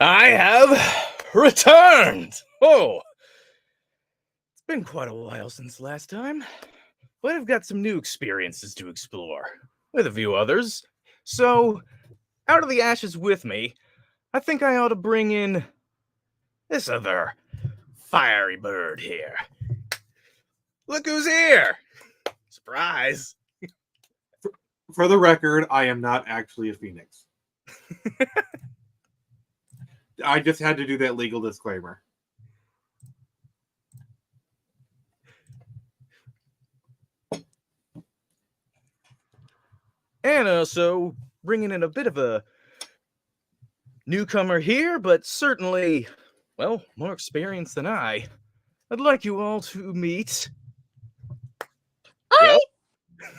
I have returned! Oh, it's been quite a while since last time, but I've got some new experiences to explore, with a few others. So, out of the ashes with me, I think I ought to bring in this other fiery bird here. Look who's here! Surprise! For the record, I am not actually a phoenix. I just had to do that legal disclaimer. And also bringing in a bit of a newcomer here, but certainly, well, more experienced than I. I'd like you all to meet. Hi.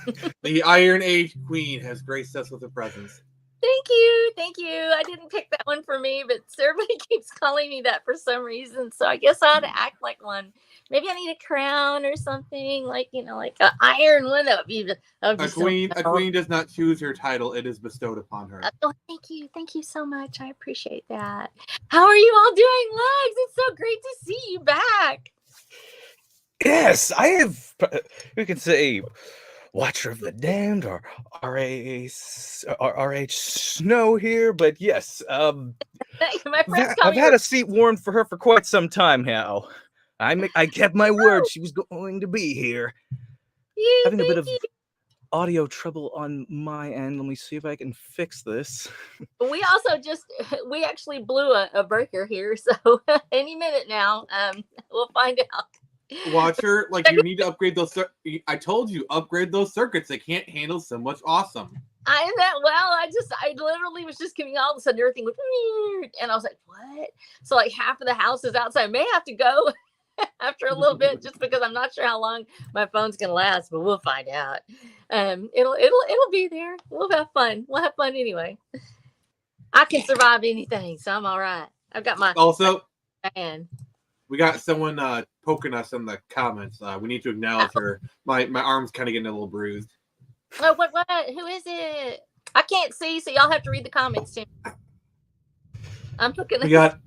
Well, The Iron Age Queen has graced us with her presence. Thank you. Thank you. I didn't pick that one for me, but everybody keeps calling me that for some reason. So I guess I ought to act like one. Maybe I need a crown or something, like like an iron one. That would be A queen does not choose her title; it is bestowed upon her. Oh, thank you so much. I appreciate that. How are you all doing, Lugs? It's so great to see you back. yes, I have, you can say, Watcher of the Damned or R.H. Snow here, but yes, My friends call I've me had a seat warmed for her for quite some time now. I kept my word; she was going to be here. Having a bit of audio trouble on my end. Let me see if I can fix this. We also we actually blew a breaker here, so any minute now, we'll find out. Watcher, like you need to upgrade those. I told you, upgrade those circuits. They can't handle so much awesome. I literally was just giving all of a sudden everything was weird, and I was like, what? So like half of the house is outside. I may have to go after a little bit just because I'm not sure how long my phone's gonna last, but we'll find out. It'll be there. We'll have fun. We'll have fun anyway. I can survive anything, so I'm all right. I've got my fan. We got someone poking us in the comments. We need to acknowledge her. My arm's kind of getting a little bruised. Oh, what? Who is it? I can't see, so y'all have to read the comments too. I'm looking at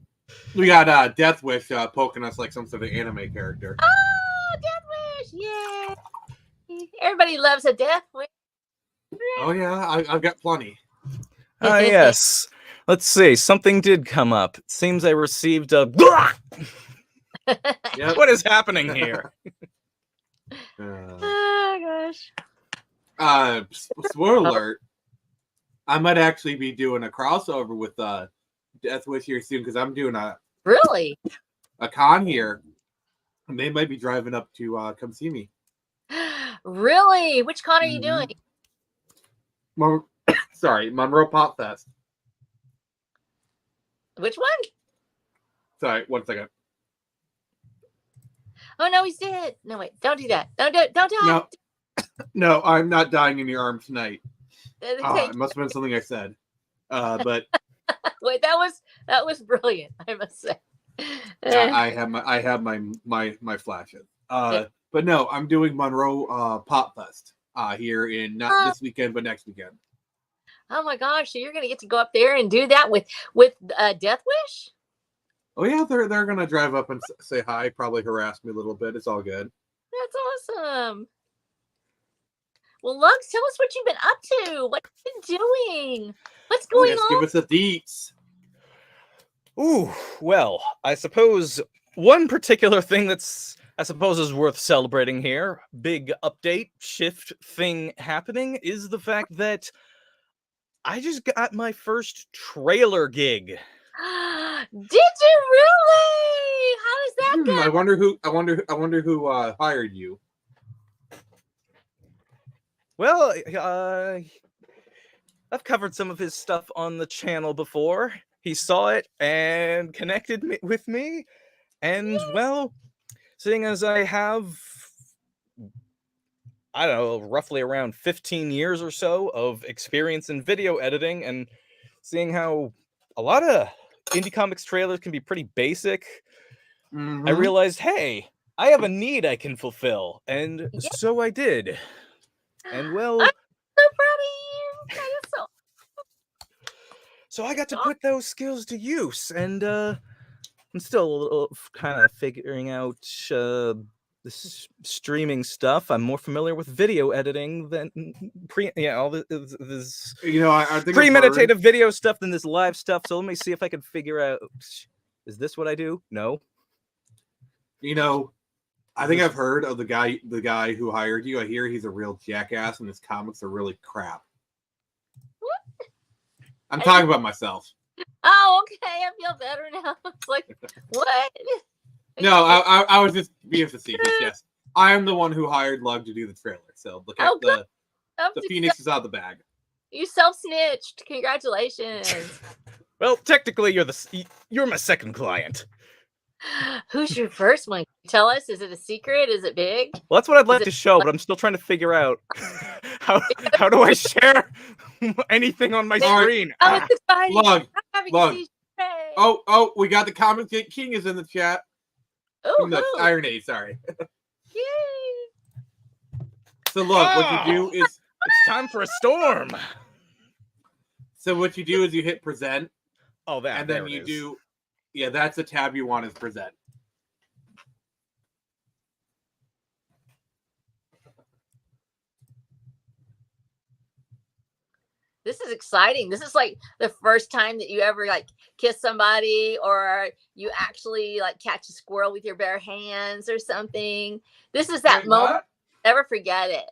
We got Death Wish poking us like some sort of anime character. Oh, Death Wish! Yay! Everybody loves a Death Wish. Oh yeah, I've got plenty. Yes. Let's see. Something did come up. It seems I received a. Yep. What is happening here? Oh gosh. Spoiler alert. I might actually be doing a crossover with Death Wish here soon because I'm doing a con here, and they might be driving up to come see me. Really? Which con are you doing? Monroe Pop Fest. Which one? Sorry, 1 second. Oh no, he's dead. No, wait, don't do that. Don't do it. Don't die. No, I'm not dying in your arms tonight. It must have been something I said. But wait, that was brilliant, I must say. I have my flashes. But no, I'm doing Monroe Pop Fest here in not this weekend, but next weekend. Oh my gosh! So you're gonna get to go up there and do that with Death Wish? Oh yeah, they're gonna drive up and say hi, probably harass me a little bit. It's all good. That's awesome. Well, Lugs, tell us what you've been up to. What you've been doing? What's going on? Give us the deets. Ooh, well, I suppose one particular thing is worth celebrating here, big update, shift thing happening, is the fact that I just got my first trailer gig. Did you really? How does that go? I wonder who hired you. Well, I've covered some of his stuff on the channel before. He saw it and connected with me. And, well, seeing as I have, I don't know, roughly around 15 years or so of experience in video editing, and seeing how a lot of indie comics trailers can be pretty basic, I realized, hey, I have a need I can fulfill. And so I did. And, well, I'm so proud of you. That is so... So I got to put those skills to use, and I'm still a little kind of figuring out this streaming stuff. I'm more familiar with video editing than all this I think I've heard- premeditative video stuff than this live stuff. So let me see if I can figure out. Is this what I do? No. I think I've heard of the guy who hired you. I hear he's a real jackass, and his comics are really crap. What? I'm talking about myself. Oh, okay. I feel better now. It's like, what? No, I was just being facetious. Yes, I am the one who hired Lug to do the trailer. So look at the Phoenix is out of the bag. You self-snitched. Congratulations. Well, technically, you're my second client. Who's your first one? Tell us. Is it a secret? Is it big? Well, that's what I'd like to show, but I'm still trying to figure out how do I share anything on my screen. Oh, it's exciting. Lug. Lug. Oh, we got the Comic King is in the chat. Oh, no, Iron Age, sorry. Yay. So look, what you do is it's time for a storm. So what you do is you hit present. Oh, that. And then you do. Yeah, that's the tab you want is present. This is exciting. This is like the first time that you ever like kiss somebody or you actually like catch a squirrel with your bare hands or something. This is that moment. What? Never forget it.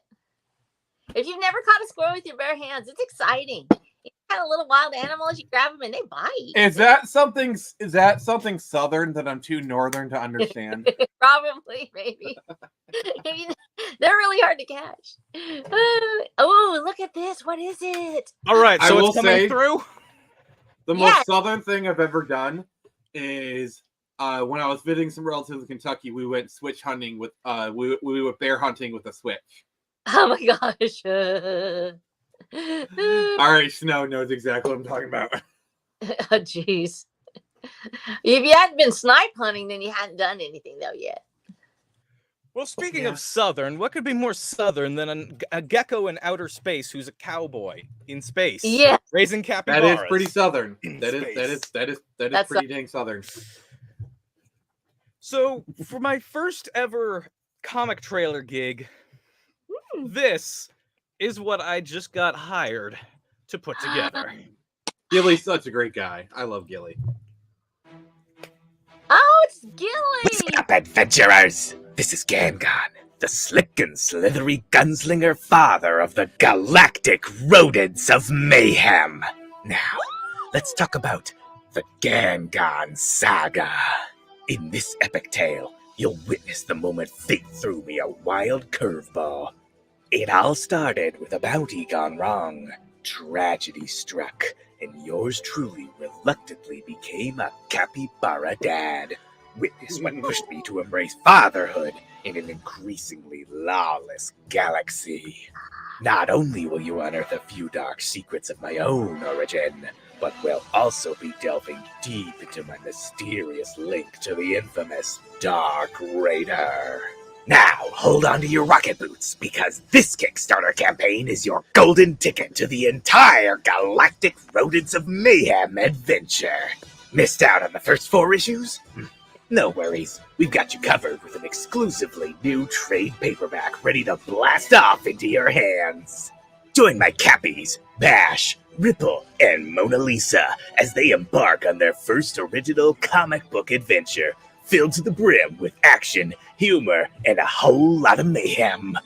If you've never caught a squirrel with your bare hands, it's exciting. You got a little wild animals, you grab them and they bite. Is that something southern that I'm too northern to understand? Probably, maybe. They're really hard to catch. Oh, look at this. What is it? All right, so I will it's coming say, through. The most southern thing I've ever done is when I was visiting some relatives in Kentucky, we went switch hunting with we went bear hunting with a switch. Oh my gosh. All right, Snow knows exactly what I'm talking about. Oh, jeez. If you hadn't been snipe hunting, then you hadn't done anything though yet. Well, speaking of southern, what could be more southern than a gecko in outer space who's a cowboy in space? Yeah, raising capybaras. That is pretty southern. That is pretty dang southern. So, for my first ever comic trailer gig, this is what I just got hired to put together. Gilly's such a great guy. I love Gilly. Oh, it's Gilly! What's up, adventurers? This is Gangon, the slick and slithery gunslinger father of the galactic rodents of mayhem. Now, let's talk about the Gangon Saga. In this epic tale, you'll witness the moment fate threw me a wild curveball. It all started with a bounty gone wrong. Tragedy struck, and yours truly reluctantly became a capybara dad. Witness what pushed me to embrace fatherhood in an increasingly lawless galaxy. Not only will you unearth a few dark secrets of my own origin, but we'll also be delving deep into my mysterious link to the infamous Dark Raider. Now, hold on to your rocket boots, because this Kickstarter campaign is your golden ticket to the entire Galactic Rodents of Mayhem adventure. Missed out on the first 4 issues? No worries, we've got you covered with an exclusively new trade paperback ready to blast off into your hands. Join my Cappies, Bash, Ripple, and Mona Lisa as they embark on their first original comic book adventure, filled to the brim with action, humor, and a whole lot of mayhem.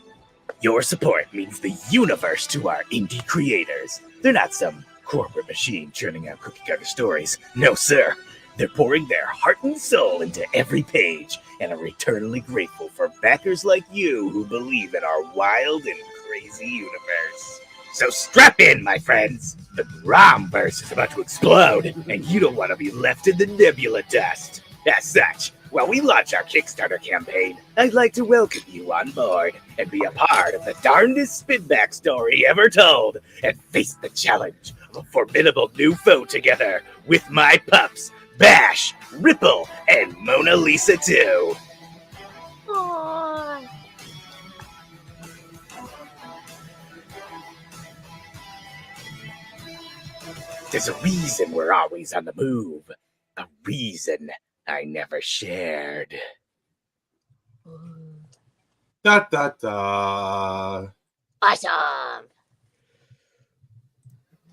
Your support means the universe to our indie creators. They're not some corporate machine churning out cookie-cutter stories. No, sir. They're pouring their heart and soul into every page, and are eternally grateful for backers like you who believe in our wild and crazy universe. So strap in, my friends. The Gromverse is about to explode, and you don't want to be left in the nebula dust. As such, while we launch our Kickstarter campaign, I'd like to welcome you on board and be a part of the darndest spinback story ever told, and face the challenge of a formidable new foe together with my pups, Bash, Ripple, and Mona Lisa too. Aww. There's a reason we're always on the move. A reason I never shared. Da da da. Awesome.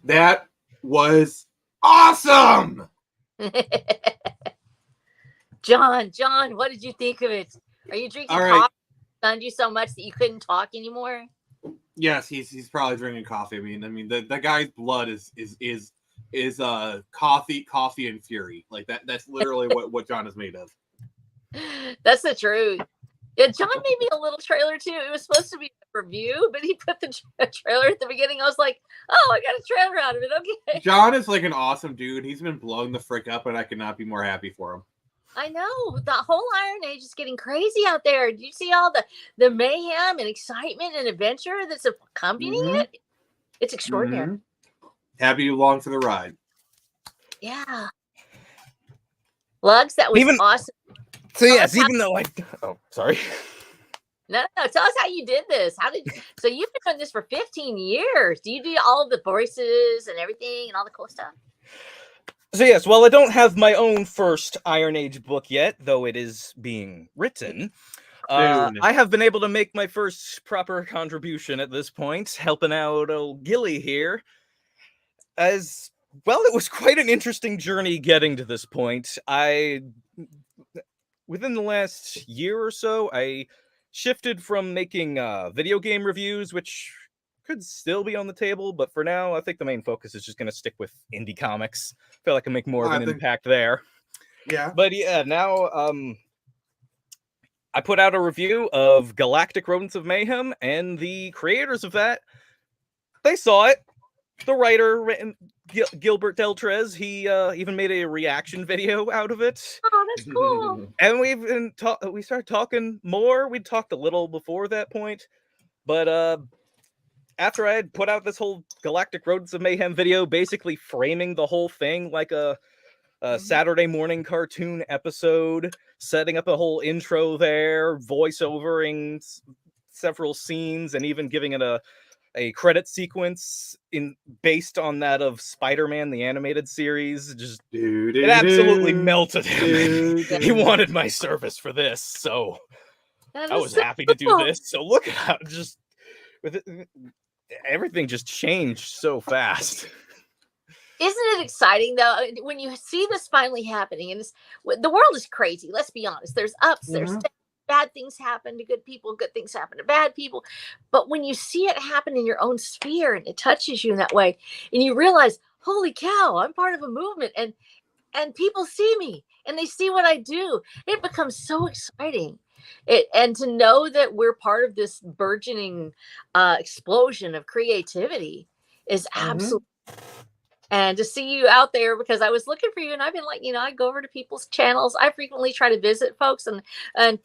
That was awesome. John, what did you think of it? Are you drinking All right. coffee? Stunned you so much that you couldn't talk anymore? Yes, he's probably drinking coffee. I mean, the guy's blood is coffee and fury. Like that. That's literally what John is made of. That's the truth. Yeah, John made me a little trailer too. It was supposed to be a review, but he put the trailer at the beginning. I was like, oh, I got a trailer out of it. Okay. John is like an awesome dude. He's been blown the frick up, and I could not be more happy for him. I know. The whole Iron Age is getting crazy out there. Do you see all the mayhem and excitement and adventure that's accompanying it? It's extraordinary. Happy along for the ride. Yeah. Lugs, that was awesome. So yes, even though sorry. No, tell us how you did this. So you've been doing this for 15 years. Do you do all of the voices and everything and all the cool stuff? So yes, well, I don't have my own first Iron Age book yet, though it is being written. I have been able to make my first proper contribution at this point, helping out old Gilly here. As well, it was quite an interesting journey getting to this point. Within the last year or so, I shifted from making video game reviews, which could still be on the table, but for now, I think the main focus is just going to stick with indie comics. I feel like I can make more of an impact there. Yeah. But yeah, now I put out a review of Galactic Rodents of Mayhem, and the creators of that, they saw it. The writer, Gilbert Deltrez, he even made a reaction video out of it. Oh, that's cool. And we started talking more. We'd talked a little before that point, but after I had put out this whole Galactic Rodents of Mayhem video, basically framing the whole thing like a Saturday morning cartoon episode, setting up a whole intro there, voiceovering several scenes, and even giving it a credit sequence based on that of Spider-Man, the animated series. Just it absolutely melted him. He wanted my service for this, so I was happy to do this. So look at how just with it, everything just changed so fast. Isn't it exciting though when you see this finally happening? And the world is crazy. Let's be honest. There's ups, there's downs. Bad things happen to good people, good things happen to bad people. But when you see it happen in your own sphere and it touches you in that way, and you realize, holy cow, I'm part of a movement, and people see me and they see what I do, it becomes so exciting. And to know that we're part of this burgeoning explosion of creativity is absolutely. And to see you out there, because I was looking for you, and I've been like, I go over to people's channels. I frequently try to visit folks, and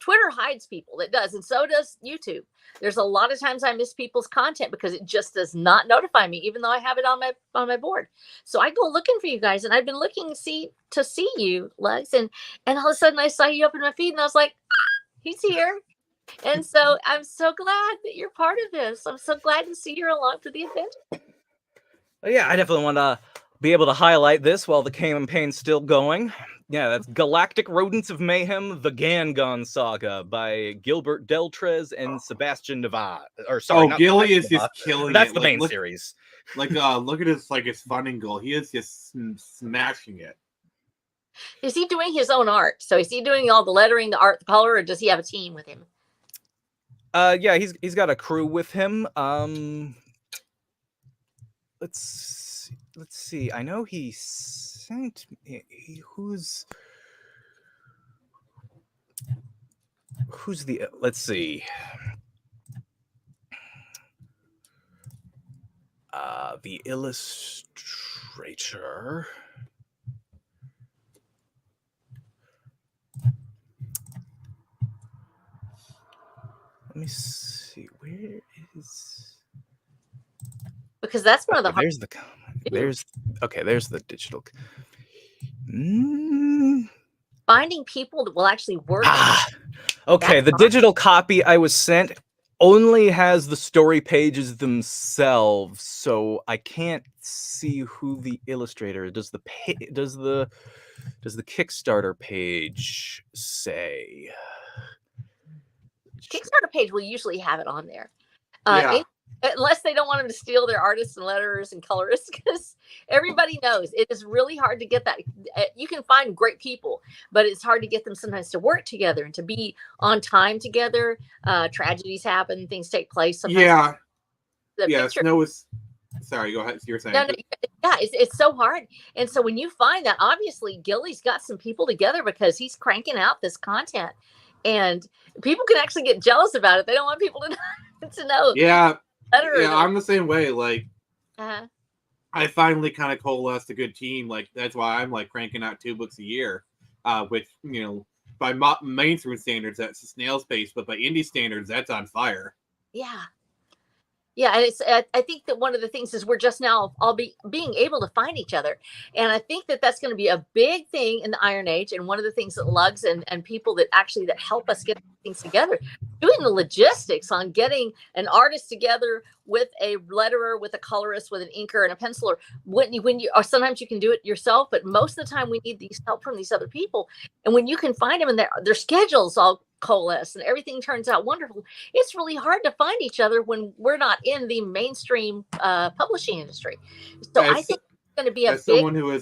Twitter hides people. It does, and so does YouTube. There's a lot of times I miss people's content because it just does not notify me, even though I have it on my board. So I go looking for you guys, and I've been looking to see you, Lex, and all of a sudden I saw you up in my feed, and I was like, he's here. And so I'm so glad that you're part of this. I'm so glad to see you're along for the adventure. Yeah, I definitely want to be able to highlight this while the campaign's still going. Yeah, that's Galactic Rodents of Mayhem, the Gangon Saga by Gilbert Deltrez and Sebastian Devat. Or sorry, Gilly is just killing That's it. the main series. Look at his funding goal. He is just smashing it. Is he doing his own art? So is he doing all the lettering, the art, the color, or does he have a team with him? Yeah, he's got a crew with him. Let's see. I know he sent who's the let's see. The illustrator. Let me see. Where is? Because that's one of the There's the there's the digital. Finding people that will actually work. Okay, the digital copy I was sent only has the story pages themselves, so I can't see who the illustrator is. Does the Kickstarter page say? Kickstarter page will usually have it on there. Yeah. Unless they don't want them to steal their artists and letterers and colorists, because everybody knows it is really hard to get that. You can find great people, but it's hard to get them sometimes to work together and to be on time together. Tragedies happen, things take place. Sometimes Yeah. the Yeah. picture. Snow is. Sorry, go ahead. You're saying. No, yeah, it's so hard. And so when you find that, obviously Gilly's got some people together because he's cranking out this content, and people can actually get jealous about it. They don't want people to know. Yeah. Better Yeah, I'm the same way. Like, uh-huh. I finally kind of coalesced a good team. Like, that's why I'm like cranking out 2 books a year, which, you know, by mainstream standards, that's a snail's pace, but by indie standards, that's on fire. Yeah. Yeah, and it's. I think that one of the things is we're just now all being able to find each other, and I think that that's going to be a big thing in the Iron Age. And one of the things that Lugs and people that actually that help us get things together, doing the logistics on getting an artist together with a letterer, with a colorist, with an inker and a penciler. When you or sometimes you can do it yourself, but most of the time we need these help from these other people. And when you can find them and their schedules all coalesce and everything turns out wonderful, it's really hard to find each other when we're not in the mainstream publishing industry. So I think it's going to be as someone who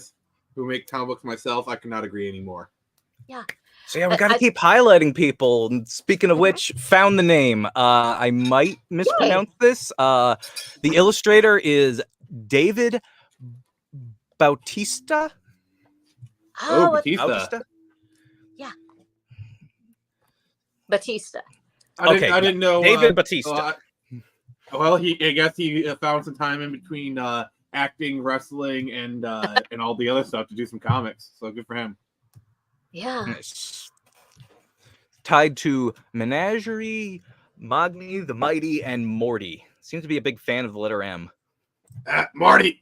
makes comic books myself, I cannot agree anymore. Yeah. So yeah, we got to keep highlighting people. And speaking of which, found the name. I might mispronounce this. The illustrator is David Bautista. Oh, Bautista. Yeah. Batista. I didn't know David Bautista. Well, I guess he found some time in between acting, wrestling, and all the other stuff to do some comics. So good for him. Yeah. Tied to Menagerie, Magni, the Mighty, and Morty. Seems to be a big fan of the letter M. Morty.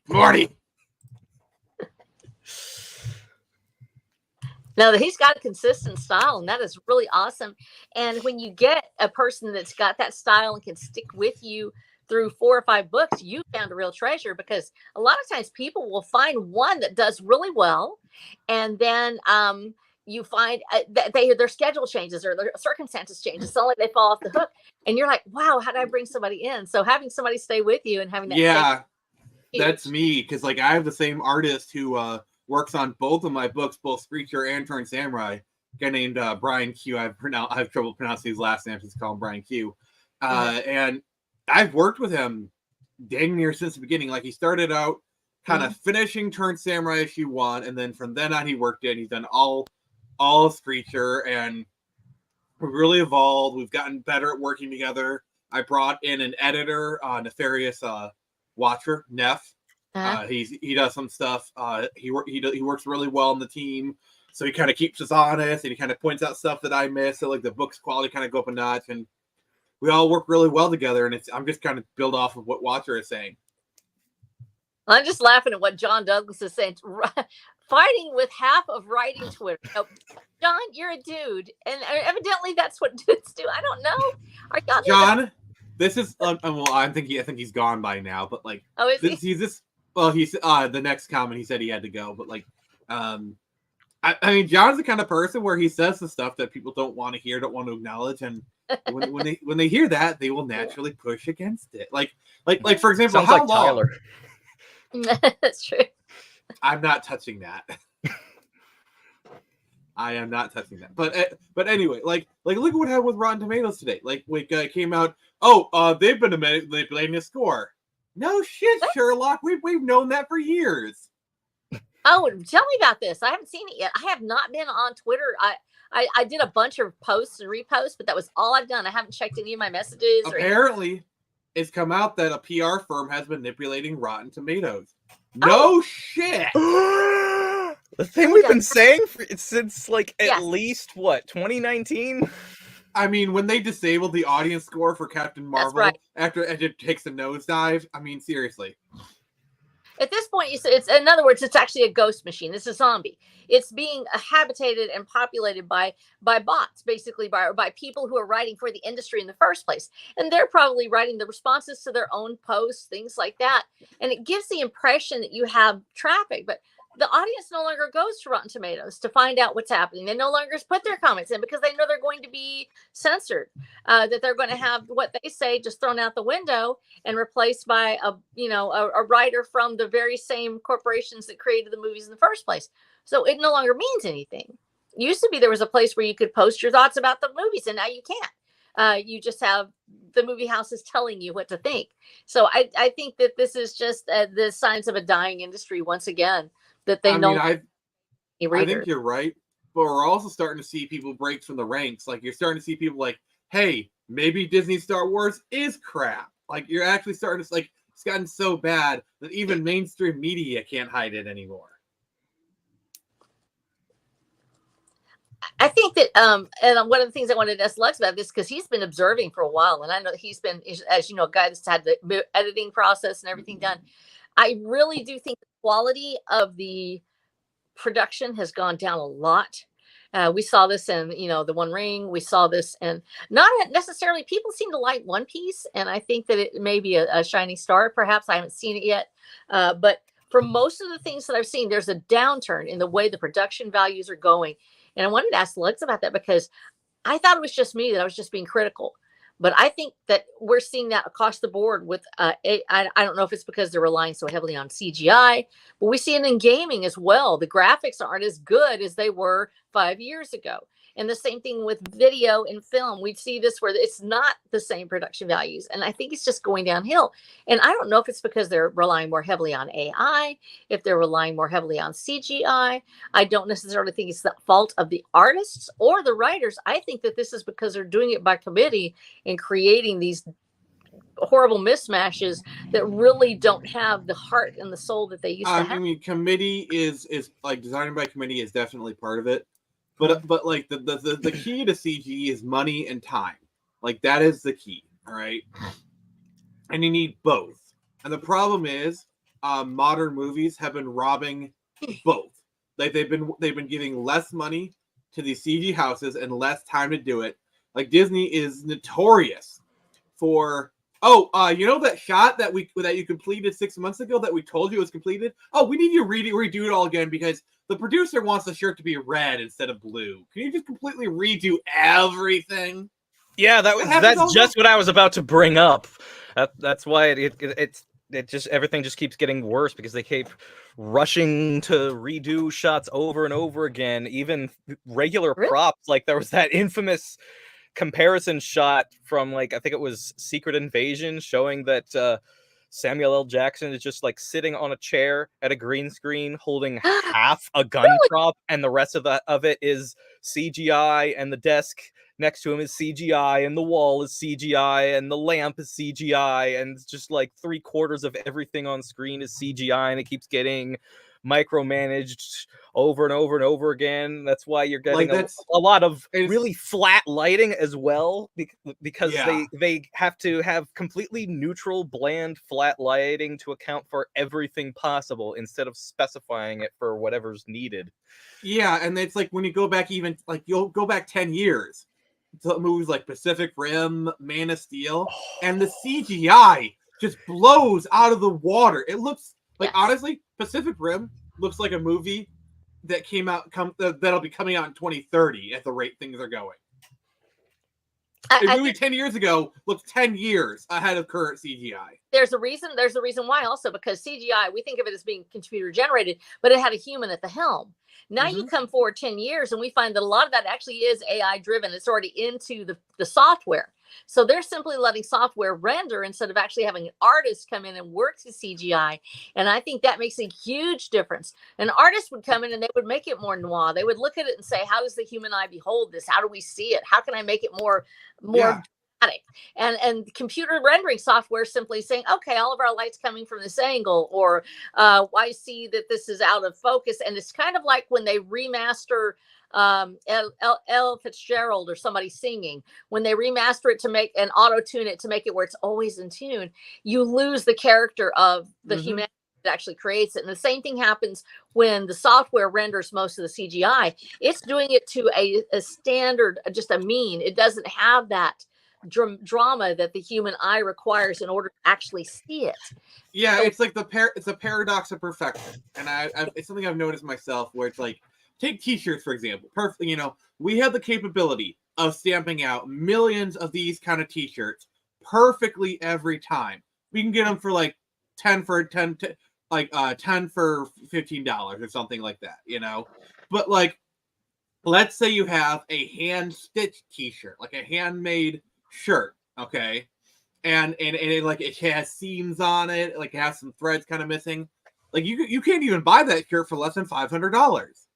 No, he's got a consistent style, and that is really awesome. And when you get a person that's got that style and can stick with you through 4 or 5 books, you found a real treasure, because a lot of times people will find one that does really well, and then you find that their schedule changes or their circumstances change. Suddenly they fall off the hook, and you're like, wow, how did I bring somebody in? So having somebody stay with you and having that. Yeah, that's me, because like I have the same artist who works on both of my books, both Screecher and Turned Samurai. A guy named Brian Q. I have trouble pronouncing his last name. Just call him Brian Q. And I've worked with him dang near since the beginning. Like, he started out kind of finishing Turned Samurai issue 1, and then from then on he worked in. He's done all of Screecher, and we've really evolved. We've gotten better at working together. I brought in an editor, Nefarious Watcher, Neff. He does some stuff. He works really well on the team, so he kind of keeps us honest, and he kind of points out stuff that I miss, so like the book's quality kind of go up a notch, and we all work really well together. And I'm just kind of build off of what Watcher is saying. I'm just laughing at what John Douglas is saying. Fighting with half of writing Twitter. No, John, you're a dude, and evidently that's what dudes do. I don't know. Are y'all John? This is well, I think he's gone by now, but like, oh, is he? He's this. Well, he's the next comment. He said he had to go, but like, I mean, John's the kind of person where he says the stuff that people don't want to hear, don't want to acknowledge, and when they hear that, they will naturally push against it. Like for example, sounds like Tyler. That's true. I'm not touching that. I am not touching that. But anyway, like look at what happened with Rotten Tomatoes today. Like, came out. Oh, they've been manipulating the score. No shit, what? Sherlock. We've known that for years. Oh, tell me about this. I haven't seen it yet. I have not been on Twitter. I did a bunch of posts and reposts, but that was all I've done. I haven't checked any of my messages. Apparently, it's come out that a PR firm has been manipulating Rotten Tomatoes. No shit. The thing we've been saying since like at least 2019. I mean, when they disabled the audience score for Captain Marvel after it takes a nosedive, I mean, seriously. At this point, it's in other words, it's actually a ghost machine. It's a zombie. It's being habitated and populated by bots, basically by people who are writing for the industry in the first place, and they're probably writing the responses to their own posts, things like that. And it gives the impression that you have traffic, but the audience no longer goes to Rotten Tomatoes to find out what's happening. They no longer put their comments in because they know they're going to be censored, that they're going to have what they say just thrown out the window and replaced by a writer from the very same corporations that created the movies in the first place. So it no longer means anything. It used to be there was a place where you could post your thoughts about the movies, and now you can't. You just have the movie houses telling you what to think. So I think that this is just the signs of a dying industry once again. That they I think you're right, but we're also starting to see people break from the ranks. Like you're starting to see people like, hey, maybe Disney Star Wars is crap. Like you're actually starting to it's gotten so bad that even mainstream media can't hide it anymore. I think that and one of the things I wanted to ask Lex about this, because he's been observing for a while, and I know he's been, as you know, a guy that's had the editing process and everything done. I really do think the quality of the production has gone down a lot. We saw this in, The One Ring. We saw this, and not necessarily people seem to like One Piece, and I think that it may be a shining star. Perhaps I haven't seen it yet, but for most of the things that I've seen, there's a downturn in the way the production values are going. And I wanted to ask Lex about that because I thought it was just me that I was just being critical. But I think that we're seeing that across the board with I don't know if it's because they're relying so heavily on CGI, but we see it in gaming as well. The graphics aren't as good as they were 5 years ago. And the same thing with video and film. We see this where it's not the same production values. And I think it's just going downhill. And I don't know if it's because they're relying more heavily on AI, if they're relying more heavily on CGI. I don't necessarily think it's the fault of the artists or the writers. I think that this is because they're doing it by committee and creating these horrible mismatches that really don't have the heart and the soul that they used to have. I mean, committee is like designing by committee is definitely part of it. But like the key to CG is money and time. Like that is the key. All right. And you need both. And the problem is modern movies have been robbing both. Like they've been giving less money to these CG houses and less time to do it. Like Disney is notorious for that shot that you completed 6 months ago that we told you was completed? Oh, we need you to redo it all again because the producer wants the shirt to be red instead of blue. Can you just completely redo everything? Yeah, that's just what I was about to bring up. That's why it just everything just keeps getting worse because they keep rushing to redo shots over and over again, even regular props. Like there was that infamous comparison shot from I think it was Secret Invasion showing that Samuel L. Jackson is just sitting on a chair at a green screen holding half a gun prop, and the rest of it is CGI, and the desk next to him is CGI, and the wall is CGI, and the lamp is CGI, and just 3/4 of everything on screen is CGI, and it keeps getting micromanaged over and over and over again. That's why you're getting a lot of really flat lighting as well, because they have to have completely neutral, bland, flat lighting to account for everything possible instead of specifying it for whatever's needed. Yeah, and it's when you go back you'll go back 10 years to movies like Pacific Rim, Man of Steel, and the CGI just blows out of the water. It looks honestly, Pacific Rim looks like a movie that that'll be coming out in 2030 at the rate things are going. A movie 10 years ago looks 10 years ahead of current CGI. There's a reason why also, because CGI, we think of it as being computer generated, but it had a human at the helm. Now you come forward 10 years and we find that a lot of that actually is AI driven. It's already into the software. So they're simply letting software render instead of actually having an artist come in and work the CGI. And I think that makes a huge difference. An artist would come in and they would make it more noir. They would look at it and say, how does the human eye behold this? How do we see it? How can I make it more dramatic? And computer rendering software simply saying, okay, all of our light's coming from this angle, or I see that this is out of focus. And it's kind of like when they remaster Ella Fitzgerald or somebody singing, when they remaster it to make and auto tune it to make it where it's always in tune, you lose the character of the humanity it actually creates it. And the same thing happens when the software renders most of the CGI. It's doing it to a standard, just a mean. It doesn't have that drama that the human eye requires in order to actually see it. Yeah, So, it's like it's a paradox of perfection, and it's something I've noticed myself, where it's like, take T-shirts for example. Perfect, we have the capability of stamping out millions of these kind of T-shirts perfectly every time. We can get them for like 10 for $15 or something like that, But like, let's say you have a hand-stitched T-shirt, like a handmade shirt, okay? And it, like, it has seams on it, like it has some threads kind of missing. Like you can't even buy that shirt for less than $500,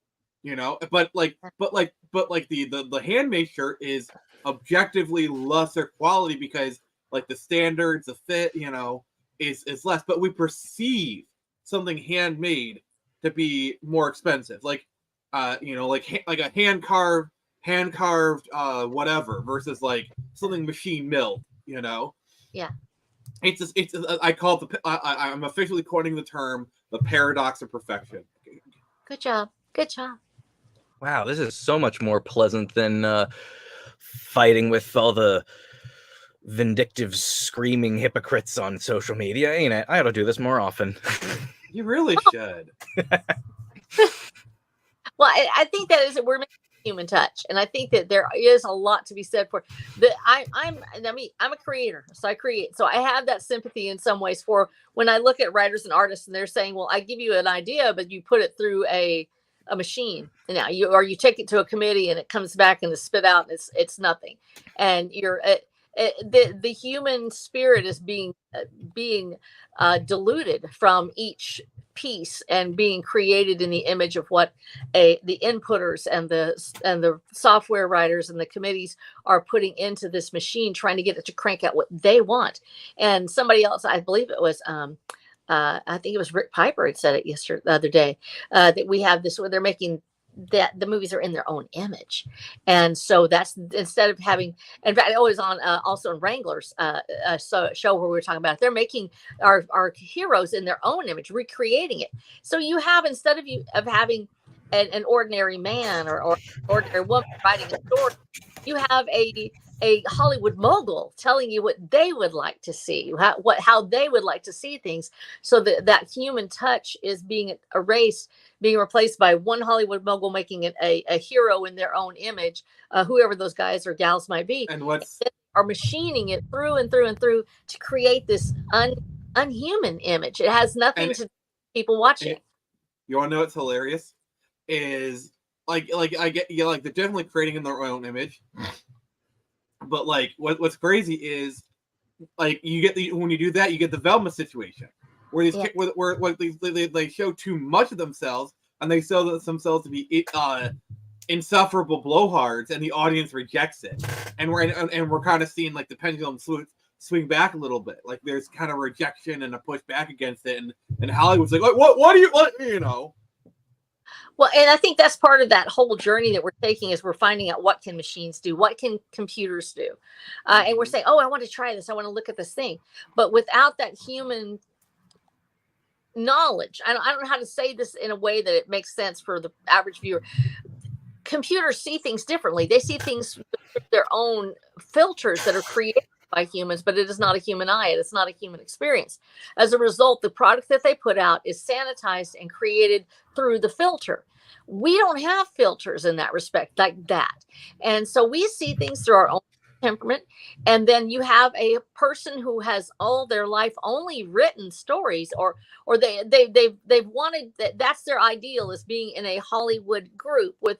But the handmade shirt is objectively lesser quality because like the standards, the fit, is less. But we perceive something handmade to be more expensive, like like a hand carved whatever versus like something machine milled, yeah. It's I call it I'm officially coining the term the paradox of perfection. Good job. Good job. Wow, this is so much more pleasant than fighting with all the vindictive, screaming hypocrites on social media, ain't it? I ought to do this more often. You really should. Well, I think that is we're making human touch, and I think that there is a lot to be said for that. I'm a creator, so I create, so I have that sympathy in some ways for when I look at writers and artists, and they're saying, "Well, I give you an idea, but you put it through a machine, and now you take it to a committee, and it comes back and is spit out, and it's nothing, and the human spirit is being diluted from each piece and being created in the image of what the inputters and the software writers and the committees are putting into this machine, trying to get it to crank out what they want. And somebody else, I believe it was I think it was Rick Piper had said it the other day, that we have this where they're making that the movies are in their own image. And so that's instead of having, in fact, it was on also in Wranglers show where we were talking about it, they're making our heroes in their own image, recreating it. So you have, instead of having an ordinary man or ordinary woman writing a story, you have a Hollywood mogul telling you what they would like to see, how they would like to see things, so that human touch is being erased, being replaced by one Hollywood mogul making it a hero in their own image, whoever those guys or gals might be, and are machining it through and through and through to create this unhuman image. It has nothing to do with people watching. You want to know what's hilarious? Is like I get, like they're definitely creating in their own image. But like what's crazy is like you get when you do that, you get the Velma situation where these where they show too much of themselves and they sell themselves to be insufferable blowhards, and the audience rejects it, and we're kind of seeing like the pendulum swing back a little bit, like there's kind of rejection and a push back against it, and Hollywood's like what do you Well, and I think that's part of that whole journey that we're taking, is we're finding out what can machines do, what can computers do, and we're saying, oh, I want to try this, I want to look at this thing, but without that human knowledge, I don't know how to say this in a way that it makes sense for the average viewer. Computers see things differently. They see things through their own filters that are created by humans, but it is not a human eye. It is not a human experience. As a result, the product that they put out is sanitized and created through the filter. We don't have filters in that respect like that. And so we see things through our own temperament. And then you have a person who has all their life only written stories, or they've wanted that's their ideal, is being in a Hollywood group with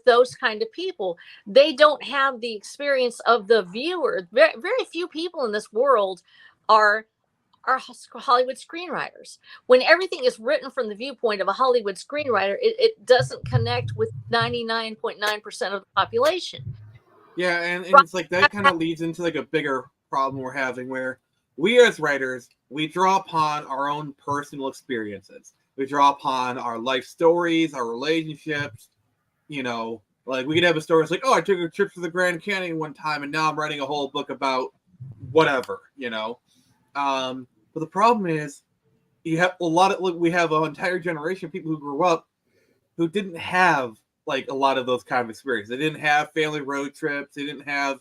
those kind of people. They don't have the experience of the viewer. Very, very few people in this world are Hollywood screenwriters. When everything is written from the viewpoint of a Hollywood screenwriter, it doesn't connect with 99.9% of the population. Yeah, and it's like that kind of leads into like a bigger problem we're having, where we as writers, we draw upon our own personal experiences. We draw upon our life stories, our relationships. Like we could have a story. It's like, oh, I took a trip to the Grand Canyon one time, and now I'm writing a whole book about whatever. But the problem is, you have a lot of we have an entire generation of people who grew up who didn't have like a lot of those kind of experiences. They didn't have family road trips. They didn't have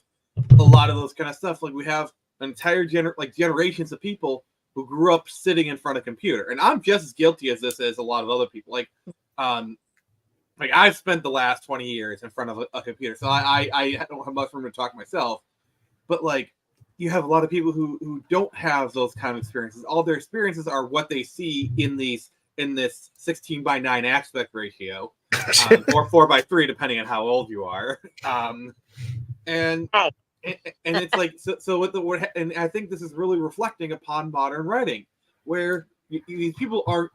a lot of those kind of stuff. Like we have an entire generations of people who grew up sitting in front of a computer, and I'm just as guilty as this as a lot of other people. Like I've spent the last 20 years in front of a computer, so I don't have much room to talk myself. But like, you have a lot of people who don't have those kind of experiences. All their experiences are what they see in this 16:9 aspect ratio, or 4:3, depending on how old you are. And it's like so with the and I think this is really reflecting upon modern writing, where these people aren't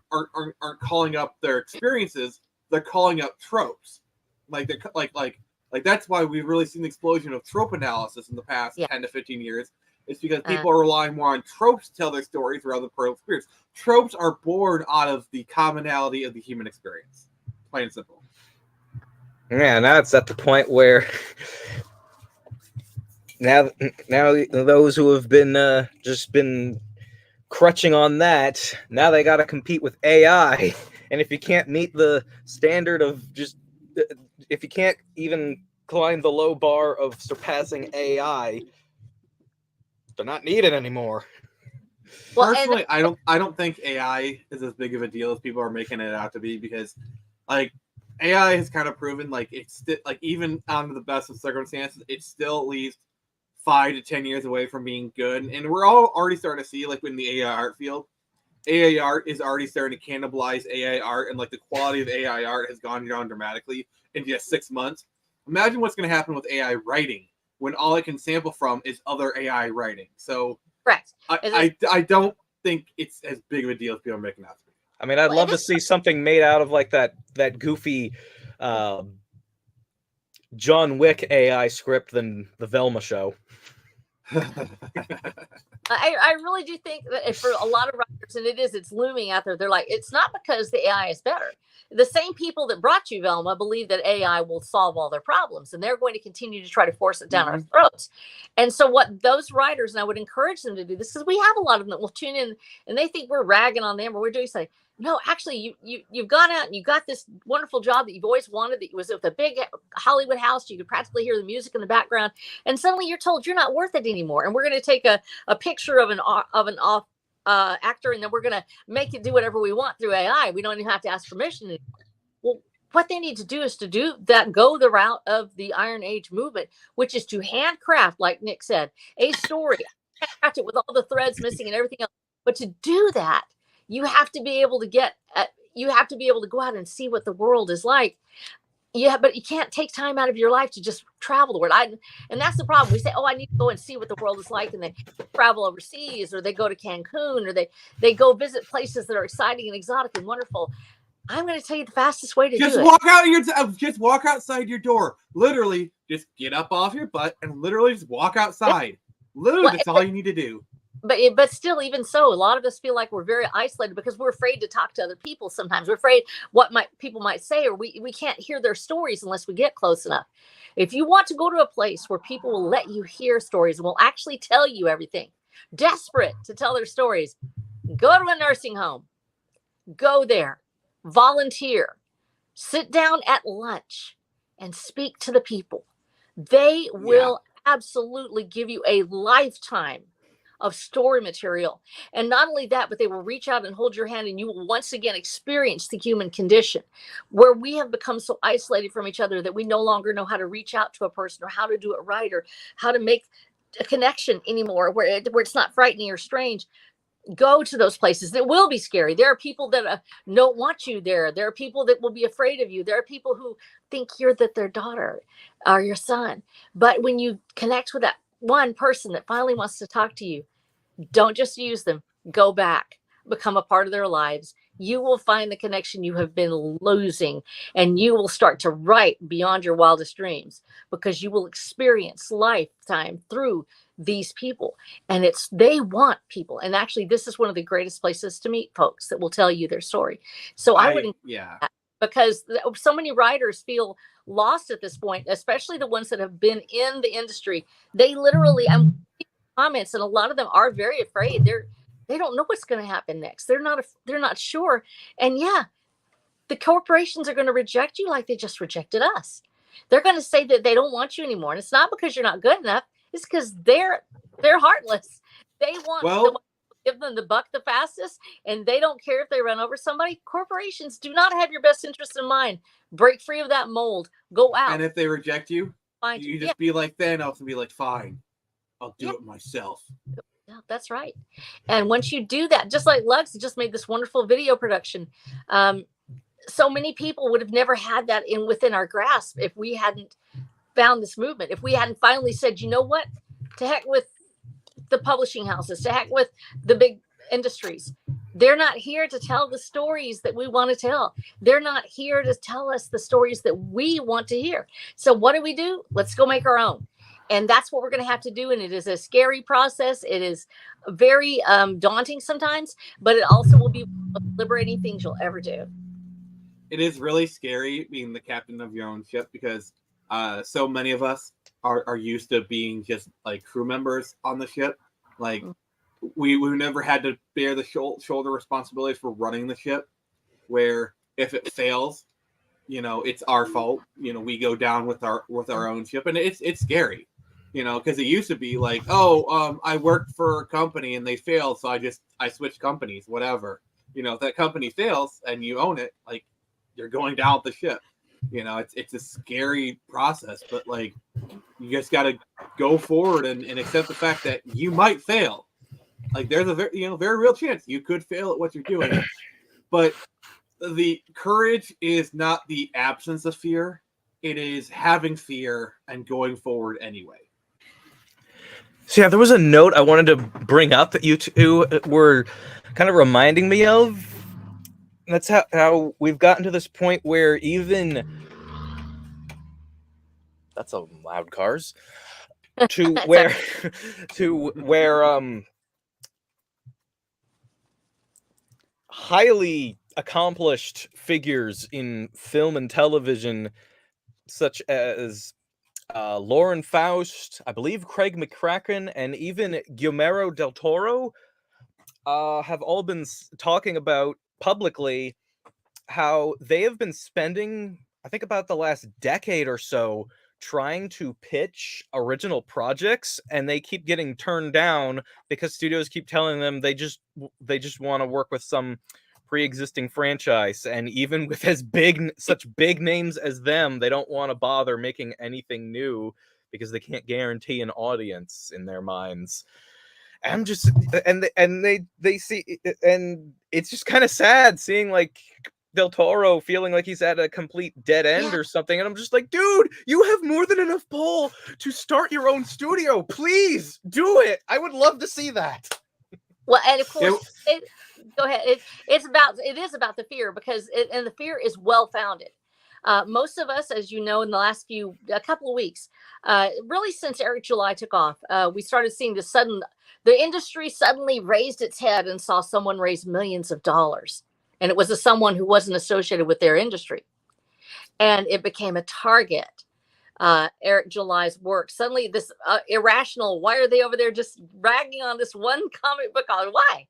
calling up their experiences, they're calling up tropes. Like they're like that's why we've really seen the explosion of trope analysis in the past 10 to 15 years. It's because people are relying more on tropes to tell their stories rather than personal experience. Tropes are born out of the commonality of the human experience. Plain and simple. Yeah, now it's at the point where now those who have been just been crutching on that, now they got to compete with AI. And if you can't meet the standard of just, if you can't even climb the low bar of surpassing AI, they're not needed anymore. Well, personally, I don't think AI is as big of a deal as people are making it out to be, because like AI has kind of proven like it's like even under the best of circumstances, it's still at least 5 to 10 years away from being good. And we're all already starting to see, like in the AI art field, AI art is already starting to cannibalize AI art, and like the quality of AI art has gone down dramatically in just 6 months. Imagine what's going to happen with AI writing when all it can sample from is other AI writing. So correct. I don't think it's as big of a deal as people are making out to be. I mean, I'd love to see something made out of like that goofy John Wick AI script than the Velma show. I really do think that for a lot of writers, and it's looming out there, they're like, it's not because the AI is better. The same people that brought you Velma believe that AI will solve all their problems, and they're going to continue to try to force it down our throats. And so what those writers, and I would encourage them to do this, because we have a lot of them that will tune in and they think we're ragging on them or we're doing something. No, actually, you've gone out and you got this wonderful job that you've always wanted, that was with a big Hollywood house. You could practically hear the music in the background, and suddenly you're told you're not worth it anymore. And we're going to take a picture of an off actor, and then we're going to make it do whatever we want through AI. We don't even have to ask permission anymore. Well, what they need to do is to do that, go the route of the Iron Age movement, which is to handcraft, like Nick said, a story, handcraft it with all the threads missing and everything else. But to do that, you have to be able to go out and see what the world is like. Yeah, but you can't take time out of your life to just travel the world. And that's the problem. We say, oh, I need to go and see what the world is like. And they travel overseas, or they go to Cancun, or they go visit places that are exciting and exotic and wonderful. I'm going to tell you the fastest way to do it. Just walk outside your door. Literally, just get up off your butt and literally just walk outside. Literally, that's all you need to do. But still, even so, a lot of us feel like we're very isolated because we're afraid to talk to other people. Sometimes we're afraid what people might say, or we can't hear their stories unless we get close enough. If you want to go to a place where people will let you hear stories and will actually tell you everything, desperate to tell their stories, go to a nursing home. Go there, volunteer, sit down at lunch and speak to the people. They will absolutely give you a lifetime of story material. And not only that, but they will reach out and hold your hand, and you will once again experience the human condition, where we have become so isolated from each other that we no longer know how to reach out to a person, or how to do it right, or how to make a connection anymore, where it's not frightening or strange. Go to those places that will be scary. There are people that don't want you there. There are people that will be afraid of you. There are people who think you're their daughter or your son. But when you connect with that one person that finally wants to talk to you, don't just use them. Go back, become a part of their lives. You will find the connection you have been losing, and you will start to write beyond your wildest dreams, because you will experience lifetime through these people. And they want people. And actually, this is one of the greatest places to meet folks that will tell you their story. So I would, because so many writers feel lost at this point, especially the ones that have been in the industry. They literally, I'm comments, and a lot of them are very afraid. They don't know what's going to happen next. They're not sure. And yeah, the corporations are going to reject you like they just rejected us. They're going to say that they don't want you anymore. And it's not because you're not good enough. It's because they're heartless. They want Well, to give them the buck the fastest, and they don't care if they run over somebody. Corporations do not have your best interest in mind. Break free of that mold. Go out. and if they reject you, Find you just be like Thanos and be like, fine, I'll do Yeah. it myself. Yeah, that's right. And once you do that, just like Lux just made this wonderful video production. So many people would have never had that within our grasp if we hadn't found this movement. If we hadn't finally said, you know what, to heck with the publishing houses, to heck with the big industries. They're not here to tell the stories that we want to tell. They're not here to tell us the stories that we want to hear. So what do? Let's go make our own. And that's what we're going to have to do. And it is a scary process. It is very daunting sometimes, but it also will be one of the liberating things you'll ever do. It is really scary being the captain of your own ship because so many of us are used to being just like crew members on the ship. Like we never had to bear the shoulder responsibility for running the ship, where if it fails, it's our fault. We go down with our own ship, and it's scary. Because it used to be like, I worked for a company and they failed, so I switched companies, whatever. If that company fails and you own it, like you're going down with the ship. It's a scary process, but like you just got to go forward and accept the fact that you might fail. Like there's a very real chance you could fail at what you're doing, but the courage is not the absence of fear. It is having fear and going forward anyway. So yeah, there was a note I wanted to bring up that you two were kind of reminding me of. That's how we've gotten to this point where even that's a loud cars to where highly accomplished figures in film and television, such as Lauren Faust, I believe Craig McCracken, and even Guillermo del Toro have all been talking about publicly how they have been spending, I think, about the last decade or so trying to pitch original projects, and they keep getting turned down because studios keep telling them they just want to work with some pre-existing franchise, and even with such big names as them, they don't want to bother making anything new because they can't guarantee an audience in their minds. I'm just and they see, and it's just kind of sad seeing like Del Toro feeling like he's at a complete dead end or something, and I'm just like, dude, you have more than enough pull to start your own studio. Please do it. I would love to see that. Well, and of course, go ahead. It is about the fear, because and the fear is well founded. Most of us, as you know, in the last a couple of weeks, really since Eric July took off, we started seeing the industry suddenly raised its head and saw someone raise millions of dollars. And it was someone who wasn't associated with their industry. And it became a target. Eric July's work. Suddenly this irrational, why are they over there just ragging on this one comic book author? Why?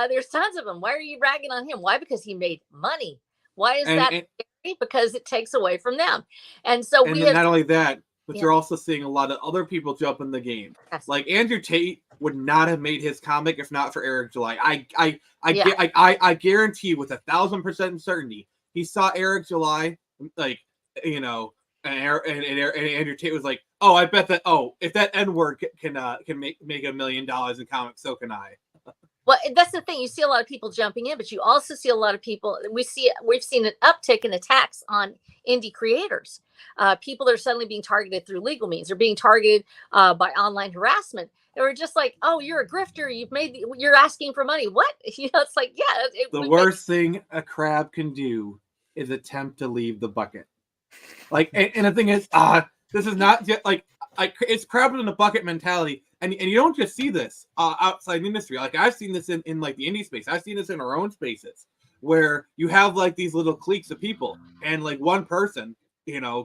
There's tons of them. Why are you ragging on him? Why? Because he made money. Why is that scary? Because it takes away from them. And so not only that, but you're also seeing a lot of other people jump in the game. Yes. Like Andrew Tate would not have made his comic if not for Eric July. I guarantee with 1,000% certainty he saw Eric July, like, and Andrew Tate was like, oh, I bet that, if that N-word can make $1 million in comics, so can I. Well, that's the thing. You see a lot of people jumping in, but you also see a lot of people. We've seen an uptick in attacks on indie creators. People are suddenly being targeted through legal means. They're being targeted by online harassment. They were just like, "Oh, you're a grifter. You're asking for money." What? It's like, yeah. The worst thing a crab can do is attempt to leave the bucket. Like, and the thing is, this is not just like it's crab in the bucket mentality. And you don't just see this outside the industry. Like I've seen this in like the indie space. I've seen this in our own spaces where you have like these little cliques of people, and like one person,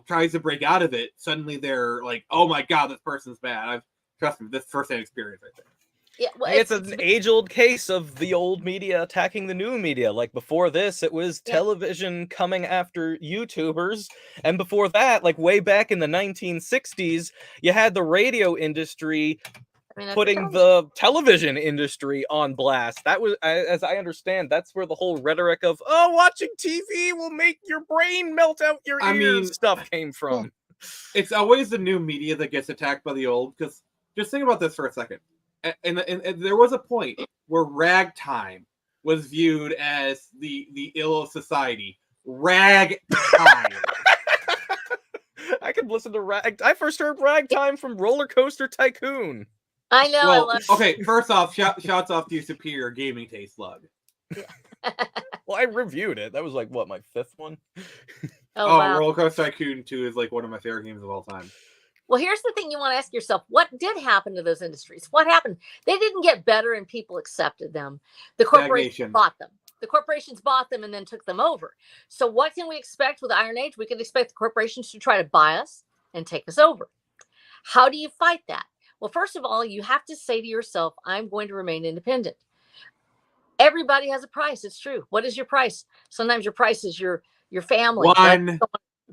tries to break out of it. Suddenly they're like, "Oh my god, this person's bad." Trust me, this first-hand experience right there. Yeah, well, It's an age-old case of the old media attacking the new media. Like before this, it was television coming after YouTubers, and before that, like way back in the 1960s, you had the radio industry putting the television industry on blast. That was, as I understand, that's where the whole rhetoric of watching TV will make your brain melt out your ears stuff came from. It's always the new media that gets attacked by the old. Because just think about this for a second. And there was a point where ragtime was viewed as the ill of society. Ragtime. I could listen to rag. I first heard ragtime from Roller Coaster Tycoon. I know. Well, I love okay. First off, shouts off to your superior gaming taste, Lug. Yeah. Well, I reviewed it. That was like what, my 5th one. Oh, wow. Roller Coaster Tycoon 2 is like one of my favorite games of all time. Well, here's the thing you want to ask yourself. What did happen to those industries? What happened? They didn't get better and people accepted them. The corporations bought them. The corporations bought them and then took them over. So what can we expect with the Iron Age? We can expect the corporations to try to buy us and take us over. How do you fight that? Well, first of all, you have to say to yourself, I'm going to remain independent. Everybody has a price. It's true. What is your price? Sometimes your price is your family. $1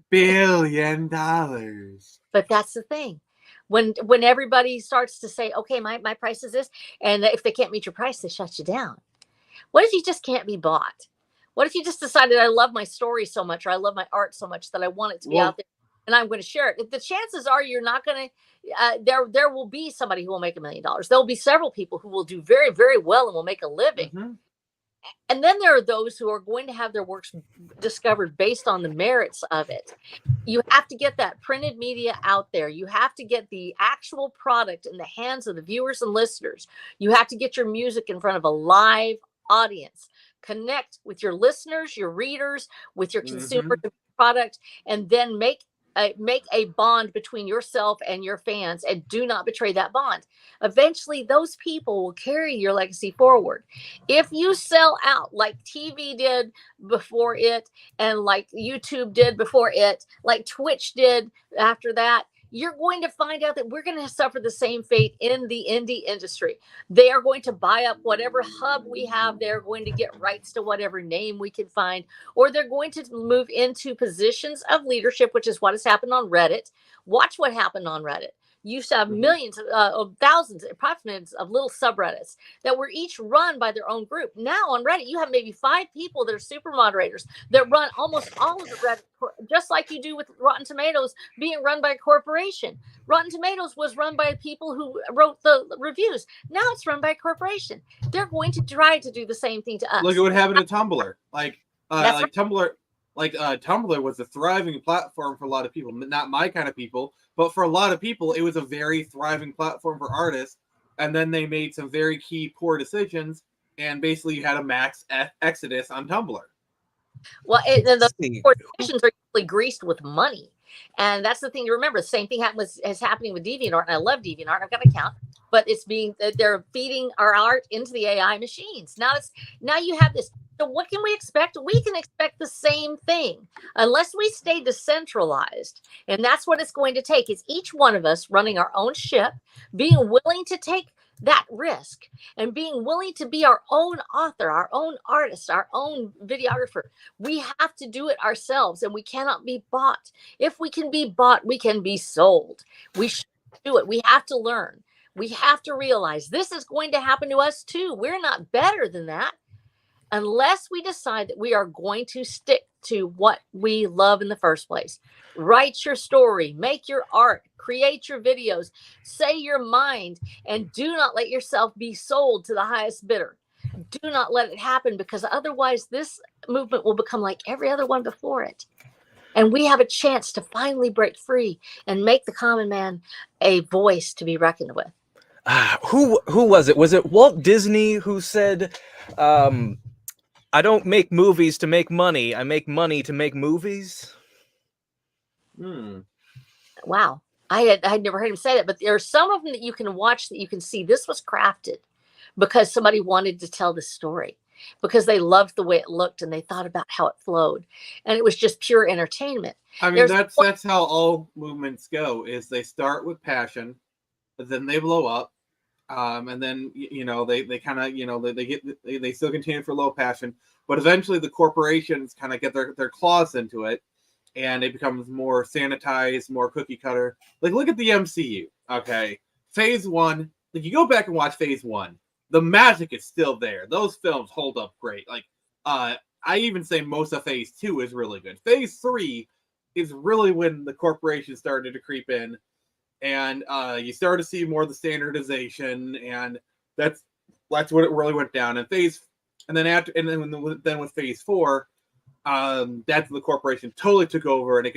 billion. But that's the thing. When everybody starts to say, okay, my price is this, and if they can't meet your price, they shut you down. What if you just can't be bought? What if you just decided, I love my story so much, or I love my art so much that I want it to be out there, and I'm going to share it? The chances are you're not going to, there will be somebody who will make $1 million. There'll be several people who will do very, very well and will make a living. Mm-hmm. And then there are those who are going to have their works discovered based on the merits of it. You have to get that printed media out there. You have to get the actual product in the hands of the viewers and listeners. You have to get your music in front of a live audience. Connect with your listeners, your readers, with your consumer product, and then make a bond between yourself and your fans, and do not betray that bond. Eventually, those people will carry your legacy forward. If you sell out like TV did before it, and like YouTube did before it, like Twitch did after that, you're going to find out that we're going to suffer the same fate in the indie industry. They are going to buy up whatever hub we have. They're going to get rights to whatever name we can find, or they're going to move into positions of leadership, which is what has happened on Reddit. Watch what happened on Reddit. You used to have millions of thousands, approximately of little subreddits that were each run by their own group. Now on Reddit, you have maybe 5 people that are super moderators that run almost all of the Reddit, just like you do with Rotten Tomatoes being run by a corporation. Rotten Tomatoes was run by people who wrote the reviews. Now it's run by a corporation. They're going to try to do the same thing to us. Look at what happened to Tumblr. Tumblr. Tumblr was a thriving platform for a lot of people, not my kind of people, but for a lot of people, it was a very thriving platform for artists. And then they made some very key poor decisions, and basically you had a mass exodus on Tumblr. Well, the poor decisions are usually greased with money. And that's the thing to remember. The same thing is happening with DeviantArt, and I love DeviantArt. I've got an account, but they're feeding our art into the AI machines. Now you have this. So what can we expect? We can expect the same thing unless we stay decentralized. And that's what it's going to take, is each one of us running our own ship, being willing to take that risk, and being willing to be our own author, our own artist, our own videographer. We have to do it ourselves, and we cannot be bought. If we can be bought, we can be sold. We should do it. We have to learn. We have to realize this is going to happen to us too. We're not better than that. Unless we decide that we are going to stick to what we love in the first place. Write your story, make your art, create your videos, say your mind, and do not let yourself be sold to the highest bidder. Do not let it happen, because otherwise this movement will become like every other one before it. And we have a chance to finally break free and make the common man a voice to be reckoned with. Who was it? Was it Walt Disney who said, I don't make movies to make money. I make money to make movies? Wow. I had never heard him say that, but there are some of them that you can watch that you can see this was crafted because somebody wanted to tell the story, because they loved the way it looked and they thought about how it flowed, and it was just pure entertainment. I mean, that's how all movements go, is they start with passion, then they blow up, And then they kind of they still continue for low passion, but eventually the corporations kind of get their claws into it, and it becomes more sanitized, more cookie cutter. Like, look at the MCU. Okay, Phase 1. Like, you go back and watch Phase 1, the magic is still there. Those films hold up great. Like, I even say most of Phase 2 is really good. Phase 3 is really when the corporation started to creep in, and you start to see more of the standardization, and that's when it really went down. And then with Phase 4, that's when the corporation totally took over, and it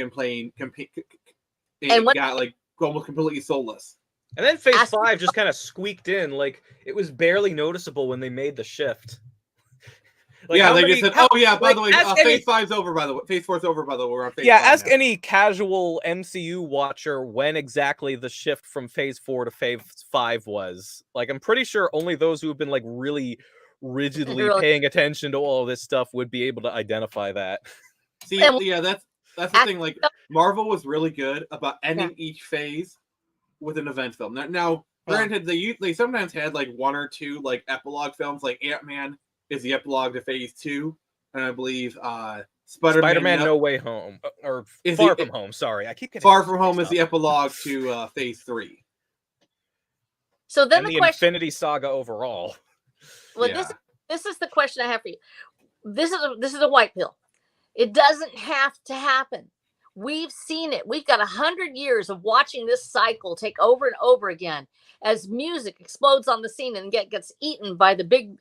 got like almost completely soulless. And then Phase 5 just kind of squeaked in, like it was barely noticeable when they made the shift. Like, yeah, they just said, "Oh yeah, by the way, Phase 5's over. By the way, Phase 4's over. By the way, we're on Phase 5 ask now." any casual MCU watcher when exactly the shift from Phase 4 to Phase 5 was. Like, I'm pretty sure only those who have been like really rigidly paying attention to all this stuff would be able to identify that. See, yeah, that's the thing. Like, Marvel was really good about ending each phase with an event film. Now, granted, they sometimes had like one or two like epilogue films, like Ant-Man is the epilogue to Phase 2, and I believe Spider-Man No Way Home, or Far From Home. Sorry, I keep getting Far From Home is the epilogue to Phase 3. So then the Infinity Saga overall. Well, this is the question I have for you. This is a white pill. It doesn't have to happen. We've seen it. We've got 100 years of watching this cycle take over and over again as music explodes on the scene and gets eaten by the big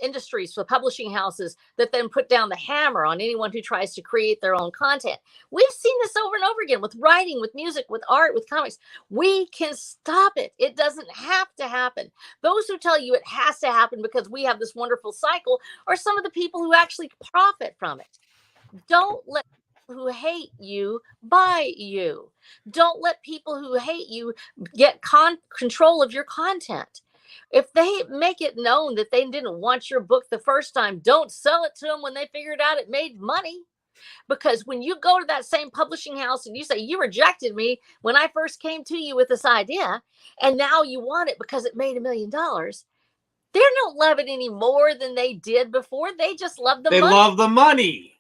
industries, for publishing houses that then put down the hammer on anyone who tries to create their own content. We've seen this over and over again with writing, with music, with art, with comics. We can stop it. It doesn't have to happen. Those who tell you it has to happen because we have this wonderful cycle are some of the people who actually profit from it. Don't let who hate you buy you. Don't let people who hate you get control of your content. If they make it known that they didn't want your book the first time, don't sell it to them when they figured out it made money. Because when you go to that same publishing house and you say, you rejected me when I first came to you with this idea, and now you want it because it made $1 million, they don't love it any more than they did before. They just love the money. They love the money.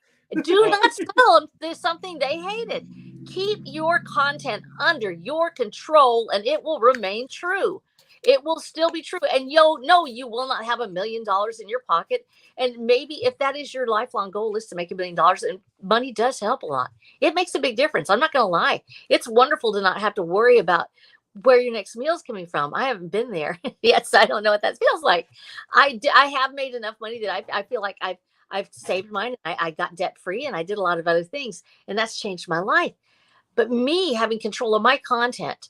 Do not sell them there's something they hated. Keep your content under your control and it will remain true. It will still be true. And you will not have $1 million in your pocket. And maybe if that is your lifelong goal, is to make $1 million, and money does help a lot. It makes a big difference. I'm not going to lie. It's wonderful to not have to worry about where your next meal is coming from. I haven't been there yet, so I don't know what that feels like. I have made enough money that I feel like I've saved mine. I got debt free and I did a lot of other things, and that's changed my life. But me having control of my content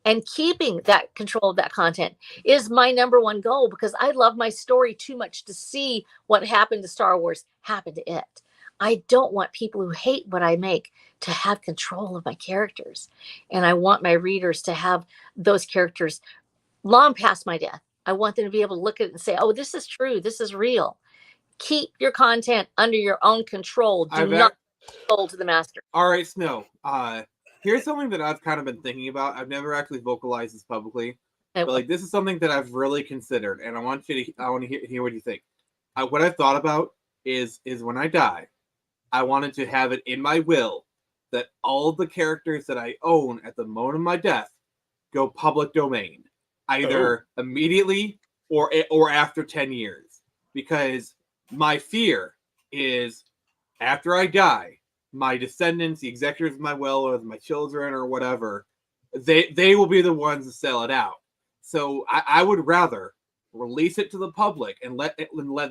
and keeping that control of that content is my number one goal, because I love my story too much to see what happened to Star Wars happen to it. I don't want people who hate what I make to have control of my characters. And I want my readers to have those characters long past my death. I want them to be able to look at it and say, oh, this is true. This is real. Keep your content under your own control. Do not sold to the master. All right, Snow. Here's something that I've kind of been thinking about. I've never actually vocalized this publicly, but like this is something that I've really considered, and I want to hear what you think. What I've thought about is when I die, I wanted to have it in my will that all the characters that I own at the moment of my death go public domain, either immediately or after 10 years, because my fear is after I die, my descendants, the executors of my will, or my children, or whatever, they will be the ones to sell it out. So I would rather release it to the public and let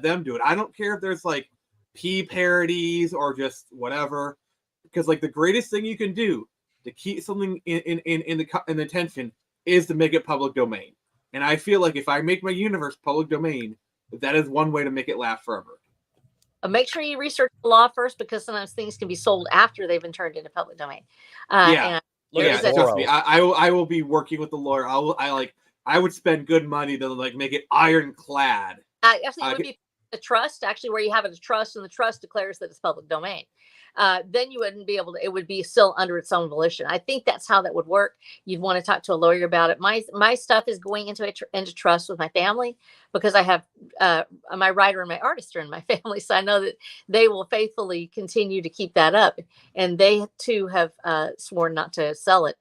them do it. I don't care if there's like P parodies or just whatever, because like the greatest thing you can do to keep something in the attention is to make it public domain. And I feel like if I make my universe public domain, that is one way to make it last forever. Make sure you research the law first, because sometimes things can be sold after they've been turned into public domain. Trust me. I will be working with the lawyer. I would spend good money to like make it ironclad. Actually, it would be a trust, actually, where you have a trust and the trust declares that it's public domain. then you wouldn't be able to, it would be still under its own volition. I think that's how that would work. You'd want to talk to a lawyer about it. My stuff is going into trust with my family, because I have my writer and my artist are in my family. So I know that they will faithfully continue to keep that up. And they too have sworn not to sell it.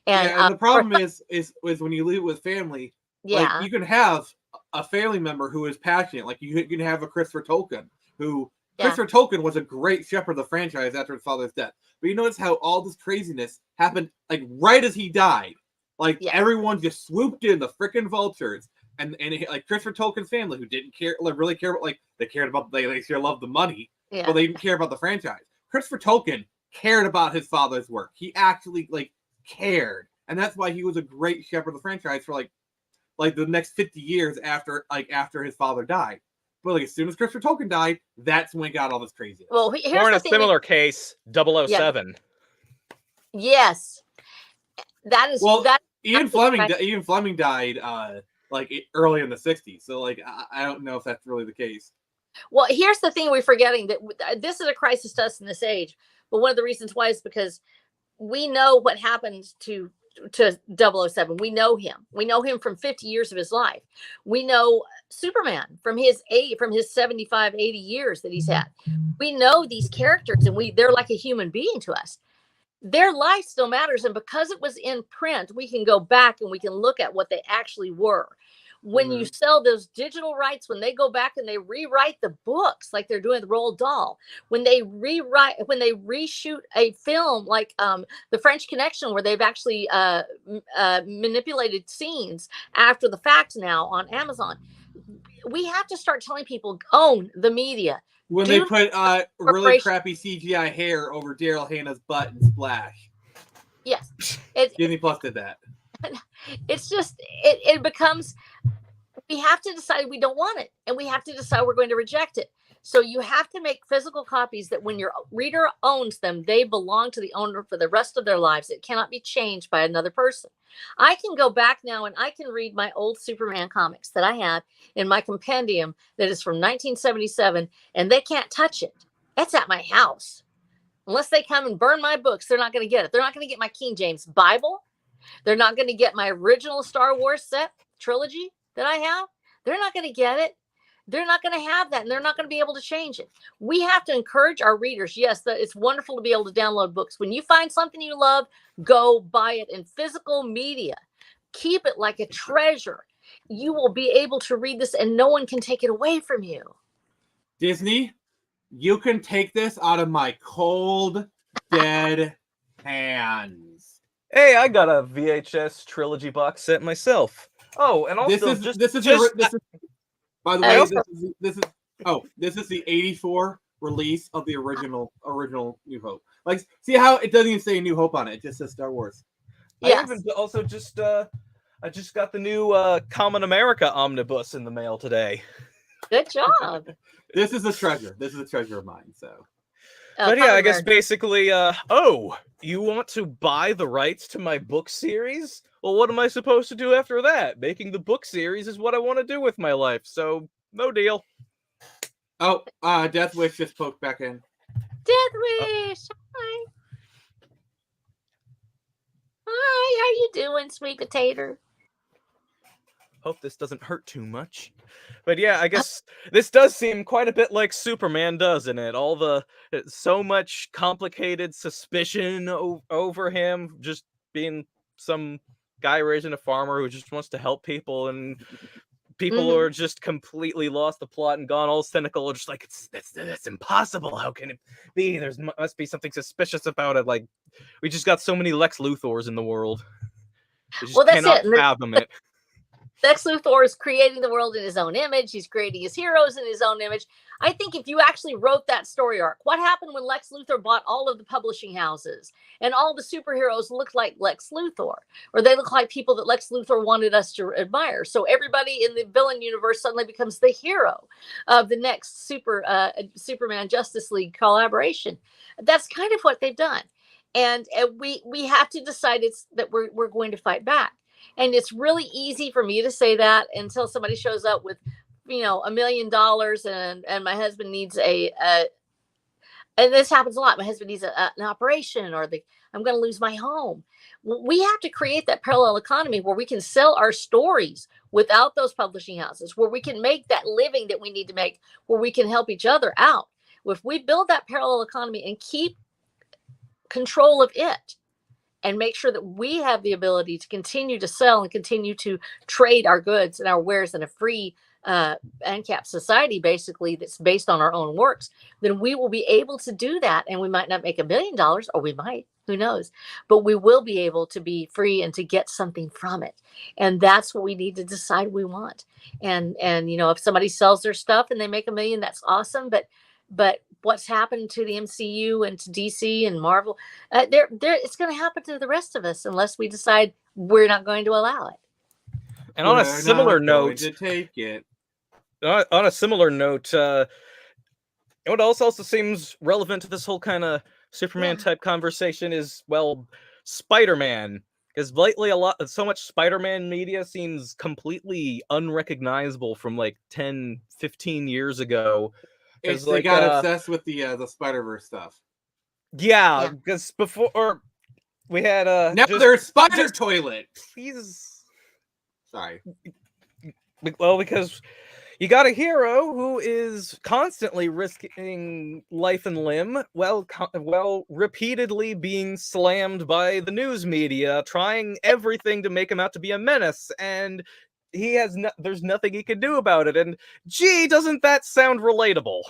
And the problem is when you leave it with family, like you can have a family member who is passionate. Like you can have a Christopher Tolkien who Christopher Tolkien was a great shepherd of the franchise after his father's death. But you notice how all this craziness happened like right as he died. Like everyone just swooped in, the freaking vultures, and like Christopher Tolkien's family, who didn't care, like really care about, like they cared about, they sure loved the money, but they didn't care about the franchise. Christopher Tolkien cared about his father's work. He actually like cared, and that's why he was a great shepherd of the franchise for like the next 50 years after his father died. But like as soon as Christopher Tolkien died, that's when we got all this craziness. Well, or in a similar case, 007. Yes, that is that. Ian Fleming died like early in the 60s. So like I don't know if that's really the case. Well, here's the thing we're forgetting, that this is a crisis to us in this age. But one of the reasons why is because we know what happened to 007. We know him. We know him from 50 years of his life. We know Superman from his 75, 80 years that he's had. We know these characters, and they're like a human being to us. Their life still matters. And because it was in print, we can go back and we can look at what they actually were. When you sell those digital rights, when they go back and they rewrite the books like they're doing the Roald Dahl, when they reshoot a film like The French Connection, where they've actually manipulated scenes after the fact now on Amazon, we have to start telling people, own the media. When they put really crappy CGI hair over Daryl Hannah's butt and Splash. Yes. Disney Plus did that. It's just, it becomes, we have to decide we don't want it, and we have to decide we're going to reject it. So you have to make physical copies that when your reader owns them, they belong to the owner for the rest of their lives. It cannot be changed by another person. I can go back now and I can read my old Superman comics that I have in my compendium that is from 1977, and they can't touch it. It's at my house. Unless they come and burn my books, they're not going to get it. They're not going to get my King James Bible. They're not going to get my original Star Wars set trilogy that I have. They're not going to get it. They're not going to have that, and they're not going to be able to change it. We have to encourage our readers. Yes, it's wonderful to be able to download books. When you find something you love, go buy it in physical media. Keep it like a treasure. You will be able to read this, and no one can take it away from you. Disney, you can take this out of my cold, dead hands. Hey, I got a VHS trilogy box set myself. Oh, and also this is by the way, this is the 84 release of the original New Hope. Like, see how it doesn't even say New Hope on it; it just says Star Wars. Yes. I even also just I just got the new Common America omnibus in the mail today. Good job. This is a treasure. This is a treasure of mine. So, but yeah, I guess basically, you want to buy the rights to my book series? Well, what am I supposed to do after that? Making the book series is what I want to do with my life, so no deal. Oh, Death Wish just poked back in. Death Wish, hi. Hi, how you doing, sweet potato? Hope this doesn't hurt too much. But yeah, I guess this does seem quite a bit like Superman, doesn't it? So much complicated suspicion over him, just being some guy raising a farmer who just wants to help people, and people who are just completely lost the plot and gone all cynical, just like, that's impossible. How can it be? Must be something suspicious about it. Like, we just got so many Lex Luthors in the world. We just cannot fathom it. Lex Luthor is creating the world in his own image. He's creating his heroes in his own image. I think if you actually wrote that story arc, what happened when Lex Luthor bought all of the publishing houses and all the superheroes looked like Lex Luthor, or they look like people that Lex Luthor wanted us to admire. So everybody in the villain universe suddenly becomes the hero of the next Superman Justice League collaboration. That's kind of what they've done. And we have to decide that we're going to fight back. And it's really easy for me to say that until somebody shows up with, $1 million and my husband needs a and this happens a lot. My husband needs an operation, or I'm going to lose my home. We have to create that parallel economy where we can sell our stories without those publishing houses, where we can make that living that we need to make, where we can help each other out. If we build that parallel economy and keep control of it, and make sure that we have the ability to continue to sell and continue to trade our goods and our wares in a free ANCAP society, basically, that's based on our own works, then we will be able to do that. And we might not make $1 million, or we might, who knows, but we will be able to be free and to get something from it. And that's what we need to decide we want. And if somebody sells their stuff and they make $1 million, that's awesome. But what's happened to the MCU and to DC and Marvel, it's going to happen to the rest of us unless we decide we're not going to allow it. And on a similar note, to take it. On a similar note, what also seems relevant to this whole kind of Superman type conversation is, well, Spider-Man. Because lately, so much Spider-Man media seems completely unrecognizable from like 10, 15 years ago. They got obsessed with the Spider-Verse stuff. Yeah, because before we had now there's Spider Toilet. Please, sorry. Well, because you got a hero who is constantly risking life and limb, well, repeatedly being slammed by the news media, trying everything to make him out to be a menace, and there's nothing he can do about it. And gee, doesn't that sound relatable?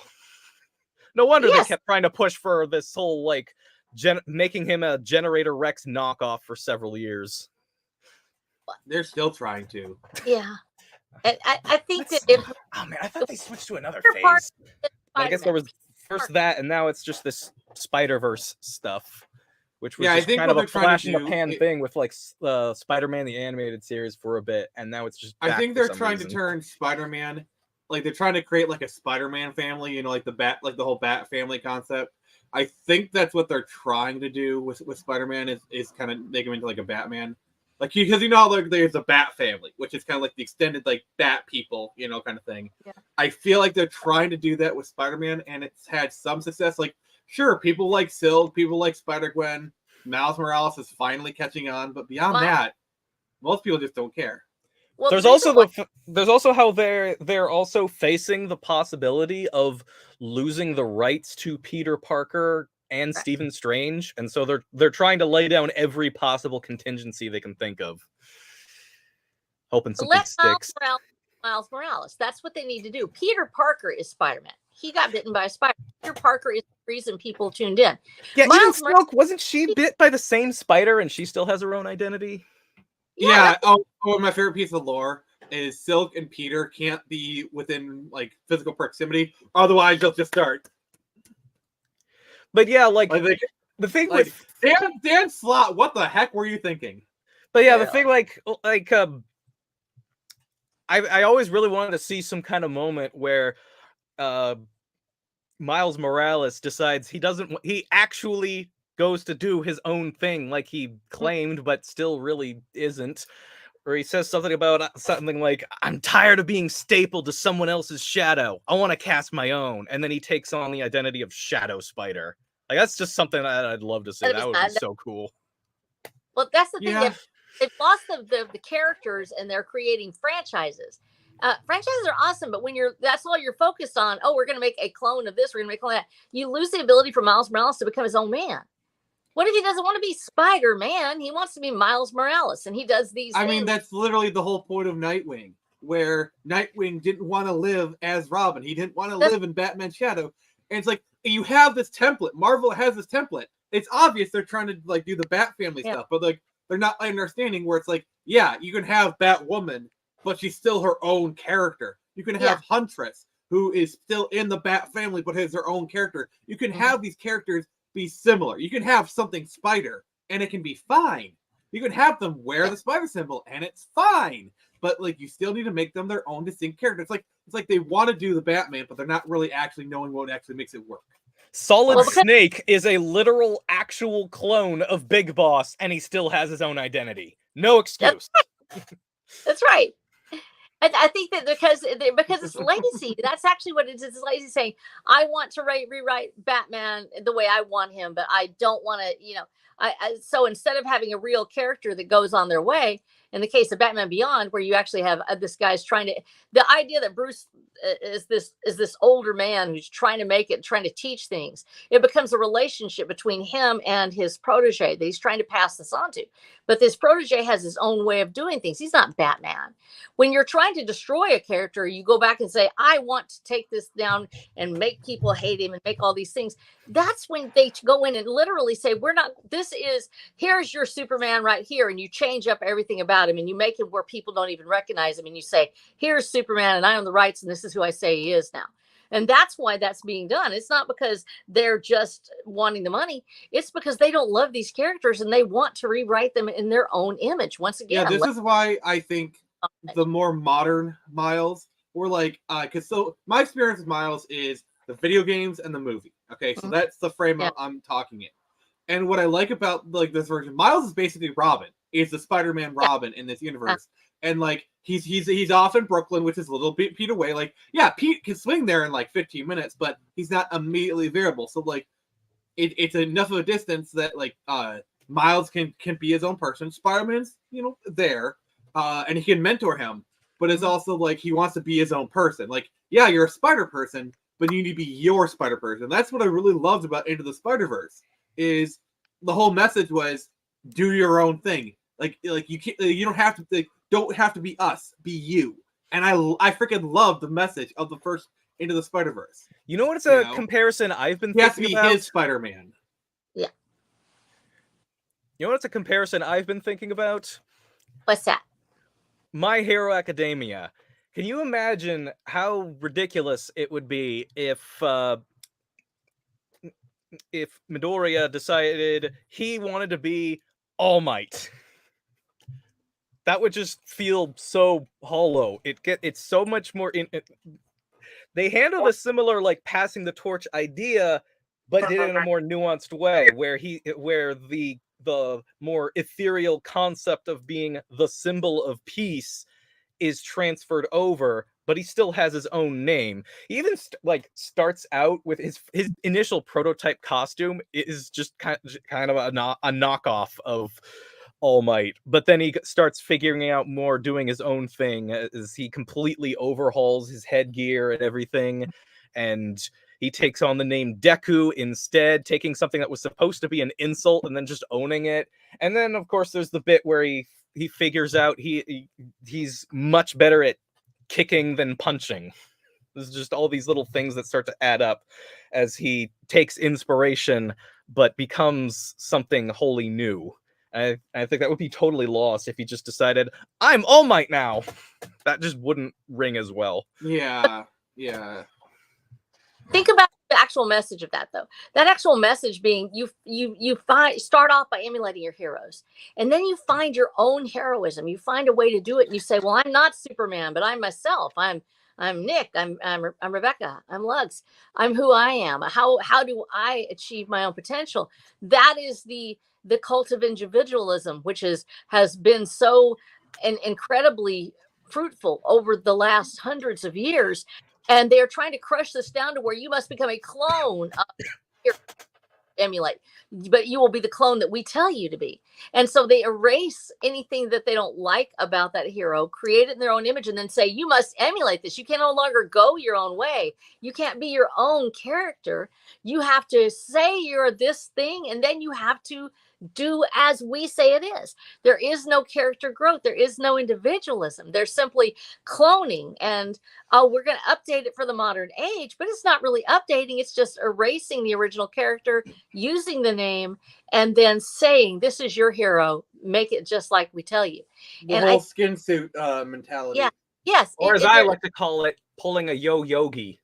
No wonder they kept trying to push for this whole like making him a Generator Rex knockoff for several years. They're still trying to. Yeah. And I think that if I thought they switched to another phase. I guess there was first that, and now it's just this Spider-Verse stuff. Which was just kind of a flash in the pan thing with like Spider-Man the animated series for a bit, and now it's just. I think they're trying to turn Spider-Man, like they're trying to create like a Spider-Man family, like the whole Bat family concept. I think that's what they're trying to do with Spider-Man is kind of make him into like a Batman, like because like there's a Bat family, which is kind of like the extended like Bat people, kind of thing. Yeah. I feel like they're trying to do that with Spider-Man, and it's had some success. Like. Sure, people like Silk, people like Spider-Gwen, Miles Morales is finally catching on, but beyond that, most people just don't care. Well, there's also how they're also facing the possibility of losing the rights to Peter Parker and Stephen Strange, and so they're trying to lay down every possible contingency they can think of, hoping something sticks. Miles Morales. That's what they need to do. Peter Parker is Spider-Man. He got bitten by a spider. Peter Parker is the reason people tuned in. Yeah, even Silk, wasn't she bit by the same spider and she still has her own identity? Yeah. Oh, my favorite piece of lore is Silk and Peter can't be within like physical proximity, otherwise they'll just start. But yeah, the thing like, with Dan Slott, what the heck were you thinking? But yeah, the thing I always really wanted to see some kind of moment where Miles Morales decides he actually goes to do his own thing like he claimed, but still really isn't. Or he says something about something like, I'm tired of being stapled to someone else's shadow. I want to cast my own. And then he takes on the identity of Shadow Spider. Like, that's just something I'd love to see. That would be so cool. Well, that's the thing. They've lost the characters and they're creating franchises. Franchises are awesome, but when that's all you're focused on, we're going to make a clone of this, we're going to make a clone of that, you lose the ability for Miles Morales to become his own man. What if he doesn't want to be Spider-Man? He wants to be Miles Morales, and he does these things. I mean, that's literally the whole point of Nightwing, where Nightwing didn't want to live as Robin. He didn't want to live in Batman's shadow. And it's like, you have this template. Marvel has this template. It's obvious they're trying to like do the Bat family stuff, but like they're not understanding where it's like, you can have Batwoman, but she's still her own character. You can have Huntress, who is still in the Bat family, but has her own character. You can have these characters be similar. You can have something Spider, and it can be fine. You can have them wear the Spider symbol, and it's fine. But like, you still need to make them their own distinct character. It's like they want to do the Batman, but they're not really actually knowing what actually makes it work. Solid Snake is a literal, actual clone of Big Boss, and he still has his own identity. No excuse. That's right. I think that because it's lazy. That's actually what it is. It's lazy saying, I want to rewrite Batman the way I want him, but I don't want to, so instead of having a real character that goes on their way, in the case of Batman Beyond, where you actually have this guy's trying to, the idea that Bruce is this older man who's trying to make it, trying to teach things, it becomes a relationship between him and his protege that he's trying to pass this on to. But this protege has his own way of doing things. He's not Batman. When you're trying to destroy a character, you go back and say, I want to take this down and make people hate him and make all these things. That's when they go in and literally say, here's your Superman right here. And you change up everything about him and you make him where people don't even recognize him. And you say, here's Superman and I own the rights. And this is who I say he is now. And that's why that's being done. It's not because they're just wanting the money. It's because they don't love these characters and they want to rewrite them in their own image. Once again. Yeah, this is why I think the more modern Miles were like, so my experience with Miles is the video games and the movie. Okay, so that's the frame I'm talking in. And what I like about like this version, Miles is basically Robin. He's the Spider-Man Robin in this universe. And like he's off in Brooklyn, which is a little bit Pete away. Like, yeah, Pete can swing there in like 15 minutes, but he's not immediately variable. So like it's enough of a distance that like Miles can be his own person. Spider-Man's, there. And he can mentor him, but it's also like he wants to be his own person. Like, yeah, you're a Spider person, but you need to be your Spider person. That's what I really loved about Into the Spider-Verse. Is the whole message was do your own thing. Like you can't, you don't have to be us, be you. And I freaking love the message of the first Into the Spider-Verse. You know what? It's a comparison I've been thinking about. He has to be his Spider-Man. Yeah. You know what's a comparison I've been thinking about? What's that? My Hero Academia. Can you imagine how ridiculous it would be if Midoriya decided he wanted to be All Might? That would just feel so hollow. It's so much more they handled a similar like passing the torch idea, but did it in a more nuanced way, where the more ethereal concept of being the symbol of peace is transferred over, but he still has his own name. He even starts out with his initial prototype costume is just kind of a knockoff of All Might, but then he starts figuring out more, doing his own thing as he completely overhauls his headgear and everything, and he takes on the name Deku instead, taking something that was supposed to be an insult and then just owning it. And then, of course, there's the bit where he figures out he's much better at kicking than punching. There's just all these little things that start to add up as he takes inspiration, but becomes something wholly new. I think that would be totally lost if he just decided, I'm All Might now. That just wouldn't ring as well. Yeah. Think about the actual message of that, though. That actual message being you start off by emulating your heroes, and then you find your own heroism. You find a way to do it, and you say, "Well, I'm not Superman, but I'm myself. I'm Nick. I'm Rebecca. I'm Lux. I'm who I am. How do I achieve my own potential?" That is the cult of individualism, which has been so incredibly fruitful over the last hundreds of years. And they're trying to crush this down to where you must become a clone of your emulate, but you will be the clone that we tell you to be. And so they erase anything that they don't like about that hero, create it in their own image, and then say, you must emulate this. You can no longer go your own way. You can't be your own character. You have to say you're this thing, and then you have to do as we say it is. There is no character growth. There is no individualism. There's simply cloning, and we're going to update it for the modern age, but it's not really updating. It's just erasing the original character, using the name, and then saying, this is your hero. Make it just like we tell you. The whole skin suit mentality. Yeah. Yes. Or as I like to call it, pulling a yo-yogi.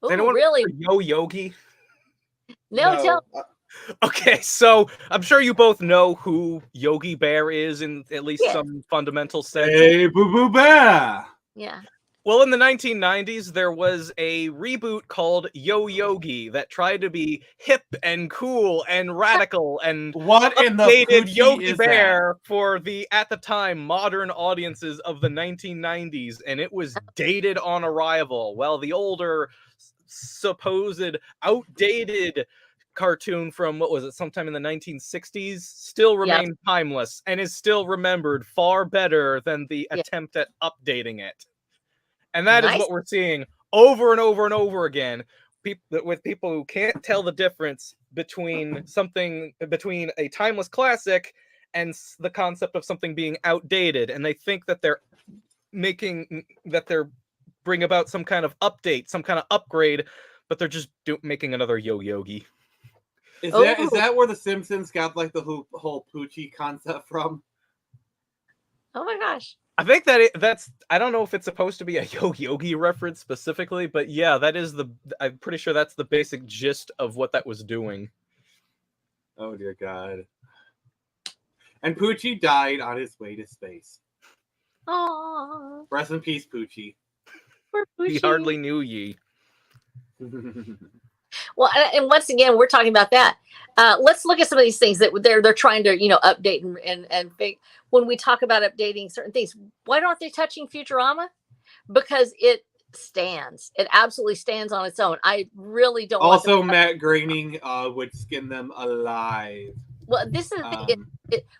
Ooh, really? Yo-yogi? No. Tell Okay, so I'm sure you both know who Yogi Bear is in at least some fundamental sense. Hey, Boo Boo Bear! Yeah. Well, in the 1990s, there was a reboot called Yo Yogi that tried to be hip and cool and radical and What in the updated poochie Yogi is Bear for the, at the time, modern audiences of the 1990s, and it was dated on arrival. Well, the older, supposed outdated cartoon from, what was it, sometime in the 1960s still remained timeless and is still remembered far better than the attempt at updating it. And that is what we're seeing over and over and over again, with people who can't tell the difference between between a timeless classic and the concept of something being outdated, and they think that they're bring about some kind of update, some kind of upgrade, but they're just making another Yo Yogi. Is that where the Simpsons got like the whole poochie concept from? Oh my gosh. I think that's I don't know if it's supposed to be a Yo Yogi reference specifically, but yeah, that is I'm pretty sure that's the basic gist of what that was doing. Oh dear God. And Poochie died on his way to space. Aww. Rest in peace, Poochie. Poor Poochie. He hardly knew ye. Well, and once again, we're talking about that. Let's look at some of these things that they're trying to, update and fake. When we talk about updating certain things, why aren't they touching Futurama? Because it stands. It absolutely stands on its own. I really don't. Also, Matt Groening would skin them alive. Well, this is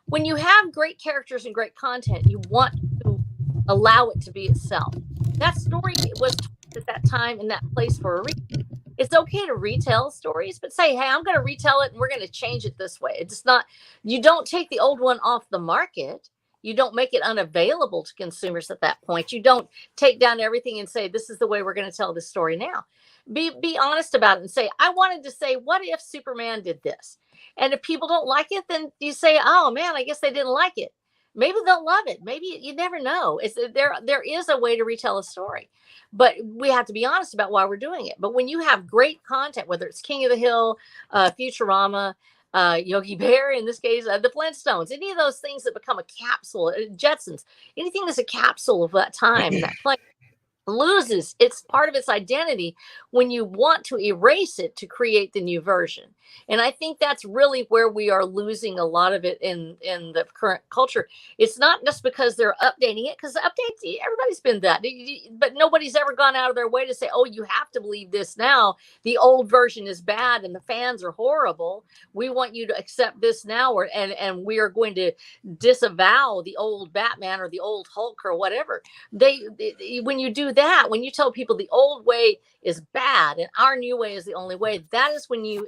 when you have great characters and great content, you want to allow it to be itself. That story was at that time in that place for a reason. It's okay to retell stories, but say, hey, I'm going to retell it and we're going to change it this way. It's not, you don't take the old one off the market. You don't make it unavailable to consumers at that point. You don't take down everything and say, this is the way we're going to tell this story now. Be honest about it and say, I wanted to say, what if Superman did this? And if people don't like it, then you say, oh man, I guess they didn't like it. Maybe they'll love it. Maybe you never know. There is a way to retell a story, but we have to be honest about why we're doing it. But when you have great content, whether it's King of the Hill, Futurama, Yogi Bear, in this case, the Flintstones, any of those things that become a capsule, Jetsons, anything that's a capsule of that time and that place loses its part of its identity when you want to erase it to create the new version. And I think that's really where we are losing a lot of it in the current culture. It's not just because they're updating it, because updates, everybody's been that, but nobody's ever gone out of their way to say, oh, you have to believe this now. The old version is bad and the fans are horrible. We want you to accept this now, and we are going to disavow the old Batman or the old Hulk or whatever. When you do that, when you tell people the old way is bad and our new way is the only way, that is when you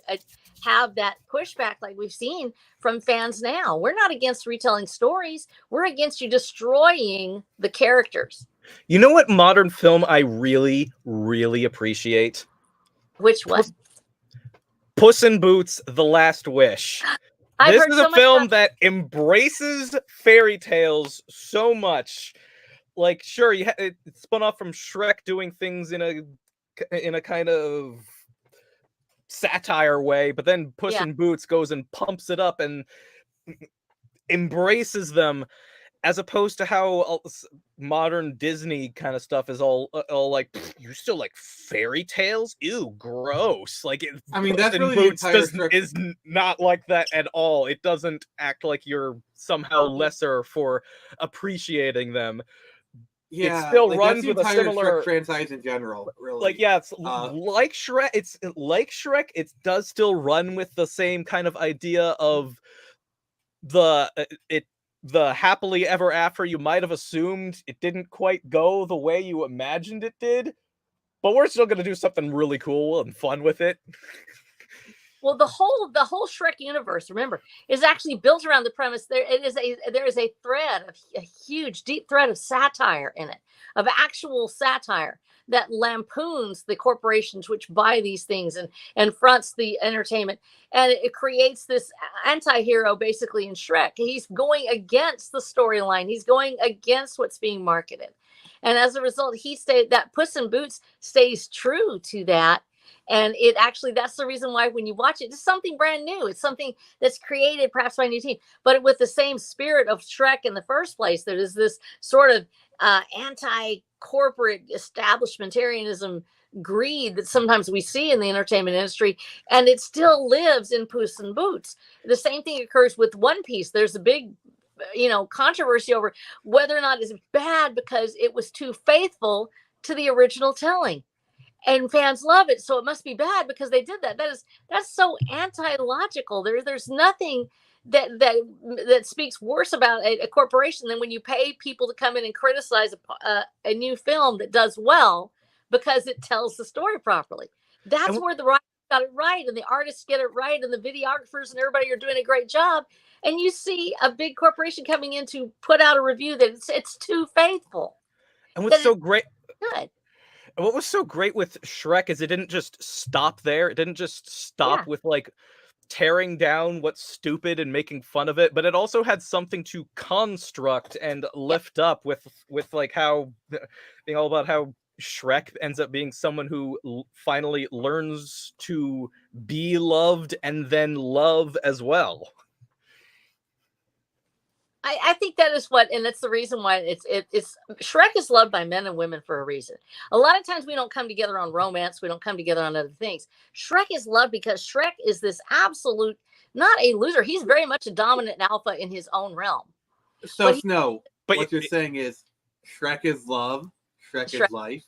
have that pushback like we've seen from fans now. We're not against retelling stories. We're against you destroying the characters. You know what modern film I really, really appreciate? Which one? Puss in Boots: The Last Wish. This is a film that embraces fairy tales so much. Like, sure, it spun off from Shrek doing things in a kind of satire way, but then Puss in Boots goes and pumps it up and embraces them, as opposed to how modern Disney kind of stuff is all like, you still like fairy tales? Ew, gross. Like, I mean, Puss that's in really Boots is not like that at all. It doesn't act like you're somehow lesser for appreciating them. Yeah, it still runs with a similar Shrek franchise in general. Really, like, yeah, it's like Shrek. It's like Shrek. It does still run with the same kind of idea of the happily ever after. You might have assumed it didn't quite go the way you imagined it did, but we're still going to do something really cool and fun with it. Well, the whole Shrek universe, remember, is actually built around the premise. There is a thread, a huge, deep thread of satire in it, of actual satire that lampoons the corporations which buy these things and fronts the entertainment. And it creates this anti-hero basically in Shrek. He's going against the storyline. He's going against what's being marketed. And as a result, that Puss in Boots stays true to that. And it actually, that's the reason why when you watch it, it's something brand new. It's something that's created perhaps by a new team, but with the same spirit of Shrek in the first place. There is this sort of corporate establishmentarianism greed that sometimes we see in the entertainment industry, and it still lives in Puss in Boots. The same thing occurs with One Piece. There's a big controversy over whether or not it's bad because it was too faithful to the original telling, and fans love it, so it must be bad because they did that. That's so anti-logical. There's nothing that speaks worse about a corporation than when you pay people to come in and criticize a new film that does well because it tells the story properly. That's where the writers got it right, and the artists get it right, and the videographers and everybody are doing a great job. And you see a big corporation coming in to put out a review that it's too faithful. And what's so great? Good. What was so great with Shrek is it didn't just stop there. It didn't just stop with like tearing down what's stupid and making fun of it, but it also had something to construct and lift up with like how being all about how Shrek ends up being someone who finally learns to be loved and then love as well. I think that is and that's the reason why it's Shrek is loved by men and women for a reason. A lot of times we don't come together on romance. We don't come together on other things. Shrek is loved because Shrek is this absolute, not a loser. He's very much a dominant alpha in his own realm. So Snow, what you're saying is Shrek is love, Shrek is life.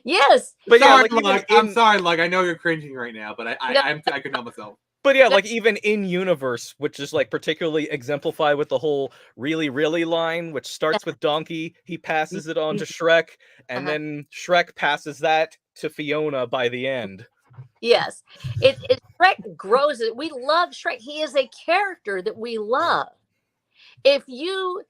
Yes. But sorry, I'm sorry, I know you're cringing right now, but I can help myself. But yeah, like even in universe, which is like particularly exemplified with the whole really, really line, which starts with Donkey, he passes it on to Shrek, and then Shrek passes that to Fiona by the end. Yes. Shrek grows it. We love Shrek. He is a character that we love. If you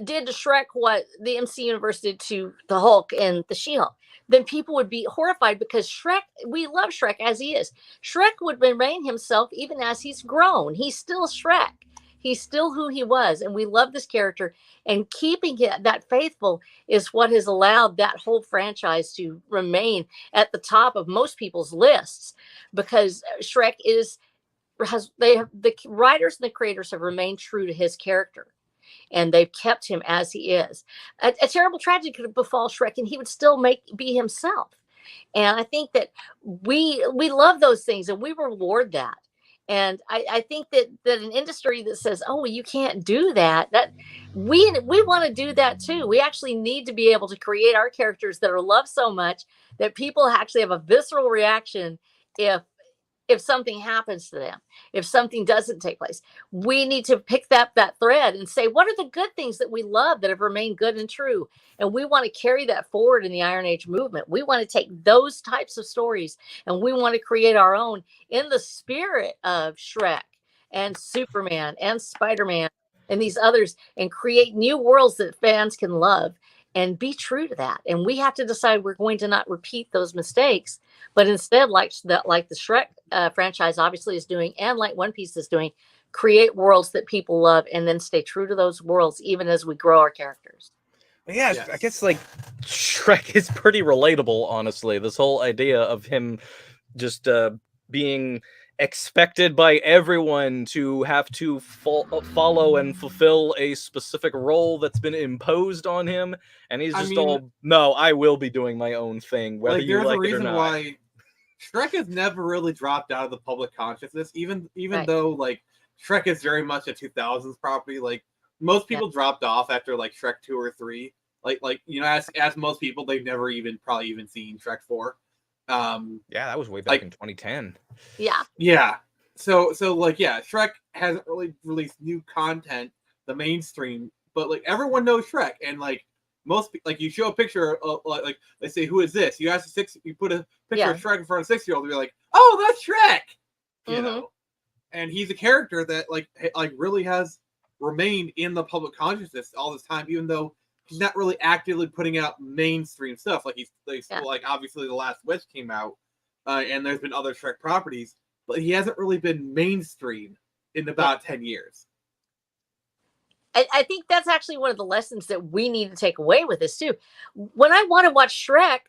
did to Shrek what the MC Universe did to the Hulk and the She-Hulk, then people would be horrified because Shrek, we love Shrek as he is. Shrek would remain himself even as he's grown. He's still Shrek. He's still who he was. And we love this character. And keeping it that faithful is what has allowed that whole franchise to remain at the top of most people's lists, because Shrek the writers and the creators have remained true to his character. And they've kept him as he is. A terrible tragedy could befall Shrek, and he would still be himself. And I think that we love those things, and we reward that. And I think that an industry that says, "Oh, well, you can't do that," that we want to do that too. We actually need to be able to create our characters that are loved so much that people actually have a visceral reaction if something happens to them, if something doesn't take place. We need to pick up that thread and say, what are the good things that we love that have remained good and true? And we want to carry that forward in the Iron Age movement. We want to take those types of stories and we want to create our own in the spirit of Shrek and Superman and Spider-Man and these others, and create new worlds that fans can love and be true to that. And we have to decide we're going to not repeat those mistakes, but instead, like the Shrek franchise obviously is doing, and like One Piece is doing, create worlds that people love and then stay true to those worlds even as we grow our characters. Yeah, yes. I guess like Shrek is pretty relatable, honestly. This whole idea of him just being expected by everyone to have to follow and fulfill a specific role that's been imposed on him, and he's just no, I will be doing my own thing, whether you like it or not. Why Shrek has never really dropped out of the public consciousness, even though like Shrek is very much a 2000s property. Like most people dropped off after like Shrek 2 or 3. Like as most people, they've never probably even seen Shrek 4. Yeah, that was way back in 2010. Yeah. So Shrek hasn't really released new content, the mainstream, but like everyone knows Shrek, and like most, like you show a picture of, like they say, who is this? You ask you put a picture of Shrek in front of a 6-year-old, and you're like, oh, that's Shrek, you know. And he's a character that like really has remained in the public consciousness all this time, even though he's not really actively putting out mainstream stuff. Like like obviously The Last Wish came out, and there's been other Shrek properties, but he hasn't really been mainstream in about 10 years. I think that's actually one of the lessons that we need to take away with this too. When I want to watch Shrek,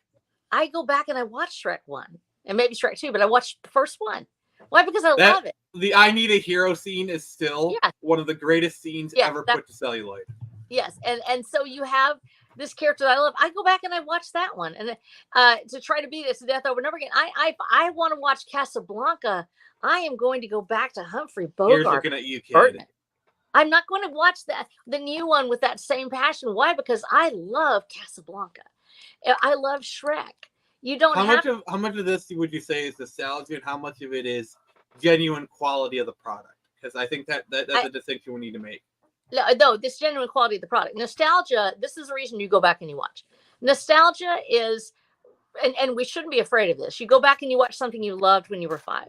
I go back and I watch Shrek 1 and maybe Shrek 2, but I watched the first one. Why? Because I love it. The I Need a Hero scene is still one of the greatest scenes ever put to celluloid. Yes, and so you have this character that I love, I go back and I watch that one, and to try to beat it to death over and over again. I want to watch Casablanca. I am going to go back to Humphrey Here's Bogart. looking at you, kid. Burton. I'm not going to watch the new one with that same passion. Why? Because I love Casablanca. I love Shrek. You don't how much of this would you say is nostalgia, and how much of it is genuine quality of the product? Because I think that's a distinction we need to make. No, this genuine quality of the product. Nostalgia, this is the reason you go back and you watch. Nostalgia is, and we shouldn't be afraid of this. You go back and you watch something you loved when you were 5.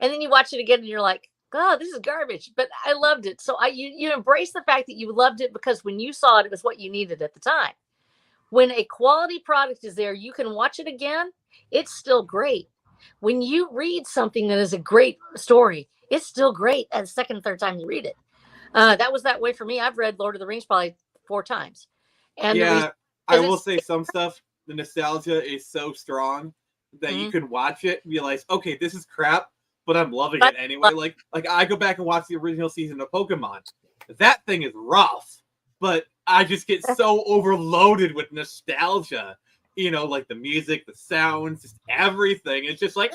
And then you watch it again and you're like, oh, this is garbage, but I loved it. So you embrace the fact that you loved it because when you saw it, it was what you needed at the time. When a quality product is there, you can watch it again. It's still great. When you read something that is a great story, it's still great at the second and third time you read it. That was that way for me. I've read Lord of the Rings probably 4 times. And yeah, I will say some stuff, the nostalgia is so strong that you can watch it and realize, okay, this is crap, but I'm loving it anyway. Like I go back and watch the original season of Pokemon. That thing is rough, but I just get so overloaded with nostalgia. You know, like the music, the sounds, just everything. It's just like,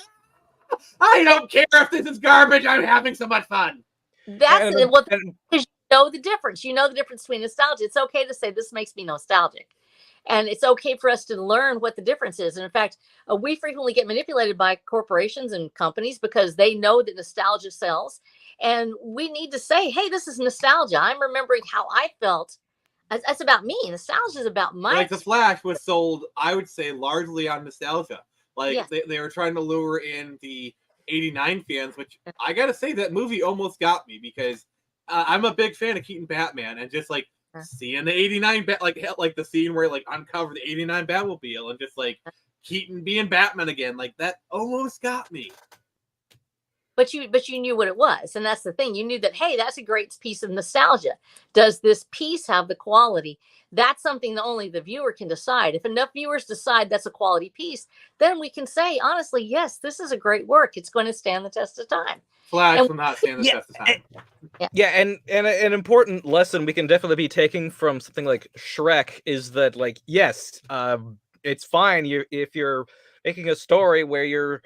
I don't care if this is garbage. I'm having so much fun. That's it. Well, because you know the difference. You know the difference between nostalgia. It's okay to say this makes me nostalgic. And it's okay for us to learn what the difference is. And in fact, we frequently get manipulated by corporations and companies because they know that nostalgia sells. And we need to say, hey, this is nostalgia. I'm remembering how I felt. That's about me. Nostalgia is about my Like The Flash was sold, I would say, largely on nostalgia. Like they were trying to lure in the 89 fans, which I gotta say that movie almost got me because I'm a big fan of Keaton Batman, and just like seeing the 89 like the scene where like uncover the 89 Batmobile and just like Keaton being Batman again, like that almost got me. But you knew what it was, and that's the thing. You knew that, hey, that's a great piece of nostalgia. Does this piece have the quality? That's something that only the viewer can decide. If enough viewers decide that's a quality piece, then we can say, honestly, yes, this is a great work. It's going to stand the test of time. Flash will not stand the test of time. Yeah, and an important lesson we can definitely be taking from something like Shrek is that, like, yes, it's fine if you're making a story where you're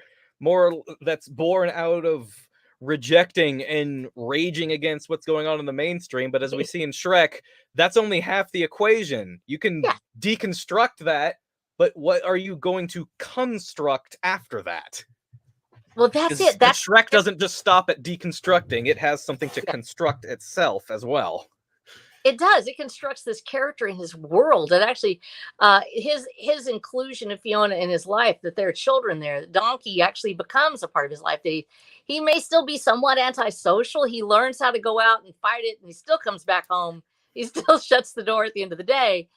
that's born out of rejecting and raging against what's going on in the mainstream. But as we see in Shrek, that's only half the equation. You can deconstruct that, but what are you going to construct after that? Well, that's it. That's Shrek doesn't just stop at deconstructing. It has something to construct itself as well. It does. It constructs this character in his world. And actually, his inclusion of Fiona in his life, that there are children there, Donkey actually becomes a part of his life. He may still be somewhat antisocial. He learns how to go out and fight it, and he still comes back home. He still shuts the door at the end of the day,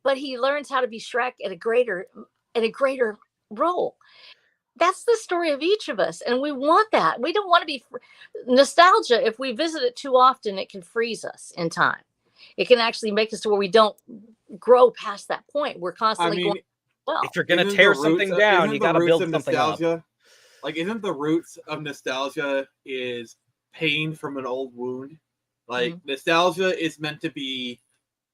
but he learns how to be Shrek at a greater role. That's the story of each of us, and we want that. We don't want to be nostalgia. If we visit it too often, it can freeze us in time. It can actually make us to where we don't grow past that point. We're constantly going, well, if you're going to tear something down, you got to build something up. Like, isn't the roots of nostalgia is pain from an old wound? Like, nostalgia is meant to be,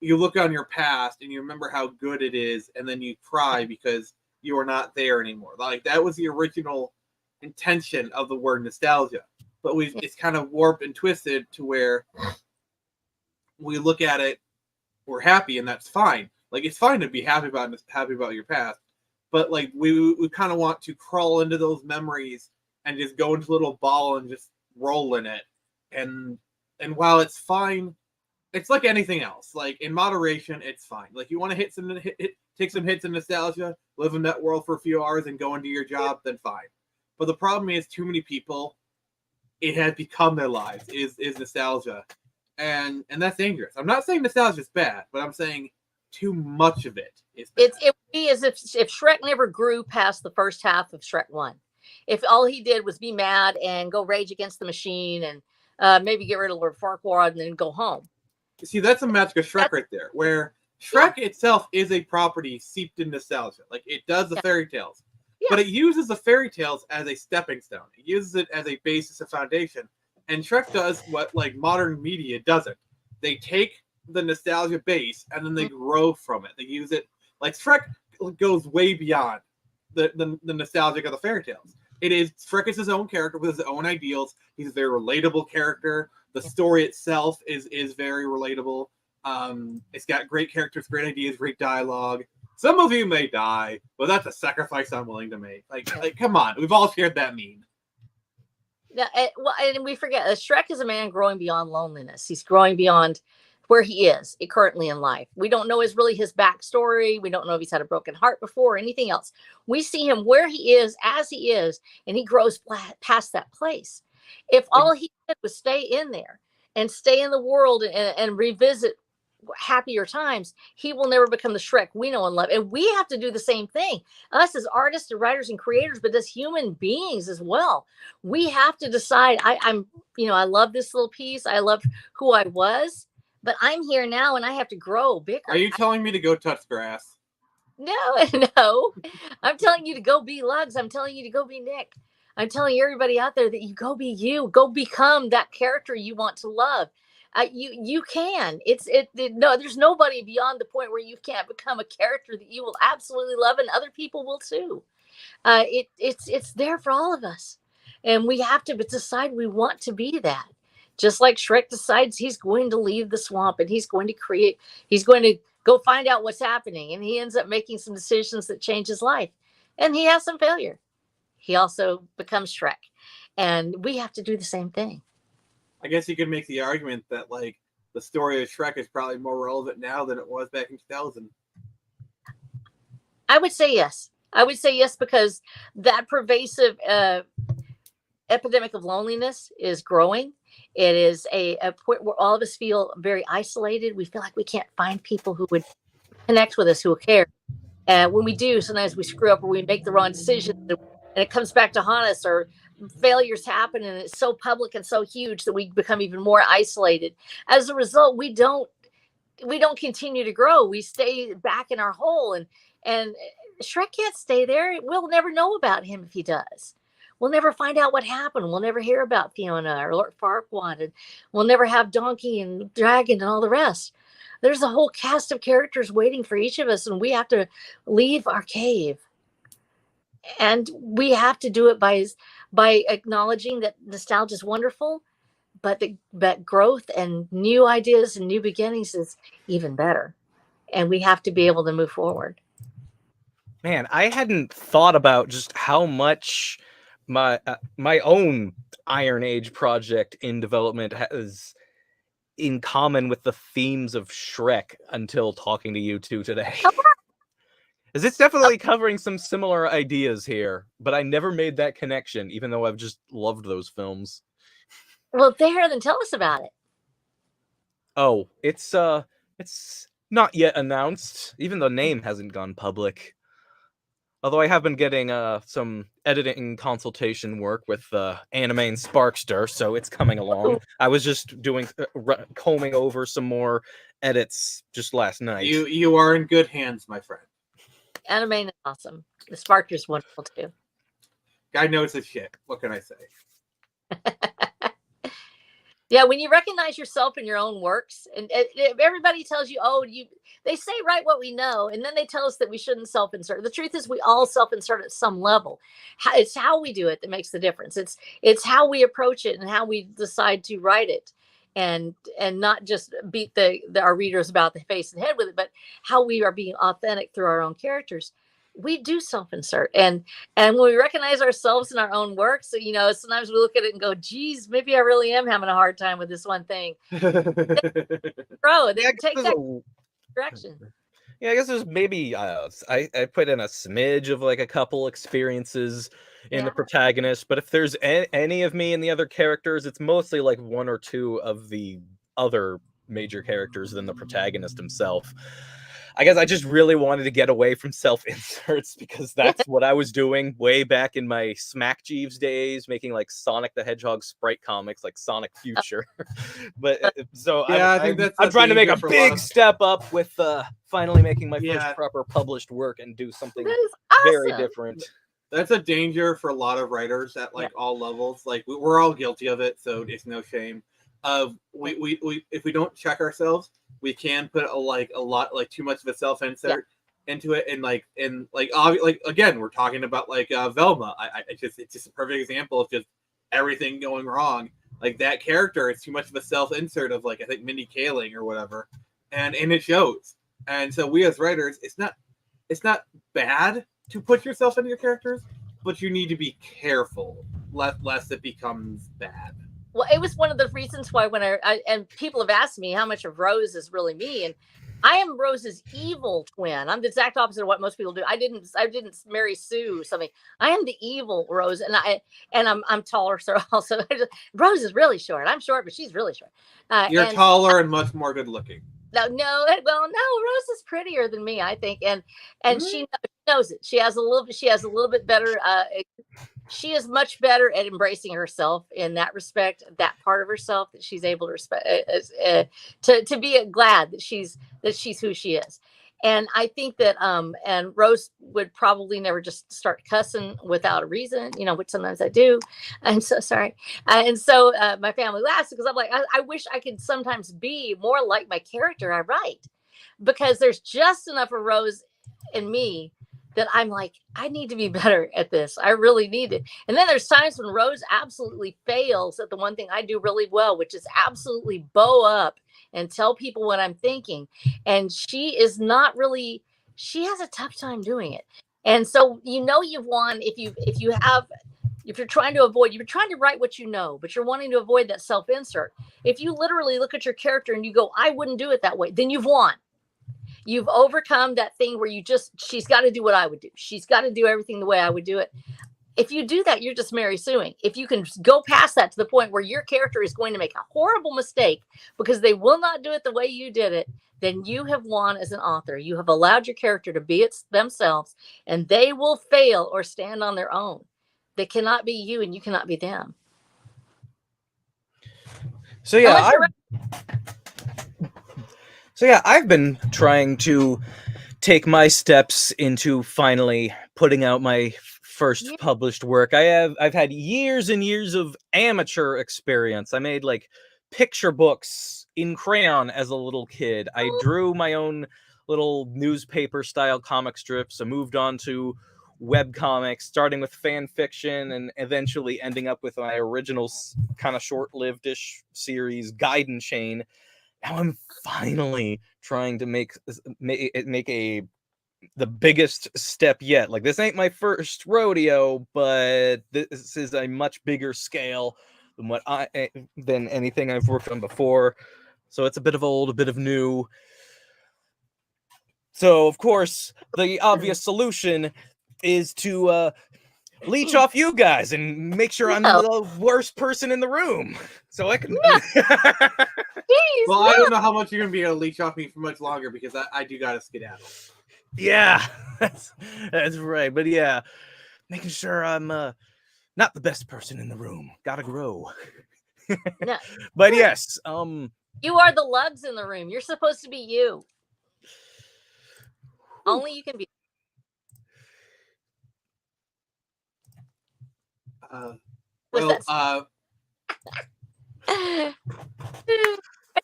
you look on your past and you remember how good it is, and then you cry because you are not there anymore. Like, that was the original intention of the word nostalgia. But it's kind of warped and twisted to where we look at it, we're happy, and that's fine. Like, it's fine to be happy about your past, but like we kind of want to crawl into those memories and just go into a little ball and just roll in it. And while it's fine, it's like anything else. Like, in moderation, it's fine. Like, you want to take some hits in nostalgia, live in that world for a few hours, and go into your job, then fine. But the problem is, too many people, it has become their lives is nostalgia. And that's dangerous. I'm not saying nostalgia is bad, but I'm saying too much of it is bad. It would be as if Shrek never grew past the first half of Shrek 1. If all he did was be mad and go rage against the machine and maybe get rid of Lord Farquaad and then go home. See, that's a magic of Shrek right there, where Shrek itself is a property steeped in nostalgia. Like, it does the fairy tales, but it uses the fairy tales as a stepping stone. It uses it as a basis of foundation. And Shrek does what, like, modern media doesn't. They take the nostalgia base, and then they grow from it. They use it like Shrek goes way beyond the nostalgic of the fairy tales. Shrek is his own character with his own ideals. He's a very relatable character. The story itself is very relatable. It's got great characters, great ideas, great dialogue. Some of you may die, but that's a sacrifice I'm willing to make. Like come on, we've all shared that meme. Yeah, and we forget Shrek is a man growing beyond loneliness. He's growing beyond where he is currently in life. We don't know really his backstory. We don't know if he's had a broken heart before or anything else. We see him where he is, as he is, and he grows past that place. If all he did was stay in there and stay in the world and revisit happier times, he will never become the Shrek we know and love. And we have to do the same thing, us as artists and writers and creators, but as human beings as well. We have to decide, I love this little piece, I love who I was, but I'm here now and I have to grow bigger. Are you telling me to go touch grass? No. I'm telling you to go be Lugs. I'm telling you to go be Nick. I'm telling everybody out there that you go be you. Go become that character you want to love. You can. No, there's nobody beyond the point where you can't become a character that you will absolutely love, and other people will too. It's there for all of us, and we have to decide we want to be that. Just like Shrek decides he's going to leave the swamp and he's going to go find out what's happening, and he ends up making some decisions that change his life, and he has some failure. He also becomes Shrek, and we have to do the same thing. I guess you could make the argument that like the story of Shrek is probably more relevant now than it was back in 2000. I would say yes. Because that pervasive epidemic of loneliness is growing. It is a point where all of us feel very isolated. We feel like we can't find people who would connect with us, who will care. And when we do, sometimes we screw up or we make the wrong decision, and it comes back to haunt us, or failures happen and it's so public and so huge that we become even more isolated. As a result, we don't continue to grow. We stay back in our hole, and Shrek can't stay there. We'll never know about him if he does. We'll never find out what happened. We'll never hear about Fiona or Lord Farquaad, and we'll never have Donkey and Dragon and all the rest. There's a whole cast of characters waiting for each of us, and we have to leave our cave. And we have to do it by acknowledging that nostalgia is wonderful, but growth and new ideas and new beginnings is even better. And we have to be able to move forward. Man, I hadn't thought about just how much my own Iron Age project in development has in common with the themes of Shrek until talking to you two today. Is it's definitely covering some similar ideas here, but I never made that connection, even though I've just loved those films. Well, there, then tell us about it. Oh, it's not yet announced. Even the name hasn't gone public. Although I have been getting some editing consultation work with Anime and Sparkster, so it's coming along. I was just doing combing over some more edits just last night. You are in good hands, my friend. Anime is awesome. The Sparkster's wonderful too. Guy knows his shit. What can I say? Yeah, when you recognize yourself in your own works, and everybody tells you, they say write what we know, and then they tell us that we shouldn't self-insert. The truth is we all self-insert at some level. It's how we do it that makes the difference. It's how we approach it and how we decide to write it, and not just beat our readers about the face and head with it, but how we are being authentic through our own characters. We do self-insert, and when we recognize ourselves in our own works, sometimes we look at it and go, geez, maybe I really am having a hard time with this one thing. Bro, then take that direction. Yeah, I guess there's maybe I put in a smidge of like a couple experiences in the protagonist, but if there's any of me in the other characters, it's mostly like one or two of the other major characters than the protagonist himself. I guess I just really wanted to get away from self-inserts because that's what I was doing way back in my Smack Jeeves days, making like Sonic the Hedgehog sprite comics like Sonic Future. But so I think I'm trying to make a big step up with finally making my first proper published work and do something very different. That's a danger for a lot of writers at like all levels. Like we're all guilty of it, so it's no shame. We if we don't check ourselves, we can put a lot like too much of a self insert into it, and again, we're talking about Velma. It's just a perfect example of just everything going wrong. Like that character is too much of a self insert of I think Mindy Kaling or whatever, and it shows. And so we as writers, it's not bad to put yourself into your characters, but you need to be careful lest it becomes bad. Well, it was one of the reasons why when and people have asked me how much of Rose is really me, and I am Rose's evil twin. I'm the exact opposite of what most people do. I didn't marry Sue or something. I am the evil Rose, and I'm taller, so also Rose is really short. I'm short, but she's really short. You're taller and much more good looking. No, Rose is prettier than me, I think, and she knows it. She has a little bit better. She is much better at embracing herself in that respect, that part of herself that she's able to respect, to be glad that she's who she is. And I think that, and Rose would probably never just start cussing without a reason, which sometimes I do. I'm so sorry. And so my family laughs because I'm like, I wish I could sometimes be more like my character I write, because there's just enough of Rose in me that I'm like, I need to be better at this. I really need it. And then there's times when Rose absolutely fails at the one thing I do really well, which is absolutely bow up and tell people what I'm thinking. And she is not really, she has a tough time doing it. And so, you've won if you're trying to write what you know, but you're wanting to avoid that self-insert. If you literally look at your character and you go, I wouldn't do it that way, then you've won. You've overcome that thing where she's got to do what I would do. She's got to do everything the way I would do it. If you do that, you're just Mary Suing. If you can go past that to the point where your character is going to make a horrible mistake because they will not do it the way you did it, then you have won as an author. You have allowed your character to be themselves, and they will fail or stand on their own. They cannot be you, and you cannot be them. So yeah, I've been trying to take my steps into finally putting out my first published work. I've had years and years of amateur experience. I made picture books in crayon as a little kid. I drew my own little newspaper style comic strips. I moved on to web comics, starting with fan fiction and eventually ending up with my original kind of short-lived-ish series, Gaiden Chain. Now I'm finally trying to make the biggest step yet. This ain't my first rodeo, but this is a much bigger scale than anything I've worked on before. So it's a bit of old, a bit of new. So of course, the obvious solution is to leech off you guys and make sure I'm the worst person in the room, so I can. Well, I don't know how much you're gonna be able to leech off me for much longer because I do gotta skedaddle. Yeah, that's right. But yeah, making sure I'm not the best person in the room. Gotta grow. No. But yes, you are the lugs in the room. You're supposed to be you. Only you can be. I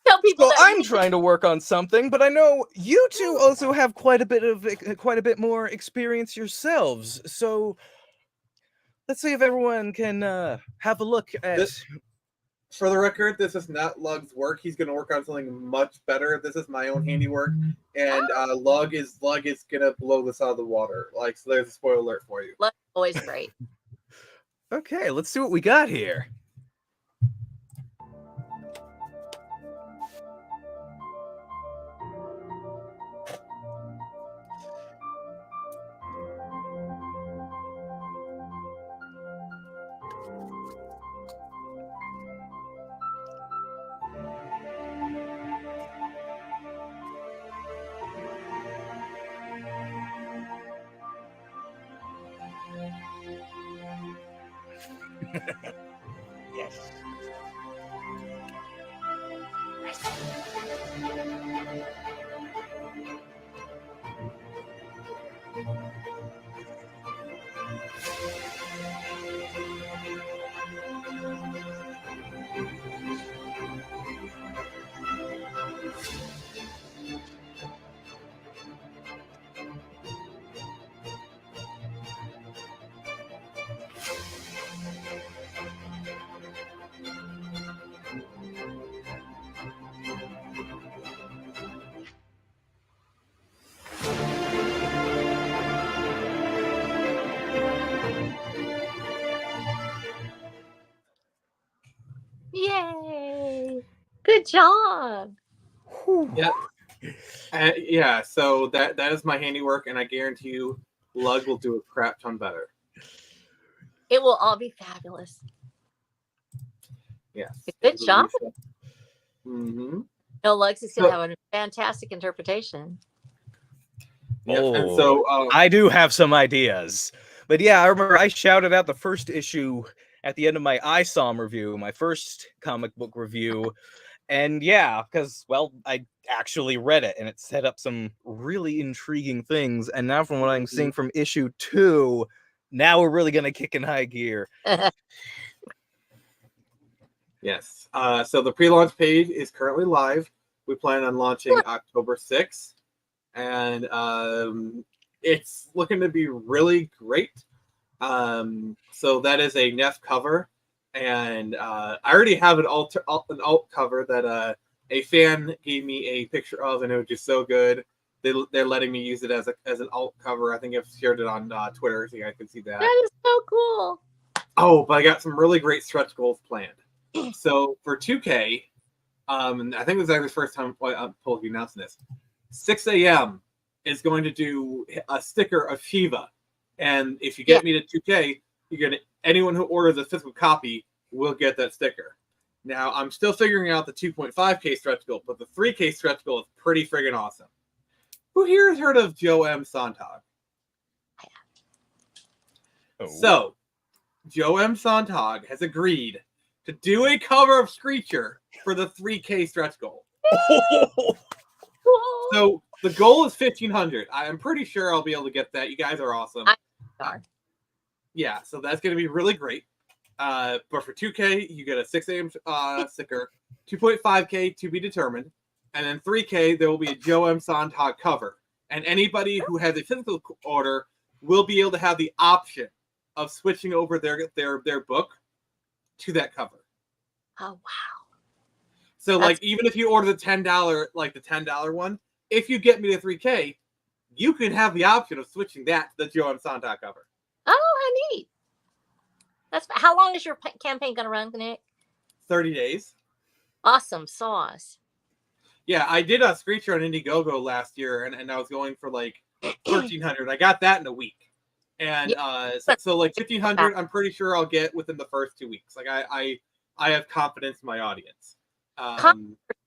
tell people so I'm trying to work on something, but I know you two also have quite a bit more experience yourselves. So let's see if everyone can have a look at this. For the record, this is not Lug's work. He's going to work on something much better. This is my own handiwork, and Lug is going to blow this out of the water. So there's a spoiler alert for you. Lug's always great. Okay, let's see what we got here. Yes. Good job. Yep. Yeah, so that is my handiwork, and I guarantee you, Lug will do a crap ton better. It will all be fabulous. Yes. Good job. Mm-hmm. No, Lux is going to have a fantastic interpretation. Yep. And so I do have some ideas. But yeah, I remember I shouted out the first issue at the end of my ISOM review, my first comic book review. And yeah, because, well, I actually read it, and it set up some really intriguing things. And now from what I'm seeing from issue 2, now we're really going to kick in high gear. Yes. So the pre-launch page is currently live. We plan on launching October 6th. And it's looking to be really great. So that is a Neff cover. And I already have an alt cover that a fan gave me a picture of, and it was just so good. They're letting me use it as an alt cover. I think I've shared it on Twitter, so you guys can see that. That is so cool. Oh, but I got some really great stretch goals planned. So for 2K, I think this is actually the first time I'm publicly announcing this. 6 a.m. is going to do a sticker of Shiva, and if you get me to 2K, you're gonna anyone who orders a physical copy will get that sticker. Now I'm still figuring out the 2.5K stretch goal, but the 3K stretch goal is pretty friggin' awesome. Who here has heard of Joe M. Sontag? Oh. So, Joe M. Sontag has agreed to do a cover of Screecher for the 3K stretch goal. So the goal is 1,500. I am pretty sure I'll be able to get that. You guys are awesome. Yeah, so that's going to be really great. But for 2K, you get a 6 a.m. Sticker, 2.5K to be determined, and then 3K, there will be a Joe M. Sontag cover. And anybody who has a physical order will be able to have the option of switching over their book to that cover. Oh, wow. So, even if you order the $10 one, if you get me to 3K, you can have the option of switching that to the Joe M. Sontag cover. Oh, how neat. How long is your campaign going to run, Nick? 30 days. Awesome sauce. Yeah, I did a Screecher on Indiegogo last year, and I was going for 1,300. I got that in a week. And so 1,500, I'm pretty sure I'll get within the first 2 weeks. I have confidence in my audience.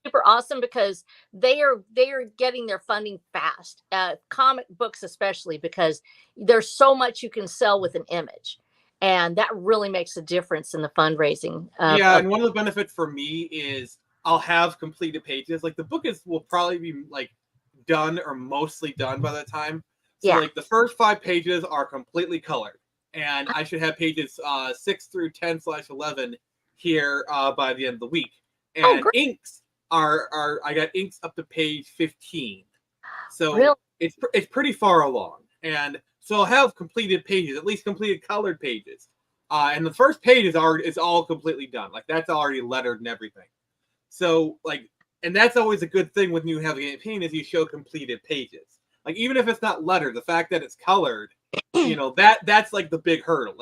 Super awesome because they are getting their funding fast. Comic books especially, because there's so much you can sell with an image, and that really makes a difference in the fundraising. And one of the benefits for me is I'll have completed pages. The book will probably be done or mostly done by that time. So the first 5 pages are completely colored, and I should have pages 6 through 10/11 here by the end of the week. And inks I got inks up to page 15. So it's pretty far along. And so I'll have completed pages, at least completed colored pages. And the first page is all completely done. That's already lettered and everything. So and that's always a good thing when you have a campaign is you show completed pages. Even if it's not lettered, the fact that it's colored, that's the big hurdle.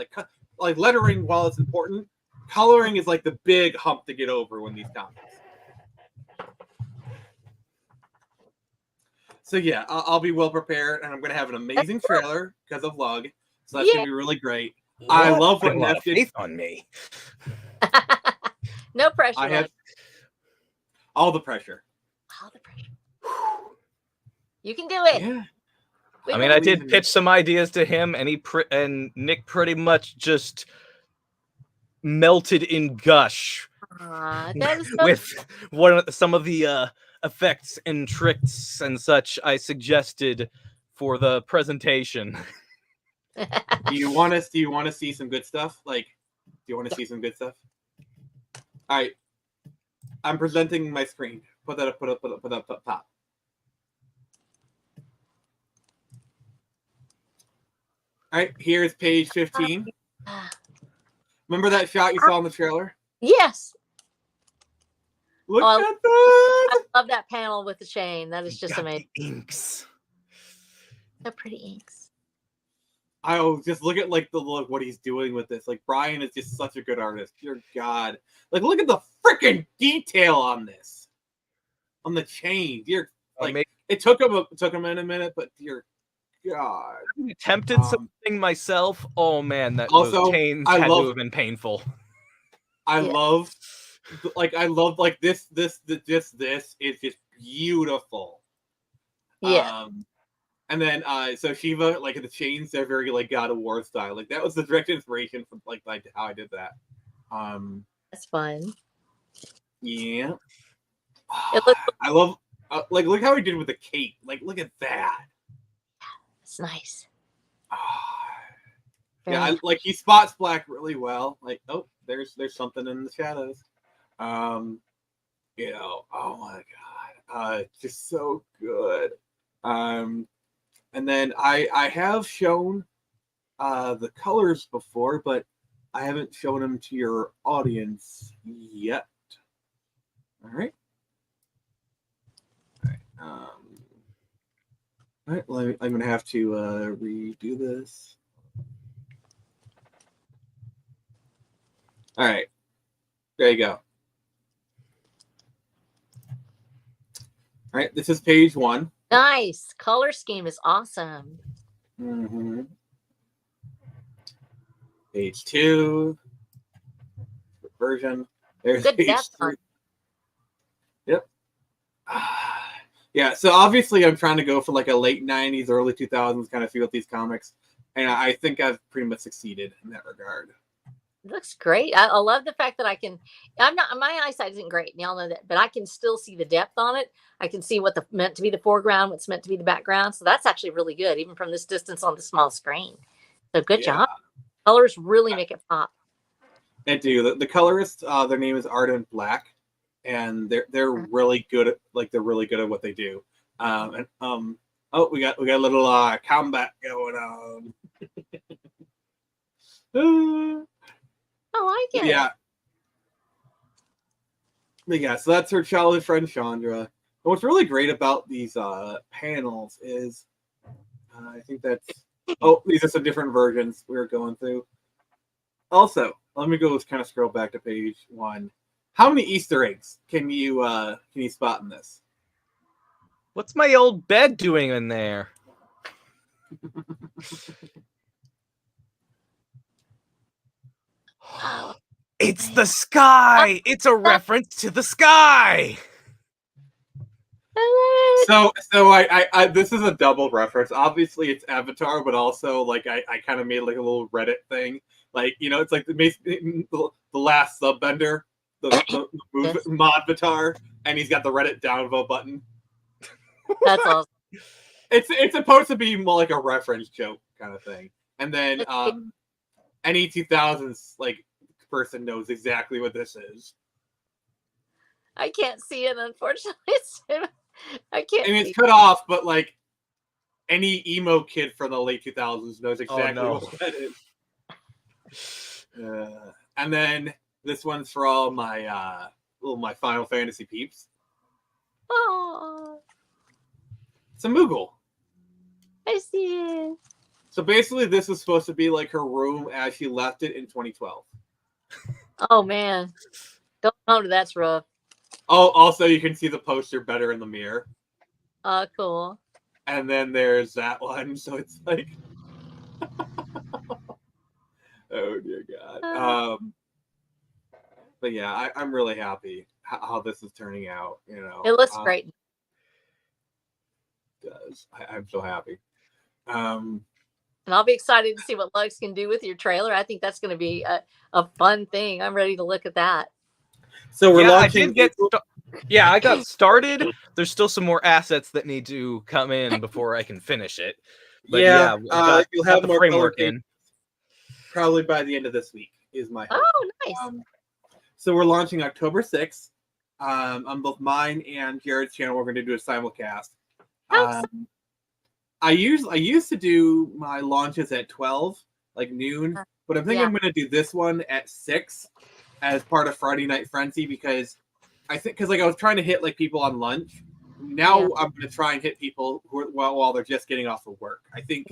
Lettering, while it's important, coloring is the big hump to get over when these comics. So yeah, I'll be well prepared, and I'm going to have an amazing trailer because of Lug. So that's going to be really great. I love what Neff did. Faith on me. No pressure. I have all the pressure. All the pressure. You can do it. Yeah. I mean, I did pitch some ideas to him, and Nick pretty much just melted in gush with some of the effects and tricks and such I suggested for the presentation. Do you want to see some good stuff? Do you want to see some good stuff? All right, I'm presenting my screen. Put that up top. All right, here's page 15. Remember that shot you saw in the trailer? Yes. Look at that! I love that panel with the chain. That is just amazing. Inks. So pretty inks. I just look at like what he's doing with this. Like Brian is just such a good artist. Dear God, like look at the freaking detail on this, on the chain. Dear, like it took him in a minute, but dear God, I attempted something myself. Oh man, those chains had to have been painful. I love this is just beautiful. Yeah. And then so Shiva, like the chains, they're very like God of War style. Like that was the direct inspiration from like how I did that. That's fun. Yeah. It looks I love like look how he did with the cape. Like look at that. It's nice. Yeah, like he spots black really well. Like, oh, there's something in the shadows. You know, oh my God, just so good. And then I have shown the colors before, but I haven't shown them to your audience yet. All right. All right. I'm gonna have to redo this. All right. There you go. All right. This is page 1. Nice. Color scheme is awesome. Mm-hmm. Page 2. Version. There's Good page depth 3. on. Yep. Yeah. So obviously, I'm trying to go for like a late 90s, early 2000s kind of feel with these comics, and I think I've pretty much succeeded in that regard. It looks great. I love the fact that my eyesight isn't great, and y'all know that, but I can still see the depth on it. I can see what's meant to be the foreground, what's meant to be the background. So that's actually really good, even from this distance on the small screen. So good job. Colors really make it pop. They do. The colorist, their name is Ardent Black, and they're really good at what they do. Oh, we got a little combat going on. I like it. Yeah. But yeah, so that's her childhood friend Chandra. And what's really great about these panels is I think that's these are some different versions we were going through. Also, let me go kind of scroll back to page 1. How many Easter eggs can you spot in this? What's my old bed doing in there? It's the sky! It's a reference to the sky! So I this is a double reference. Obviously it's Avatar, but also like I kind of made like a little Reddit thing. Like, you know, it's like the last subbender, the mod Avatar, and he's got the Reddit downvote button. That's awesome. It's supposed to be more like a reference joke kind of thing. And then any 2000s like person knows exactly what this is. I can't see it, unfortunately. I can't. I mean, it's cut off, but like any emo kid from the late 2000s knows exactly what that is. And then this one's for all my my Final Fantasy peeps. Oh, it's a Moogle. I see it. So basically, this was supposed to be like her room as she left it in 2012. Oh man, going home to that's rough. Oh, also you can see the poster better in the mirror. Oh, cool. And then there's that one, so it's like, oh dear God. But yeah, I'm really happy how this is turning out. You know, it looks great. It does. I'm so happy. And I'll be excited to see what Lux can do with your trailer. I think that's going to be a fun thing. I'm ready to look at that. So we're launching. I got started. There's still some more assets that need to come in before I can finish it. But you'll have the framework in. Probably by the end of this week is my hope. Oh, nice. So we're launching October 6th. On both mine and Jared's channel, we're going to do a simulcast. I used to do my launches at 12, like noon, but I think I'm going to do this one at 6 as part of Friday Night Frenzy because I was trying to hit like people on lunch. Now I'm going to try and hit people while they're just getting off of work. I think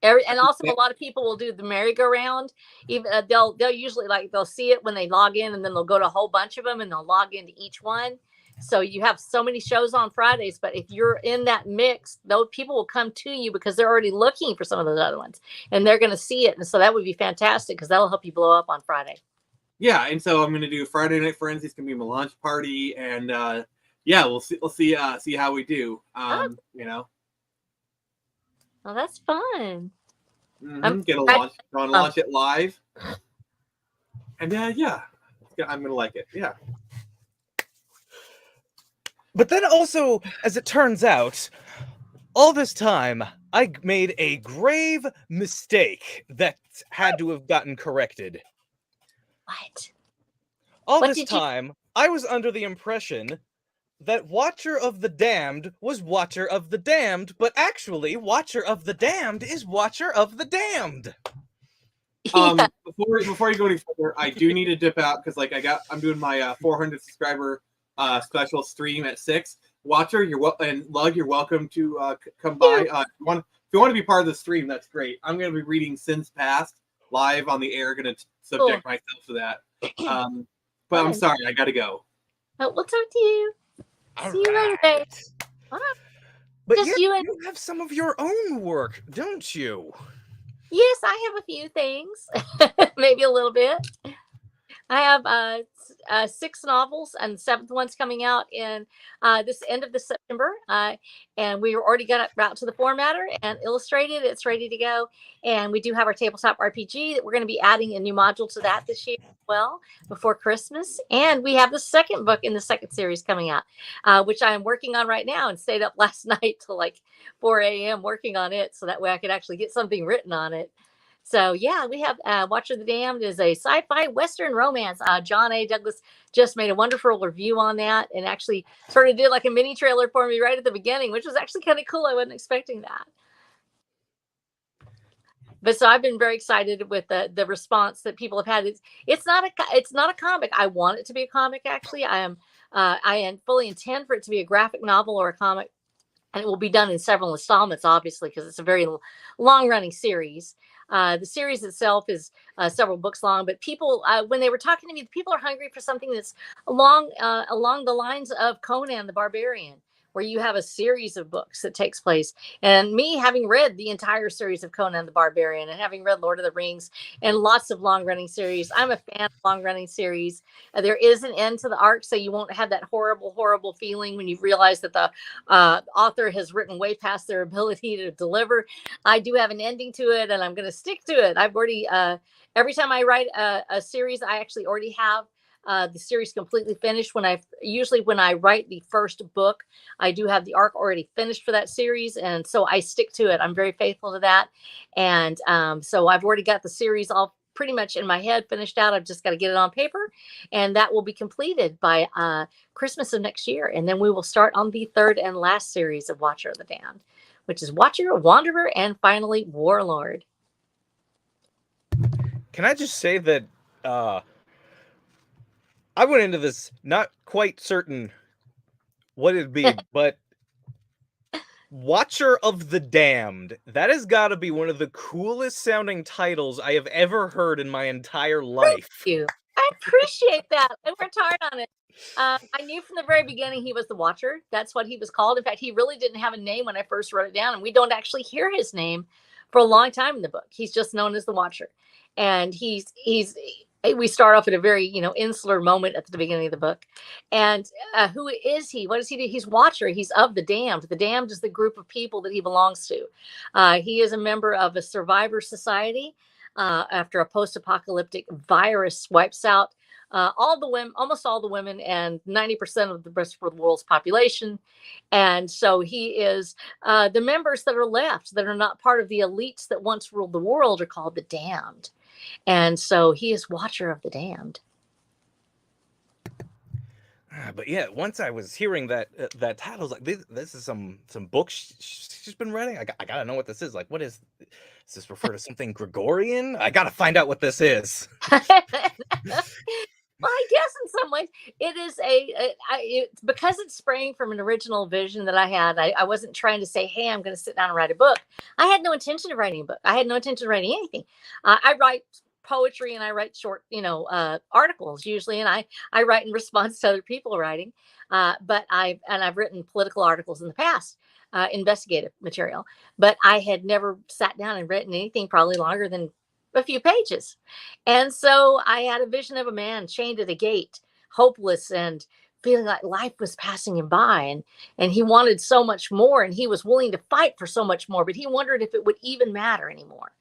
And also a lot of people will do the merry-go-round. Even they'll usually they'll see it when they log in, and then they'll go to a whole bunch of them and they'll log into each one. So you have so many shows on Fridays, but if you're in that mix, those people will come to you because they're already looking for some of those other ones, and they're going to see it. And so that would be fantastic because that'll help you blow up on Friday. Yeah, and so I'm going to do Friday Night Frenzy. It's going to be my lunch party, and yeah, we'll see how we do. You know. Oh, that's fun. Gonna launch it live, and yeah, I'm gonna like it. Yeah. But then also, as it turns out, all this time I made a grave mistake that had to have gotten corrected. What? All this time, I was under the impression that Watcher of the Damned was Watcher of the Damned, but actually, Watcher of the Damned is Watcher of the Damned. Yeah. Before you go any further, I do need to dip out because I'm doing my 400 subscriber special stream at 6. Watcher, and Lug, you're welcome to come by. If you want to be part of the stream, that's great. I'm going to be reading Sins Past live on the air. Going to subject myself to that. But I'm sorry, I got to go. We'll talk to you. See you later, babe. But you have some of your own work, don't you? Yes, I have a few things. Maybe a little bit. I have 6 novels, and the 7th one's coming out in this end of this September. And we already got it out to the formatter and illustrated. It's ready to go. And we do have our tabletop RPG that we're going to be adding a new module to that this year as well before Christmas. And we have the 2nd book in the 2nd series coming out, which I'm working on right now, and stayed up last night till like 4 a.m. working on it, so that way I could actually get something written on it. So yeah, we have Watcher of the Damned is a sci-fi Western romance. John A. Douglas just made a wonderful review on that, and actually sort of did like a mini trailer for me right at the beginning, which was actually kind of cool. I wasn't expecting that. But so I've been very excited with the response that people have had. It's not a comic. I want it to be a comic. Actually, I fully intend for it to be a graphic novel or a comic, and it will be done in several installments, obviously, because it's a very long-running series. The series itself is several books long, but people, when they were talking to me, people are hungry for something that's along the lines of Conan the Barbarian, where you have a series of books that takes place. And me having read the entire series of Conan the Barbarian and having read Lord of the Rings and lots of long-running series, I'm a fan of long-running series. There is an end to the arc, so you won't have that horrible feeling when you realize that the author has written way past their ability to deliver. I do have an ending to it, and I'm going to stick to it. I've already, every time I write a series, I actually already have the series completely finished. When I write the first book, I do have the arc already finished for that series, and so I stick to it. I'm very faithful to that, and so I've already got the series all pretty much in my head finished out. I've just got to get it on paper, and that will be completed by Christmas of next year, and then we will start on the 3rd and last series of Watcher of the Damned, which is Watcher, Wanderer, and finally Warlord. Can I just say that I went into this not quite certain what it'd be, but Watcher of the Damned. That has got to be one of the coolest sounding titles I have ever heard in my entire life. Thank you. I appreciate that. I worked hard on it. I knew from the very beginning he was the Watcher. That's what he was called. In fact, he really didn't have a name when I first wrote it down, and we don't actually hear his name for a long time in the book. He's just known as the Watcher. And we start off at a very, insular moment at the beginning of the book. And who is he? What does he do? He's Watcher. He's of the Damned. The Damned is the group of people that he belongs to. He is a member of a survivor society after a post-apocalyptic virus wipes out almost all the women and 90% of the rest of the world's population. And so he is the members that are left that are not part of the elites that once ruled the world are called the Damned. And so he is Watcher of the Damned. But yeah, once I was hearing that title, I was like, this is some books she's been writing. I gotta know what this is. Like, what is this refer to something Gregorian? I gotta find out what this is. Well, I guess in some ways it is it's because it's spraying from an original vision that I had. I wasn't trying to say, hey, I'm going to sit down and write a book. I had no intention of writing a book. I had no intention of writing anything. I write poetry and I write short, articles usually. And I write in response to other people writing. But I've written political articles in the past, investigative material, but I had never sat down and written anything probably longer than a few pages. And so I had a vision of a man chained at a gate, hopeless and feeling like life was passing him by. And he wanted so much more and he was willing to fight for so much more, but he wondered if it would even matter anymore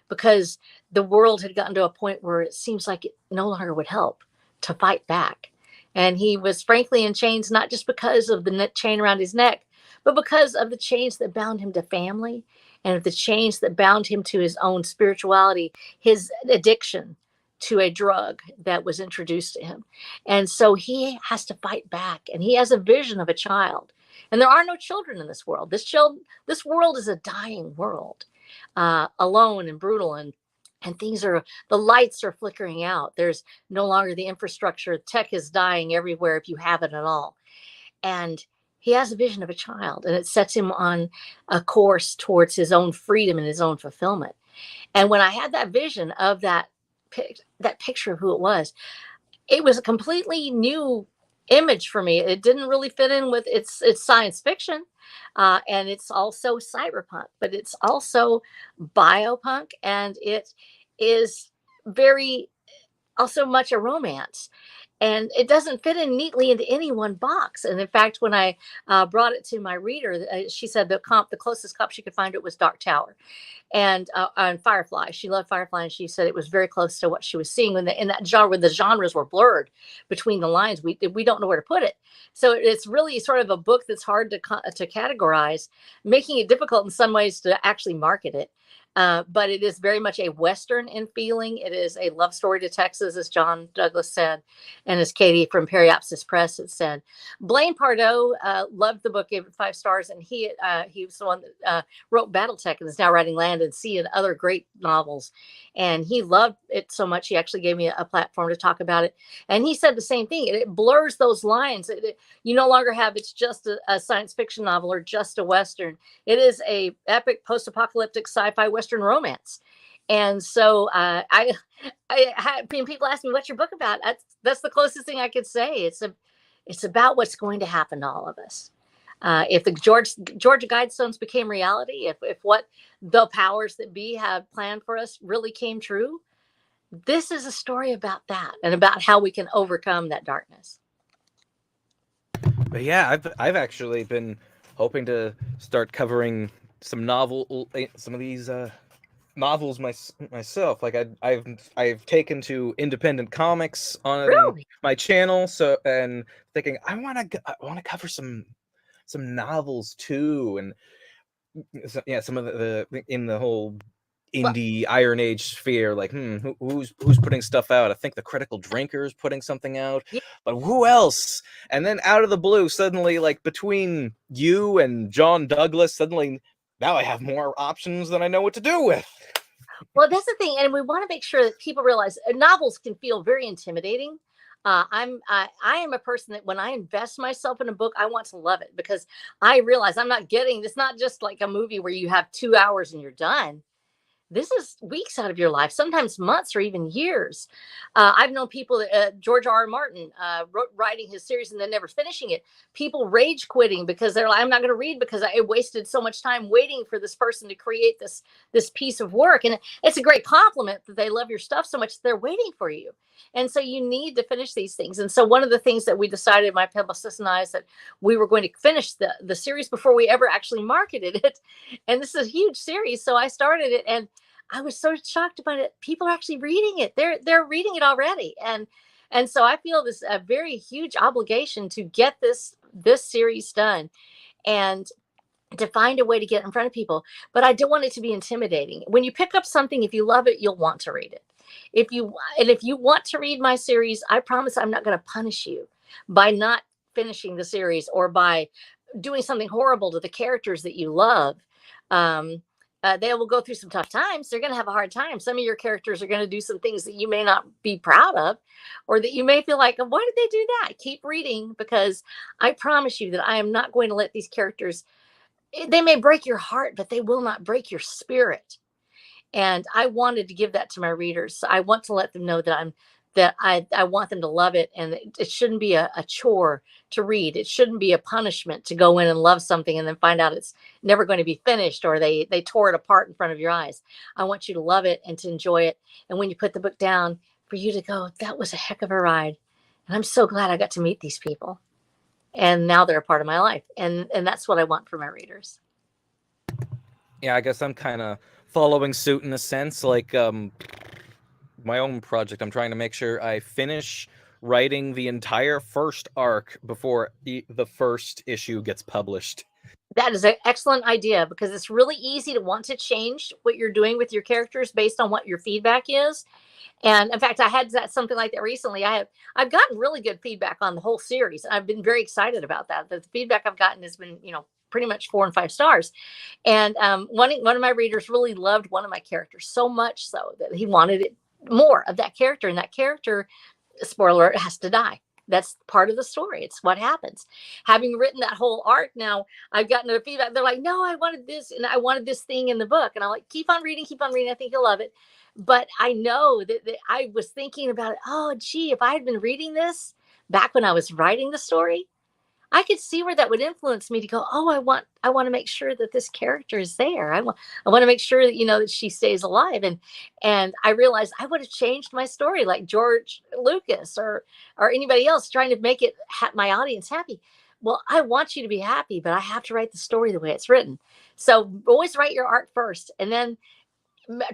because the world had gotten to a point where it seems like it no longer would help to fight back. And he was frankly in chains, not just because of the chain around his neck, but because of the chains that bound him to family and of the chains that bound him to his own spirituality, his addiction to a drug that was introduced to him. And so he has to fight back and he has a vision of a child. And there are no children in this world. This world is a dying world, alone and brutal, and the lights are flickering out. There's no longer the infrastructure. Tech is dying everywhere if you have it at all. And he has a vision of a child and it sets him on a course towards his own freedom and his own fulfillment. And when I had that vision of that picture of who it was a completely new image for me. It didn't really fit in with it's science fiction. And it's also cyberpunk, but it's also biopunk. And it is very also much a romance. And it doesn't fit in neatly into any one box. And in fact, when I brought it to my reader, she said the closest comp she could find it was Dark Tower and Firefly. She loved Firefly, and she said it was very close to what she was seeing in that genre, when the genres were blurred between the lines. We don't know where to put it. So it's really sort of a book that's hard to categorize, making it difficult in some ways to actually market it. But it is very much a Western in feeling. It is a love story to Texas, as John Douglas said, and as Katie from Periapsis Press had said. Blaine Pardoe loved the book, gave it 5 stars, and he was the one that wrote BattleTech and is now writing Land and Sea and other great novels. And he loved it so much, he actually gave me a platform to talk about it. And he said the same thing. It blurs those lines. You no longer have it's just a science fiction novel or just a Western. It is a epic post-apocalyptic sci-fi Western romance. And so people ask me, what's your book about? That's the closest thing I could say. It's about what's going to happen to all of us. If the Georgia Guidestones became reality, if what the powers that be have planned for us really came true, this is a story about that and about how we can overcome that darkness. But yeah, I've actually been hoping to start covering some of these novels myself. Like I've taken to independent comics on my channel, so and thinking I want to cover some novels too, and yeah, some of the in the whole indie Iron Age sphere, like who's putting stuff out? I think the Critical Drinker is putting something out, but who else? And then out of the blue, suddenly, like between you and John Douglas, suddenly now I have more options than I know what to do with. Well, that's the thing, and we want to make sure that people realize novels can feel very intimidating. I am a person that when I invest myself in a book, I want to love it because I realize it's not just like a movie where you have 2 hours and you're done. This is weeks out of your life, sometimes months or even years. I've known people that George R.R. Martin writing his series and then never finishing it. People rage quitting because they're like, I'm not going to read because I wasted so much time waiting for this person to create this piece of work. And it's a great compliment that they love your stuff so much that they're waiting for you. And so you need to finish these things. And so one of the things that we decided, my publicist and I, is that we were going to finish the series before we ever actually marketed it. And this is a huge series. So I started it and I was so shocked to find it. People are actually reading it. They're reading it already. And so I feel this a very huge obligation to get this series done and to find a way to get in front of people. But I don't want it to be intimidating. When you pick up something, if you love it, you'll want to read it. If you want to read my series, I promise I'm not going to punish you by not finishing the series or by doing something horrible to the characters that you love. they will go through some tough times. They're going to have a hard time. Some of your characters are going to do some things that you may not be proud of, or that you may feel like, why did they do that? Keep reading, because I promise you that I am not going to let these characters, they may break your heart, but they will not break your spirit. And I wanted to give that to my readers. So I want to let them know that I want them to love it. And it shouldn't be a chore to read. It shouldn't be a punishment to go in and love something and then find out it's never going to be finished, or they tore it apart in front of your eyes. I want you to love it and to enjoy it. And when you put the book down, for you to go, that was a heck of a ride. And I'm so glad I got to meet these people. And now they're a part of my life. And that's what I want for my readers. Yeah, I guess I'm kind of following suit in a sense. Like my own project, I'm trying to make sure I finish writing the entire first arc before the first issue gets published. That is an excellent idea, because it's really easy to want to change what you're doing with your characters based on what your feedback is. And in fact, I had something like that recently. I've gotten really good feedback on the whole series. I've been very excited about that. The feedback I've gotten has been, pretty much 4 and 5 stars. And one of my readers really loved one of my characters, so much so that he wanted it more of that character. And that character, spoiler alert, has to die. That's part of the story. It's what happens. Having written that whole arc, now I've gotten the feedback. They're like, no, I wanted this, and I wanted this thing in the book. And I'm like, keep on reading. I think you'll love it. But I know that I was thinking about it. Oh, gee, if I had been reading this back when I was writing the story, I could see where that would influence me to go, oh, I want to make sure that this character is there. I want to make sure that, that she stays alive. And I realized I would have changed my story like George Lucas or anybody else trying to make it my audience happy. Well, I want you to be happy, but I have to write the story the way it's written. So always write your arc first, and then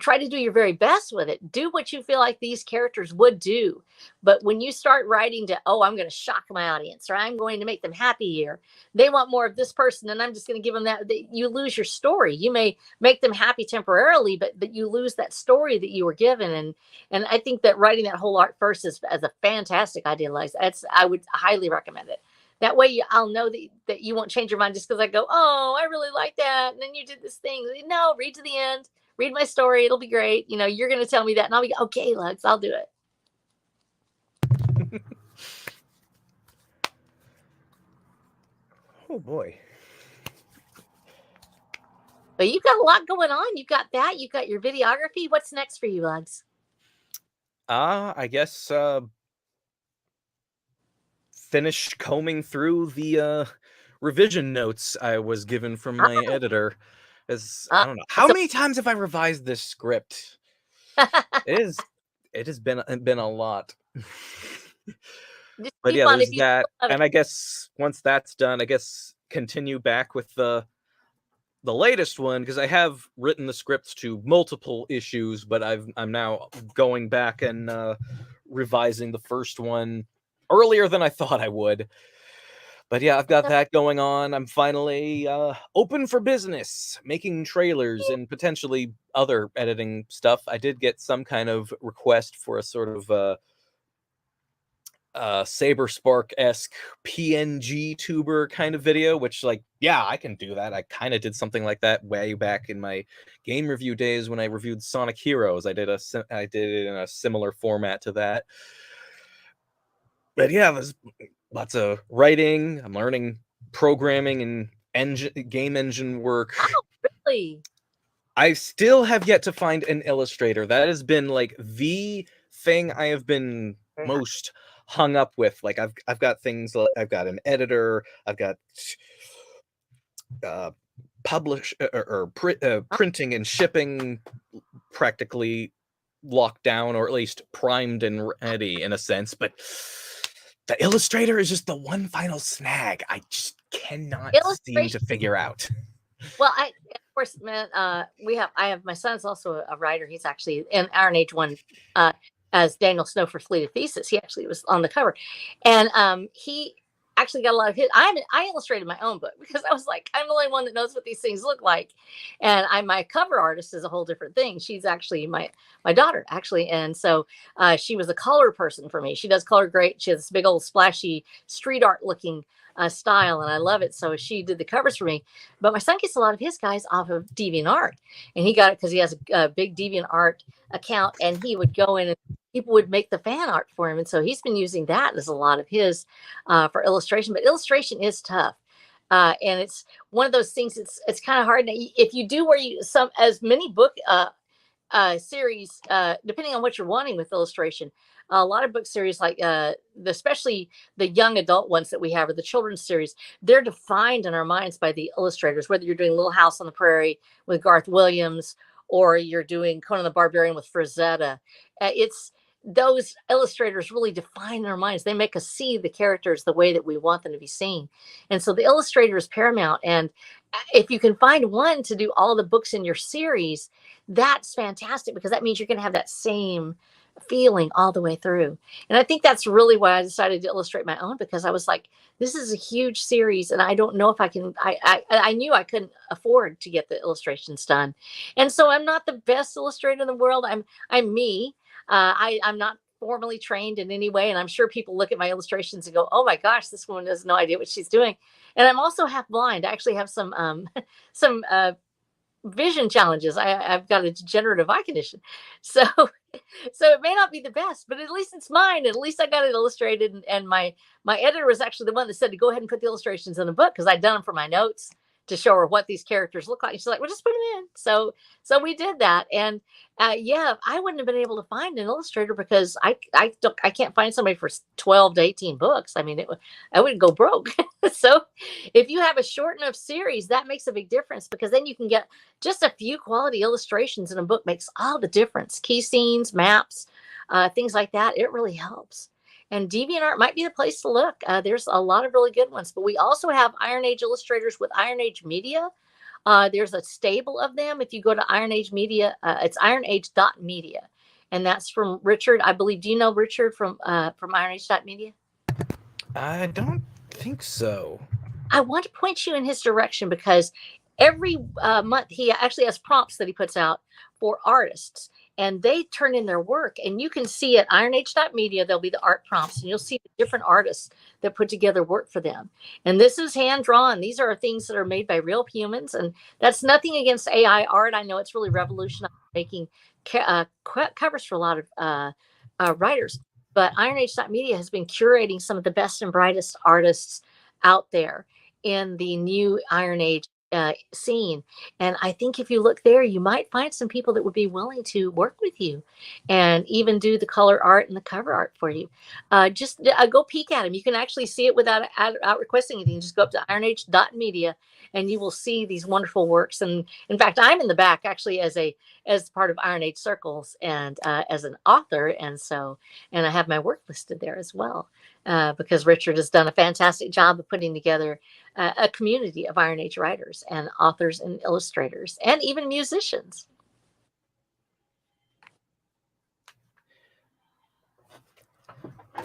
try to do your very best with it. Do what you feel like these characters would do. But when you start writing to, I'm going to shock my audience, or I'm going to make them happy, or they want more of this person, and I'm just going to give them that, you lose your story. You may make them happy temporarily, but you lose that story that you were given. And I think that writing that whole arc first is a fantastic idea. I would highly recommend it. That way I'll know that you won't change your mind just because I go, I really like that, and then you did this thing. No, read to the end. Read my story. It'll be great. You're going to tell me that. And I'll be, okay, Lux, I'll do it. Oh, boy. But you've got a lot going on. You've got that. You've got your videography. What's next for you, Lux? I guess finish combing through the revision notes I was given from my editor. I don't know. How many times have I revised this script? It has been a lot. But yeah, there's that. And I guess once that's done, I guess continue back with the latest one, because I have written the scripts to multiple issues, but I'm now going back and revising the first one earlier than I thought I would. But yeah, I've got that going on. I'm finally open for business, making trailers and potentially other editing stuff. I did get some kind of request for a sort of Saberspark-esque PNG tuber kind of video, which, I can do that. I kind of did something like that way back in my game review days when I reviewed Sonic Heroes. I did it in a similar format to that. But yeah, there's lots of writing. I'm learning programming and game engine work. Oh, really? I still have yet to find an illustrator. That has been the thing I have been most hung up with. I've got things. I've got an editor. I've got printing and shipping practically locked down, or at least primed and ready in a sense, but the illustrator is just the one final snag I just cannot seem to figure out. Well, of course, man, I have, my son's also a writer. He's actually in Iron Age 1 as Daniel Snow for Fleet of Thesis. He actually was on the cover. And he actually got a lot of hits. I illustrated my own book because I was like, I'm the only one that knows what these things look like. And my cover artist is a whole different thing. She's actually my daughter, actually. And so she was a color person for me. She does color great. She has this big old splashy street art looking style, and I love it. So she did the covers for me. But my son gets a lot of his guys off of DeviantArt, and he got it because he has a big DeviantArt account, and he would go in and people would make the fan art for him, and so he's been using that as a lot of his for illustration. But illustration is tough. And it's one of those things. It's kind of hard. If you do where you some as many book series, depending on what you're wanting with illustration, a lot of book series like especially the young adult ones that we have, or the children's series, they're defined in our minds by the illustrators. Whether you're doing Little House on the Prairie with Garth Williams, or you're doing Conan the Barbarian with Frazetta, it's those illustrators really define our minds. They make us see the characters the way that we want them to be seen. And so the illustrator is paramount. And if you can find one to do all the books in your series, that's fantastic, because that means you're going to have that same feeling all the way through. And I think that's really why I decided to illustrate my own, because I was like, this is a huge series, and I don't know if I can, I knew I couldn't afford to get the illustrations done. And so I'm not the best illustrator in the world. I'm me. I'm not formally trained in any way. And I'm sure people look at my illustrations and go, oh my gosh, this woman has no idea what she's doing. And I'm also half blind. I actually have some vision challenges. I've got a degenerative eye condition. So it may not be the best, but at least it's mine. At least I got it illustrated. And my editor was actually the one that said to go ahead and put the illustrations in the book, because I'd done them for my notes to show her what these characters look like. She's like, well, just put them in. So we did that. And yeah, I wouldn't have been able to find an illustrator, because I can't find somebody for 12 to 18 books. I mean, I would go broke. So if you have a short enough series, that makes a big difference, because then you can get just a few quality illustrations in a book. Makes all the difference. Key scenes, maps, things like that. It really helps. And DeviantArt might be the place to look. There's a lot of really good ones, but we also have Iron Age illustrators with Iron Age Media. There's a stable of them. If you go to Iron Age Media, it's ironage.media. And that's from Richard. I believe, do you know Richard from ironage.media? I don't think so. I want to point you in his direction, because every month he actually has prompts that he puts out for artists, and they turn in their work, and you can see at ironage.media, there'll be the art prompts, and you'll see the different artists that put together work for them. And this is hand drawn. These are things that are made by real humans, and that's nothing against AI art. I know it's really revolutionized making covers for a lot of writers, but ironage.media has been curating some of the best and brightest artists out there in the new Iron Age scene. And I think if you look there, you might find some people that would be willing to work with you and even do the color art and the cover art for you. Just go peek at them. You can actually see it without requesting anything. Just go up to ironage.media and you will see these wonderful works. And in fact, I'm in the back actually as part of Iron Age Circles, and as an author. And I have my work listed there as well, because Richard has done a fantastic job of putting together a community of Iron Age writers and authors and illustrators and even musicians.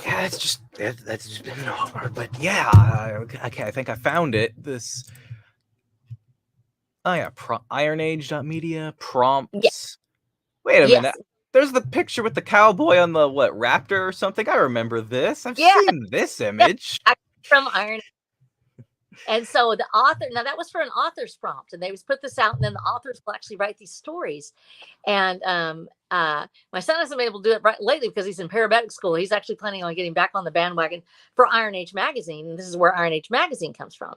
Yeah, that's just been hard. But yeah, I think I found it. ironage.media prompts. Yes. Wait a minute. There's the picture with the cowboy on the raptor or something. I remember this. I've seen this image. From Iron Age. And so the author, now that was for an author's prompt, and they was put this out, and then the authors will actually write these stories. And my son hasn't been able to do it lately because he's in paramedic school. He's actually planning on getting back on the bandwagon for Iron Age Magazine. And this is where Iron Age Magazine comes from,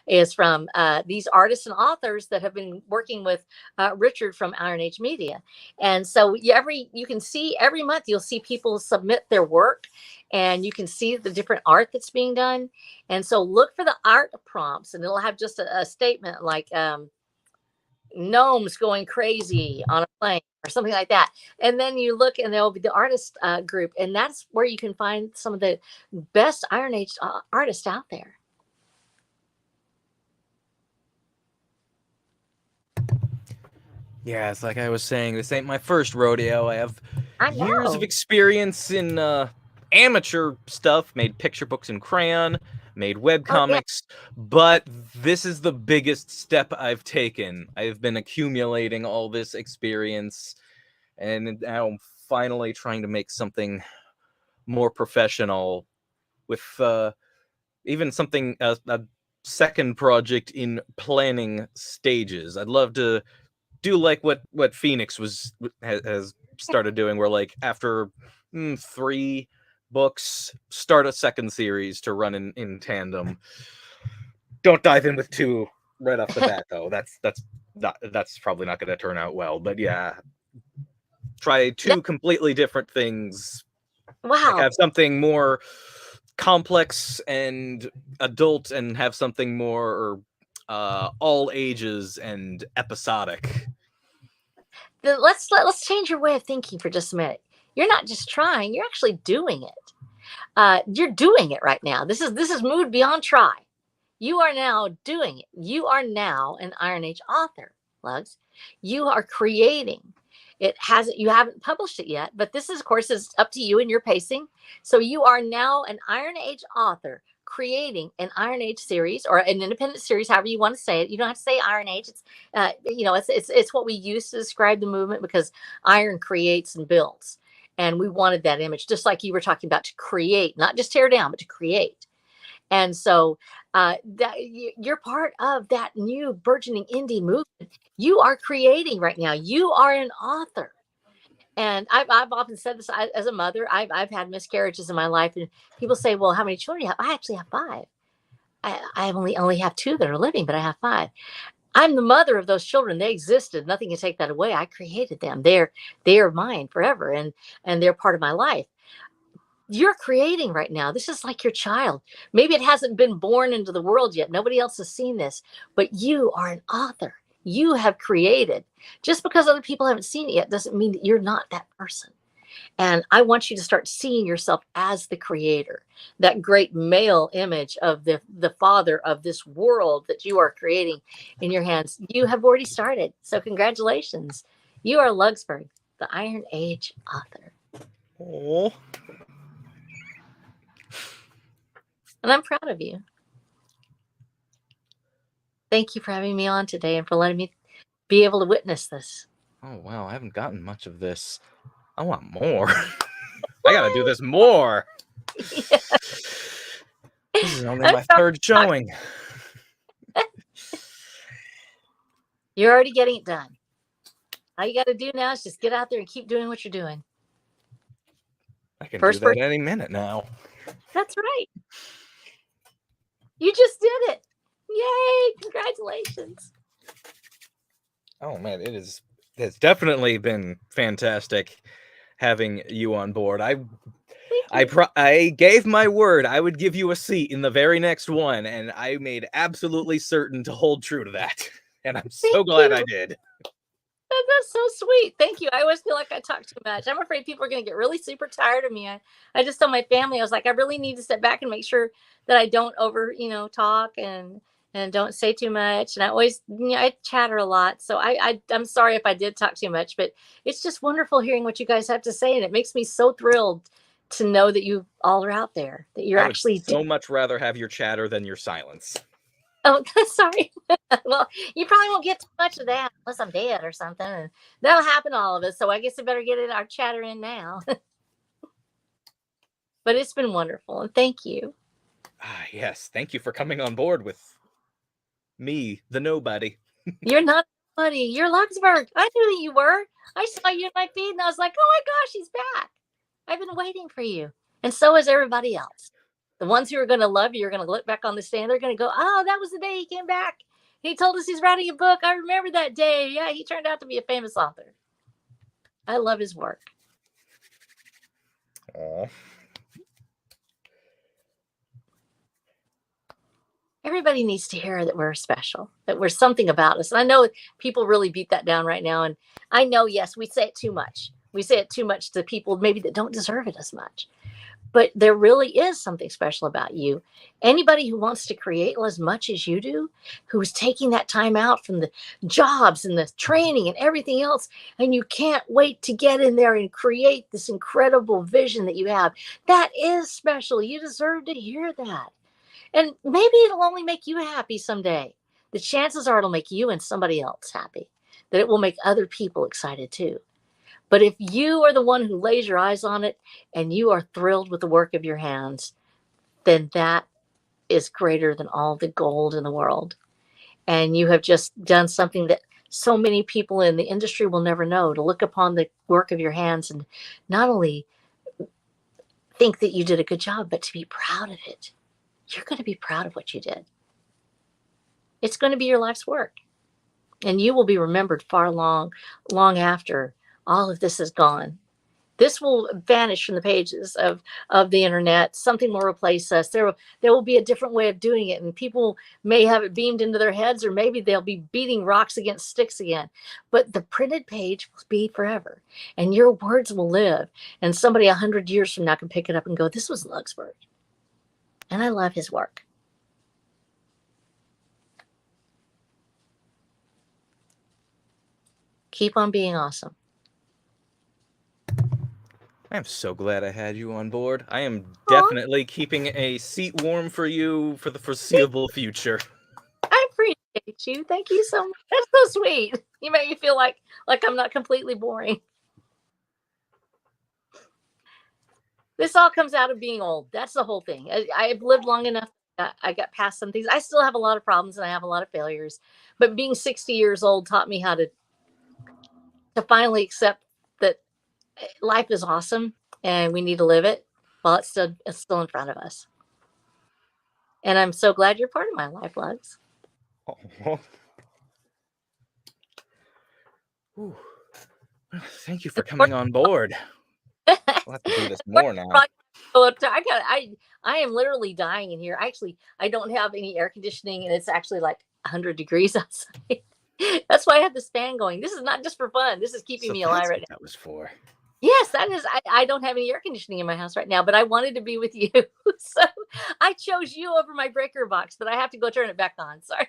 is from these artists and authors that have been working with Richard from Iron Age Media. And so you can see every month, you'll see people submit their work, and you can see the different art that's being done. And so look for the art prompts, and it'll have just a statement like gnomes going crazy on a plane or something like that. And then you look, and there'll be the artist group, and that's where you can find some of the best Iron Age artists out there. Yeah, it's like I was saying, this ain't my first rodeo. I have I know. years of experience in amateur stuff, made picture books in crayon, made webcomics, but this is the biggest step I've taken. I've been accumulating all this experience, and now I'm finally trying to make something more professional with even something a second project in planning stages. I'd love to do like what Phoenix has started doing, where like after 3 books, start a second series to run in tandem. Don't dive in with 2 right off the bat, though. That's probably not going to turn out well. But yeah, try 2 completely different things. Wow. Like have something more complex and adult, and have something more all ages and episodic. Let's change your way of thinking for just a minute. You're not just trying; you're actually doing it. You're doing it right now. This is moved beyond try. You are now doing it. You are now an Iron Age author, Lugs. You are creating. You haven't published it yet, but this is, of course, is up to you and your pacing. So you are now an Iron Age author creating an Iron Age series or an independent series, however you want to say it. You don't have to say Iron Age. It's it's what we use to describe the movement, because iron creates and builds. And we wanted that image, just like you were talking about, to create, not just tear down, but to create. And so you're part of that new burgeoning indie movement. You are creating right now. You are an author. And I've often said this as a mother. I've had miscarriages in my life, and people say, "Well, how many children do you have?" I actually have 5. I only have 2 that are living, but I have 5. I'm the mother of those children. They existed. Nothing can take that away. I created them. They're mine forever, and they're part of my life. You're creating right now. This is like your child. Maybe it hasn't been born into the world yet. Nobody else has seen this, but you are an author. You have created. Just because other people haven't seen it yet doesn't mean that you're not that person. And I want you to start seeing yourself as the creator, that great male image of the father of this world that you are creating in your hands. You have already started. So congratulations. You are Lugbzurg, the Iron Age author. Oh. And I'm proud of you. Thank you for having me on today and for letting me be able to witness this. Oh, wow. I haven't gotten much of this. I want more. I got to do this more. Yeah. This is only my 3rd showing. You're already getting it done. All you got to do now is just get out there and keep doing what you're doing. I can do that any minute now. That's right. You just did it. Yay. Congratulations. Oh, man. It's definitely been fantastic having you on board. I gave my word I would give you a seat in the very next one, and I made absolutely certain to hold true to that. And I'm so glad I did. That's so sweet. Thank you. I always feel like I talk too much. I'm afraid people are going to get really super tired of me. I just told my family, I was like, I really need to step back and make sure that I don't over, talk and don't say too much. And I always, I chatter a lot. So I'm sorry if I did talk too much, but it's just wonderful hearing what you guys have to say. And it makes me so thrilled to know that you all are out there, that you're actually so much rather have your chatter than your silence. Oh, sorry. Well, you probably won't get too much of that unless I'm dead or something. And that'll happen to all of us. So I guess I better get our chatter in now. But it's been wonderful. And thank you. Yes. Thank you for coming on board with me, the nobody. You're not nobody. You're Lugbzurg. I knew that you were. I saw you in my feed and I was like, oh my gosh, he's back. I've been waiting for you. And so is everybody else. The ones who are going to love you are going to look back on the stand. They're going to go, oh, that was the day he came back. He told us he's writing a book. I remember that day. Yeah, he turned out to be a famous author. I love his work. Aww. Everybody needs to hear that we're special, that we're something about us. And I know people really beat that down right now. And I know, yes, we say it too much. We say it too much to people maybe that don't deserve it as much. But there really is something special about you. Anybody who wants to create as much as you do, who is taking that time out from the jobs and the training and everything else, and you can't wait to get in there and create this incredible vision that you have, that is special. You deserve to hear that. And maybe it'll only make you happy someday. The chances are it'll make you and somebody else happy, that it will make other people excited too. But if you are the one who lays your eyes on it and you are thrilled with the work of your hands, then that is greater than all the gold in the world. And you have just done something that so many people in the industry will never know, to look upon the work of your hands and not only think that you did a good job, but to be proud of it. You're going to be proud of what you did. It's going to be your life's work. And you will be remembered far long after all of this is gone. This will vanish from the pages of the internet. Something will replace us. There will be a different way of doing it, and people may have it beamed into their heads, or maybe they'll be beating rocks against sticks again. But the printed page will be forever, and your words will live. And somebody 100 years from now can pick it up and go, "This was Lugbzurg, and I love his work." Keep on being awesome. I'm so glad I had you on board. I am definitely keeping a seat warm for you for the foreseeable future. I appreciate you. Thank you so much. That's so sweet. You make me feel like I'm not completely boring. This all comes out of being old. That's the whole thing. I've lived long enough. I got past some things. I still have a lot of problems and I have a lot of failures. But being 60 years old taught me how to finally accept that life is awesome and we need to live it while it's still in front of us. And I'm so glad you're part of my life, Lugs. Oh. Ooh. Thank you for coming on board. We'll have to do this more now. I am literally dying in here. Actually, I don't have any air conditioning, and it's actually like 100 degrees outside. That's why I have this fan going. This is not just for fun. This is keeping me alive right now. That was for. Yes, that is. I don't have any air conditioning in my house right now, but I wanted to be with you. So I chose you over my breaker box, but I have to go turn it back on. Sorry.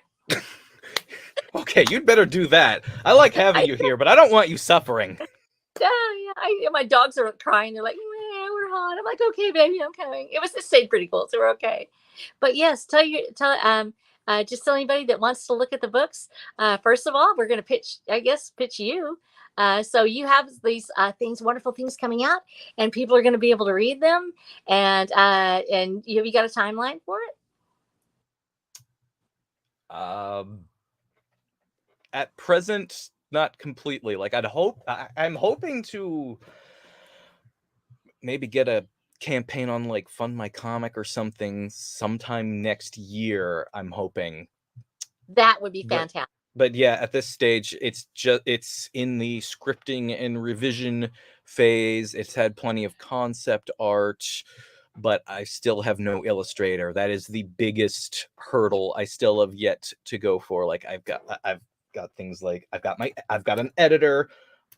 Okay, you'd better do that. I like having you here, but I don't want you suffering. Yeah. My dogs are crying. They're like, we're hot. I'm like, okay, baby, I'm coming. It stayed pretty cool, so we're okay. But yes, just tell anybody that wants to look at the books. First of all, we're going to pitch you. So you have these wonderful things coming out, and people are going to be able to read them. And have you got a timeline for it? At present, not completely. Like I'm hoping to maybe get a campaign on like Fund My Comic or something sometime next year. I'm hoping that would be fantastic. But yeah, at this stage, it's in the scripting and revision phase. It's had plenty of concept art, but I still have no illustrator. That is the biggest hurdle I still have yet to go for. Like I've got things like I've got an editor.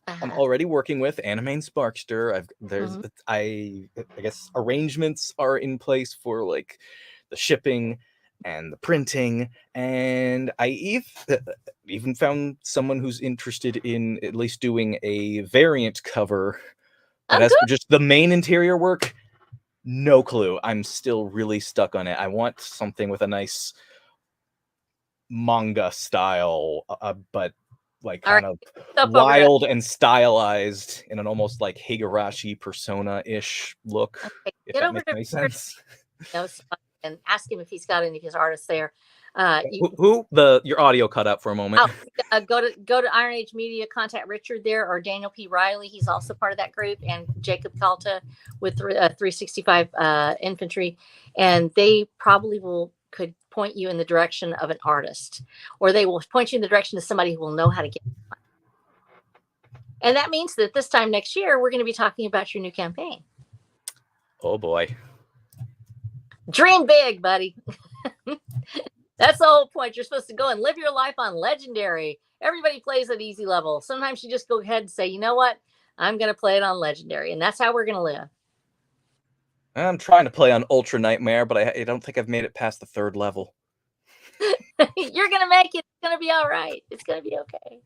I'm already working with Anime Sparkster. I guess arrangements are in place for like the shipping and the printing, and I even found someone who's interested in at least doing a variant cover. But as for just the main interior work, no clue. I'm still really stuck on it. I want something with a nice manga style, but like kind of wild and stylized in an almost like Higurashi Persona-ish look. Okay. If that makes any sense. And ask him if he's got any of his artists there. Your audio cut out for a moment. Go to Iron Age Media, contact Richard there, or Daniel P. Riley. He's also part of that group, and Jacob Kalta with 365 Infantry, and they probably could point you in the direction of an artist, or they will point you in the direction of somebody who will know how to get it. And that means that this time next year, we're going to be talking about your new campaign. Oh boy. Dream big, buddy. That's the whole point. You're supposed to go and live your life on Legendary. Everybody plays at easy level. Sometimes you just go ahead and say, you know what? I'm going to play it on Legendary. And that's how we're going to live. I'm trying to play on Ultra Nightmare, but I don't think I've made it past the 3rd level. You're going to make it. It's going to be all right. It's going to be okay.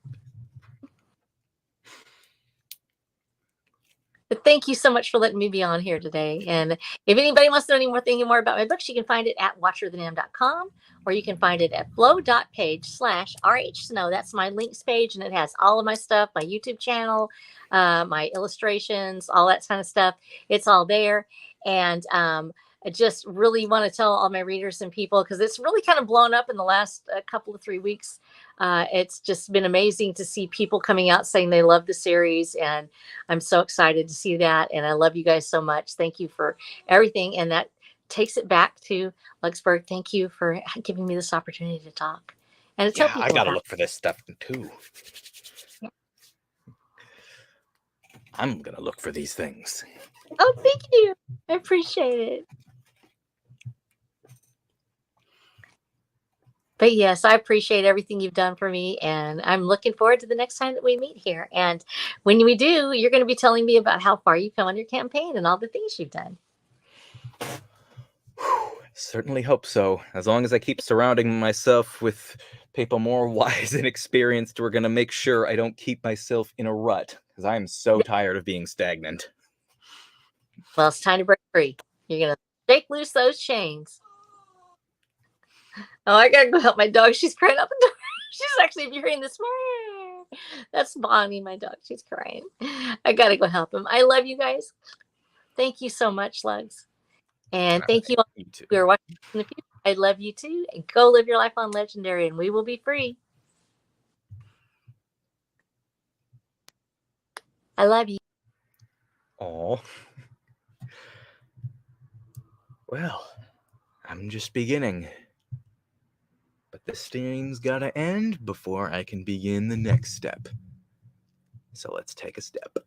But thank you so much for letting me be on here today. And if anybody wants to know anything more about my books, you can find it at watcherthenam.com, or you can find it at flow.page/RHSnow. That's my links page, and it has all of my stuff, my YouTube channel, my illustrations, all that kind of stuff. It's all there. And I just really want to tell all my readers and people, because it's really kind of blown up in the last couple of 3 weeks. It's just been amazing to see people coming out saying they love the series, and I'm so excited to see that. And I love you guys so much. Thank you for everything. And that takes it back to Lugbzurg. Thank you for giving me this opportunity to talk and to tell Yeah, people I gotta about look for this stuff too. Yeah. I'm gonna look for these things. Oh, thank you. I appreciate it. But yes, I appreciate everything you've done for me, and I'm looking forward to the next time that we meet here. And when we do, you're going to be telling me about how far you've come on your campaign and all the things you've done. Certainly hope so. As long as I keep surrounding myself with people more wise and experienced, we're gonna make sure I don't keep myself in a rut, because I'm so tired of being stagnant. Well, it's time to break free. You're going to shake loose those chains. Oh, I gotta go help my dog. She's crying up the door. She's actually, if you're hearing this, that's Bonnie, my dog. She's crying. I gotta go help him. I love you guys. Thank you so much, Lugs. And thank you all You too. who are watching in the future. I love you too. And go live your life on Legendary, and we will be free. I love you. Aw. Well, I'm just beginning. But this thing's gotta end before I can begin the next step. So let's take a step.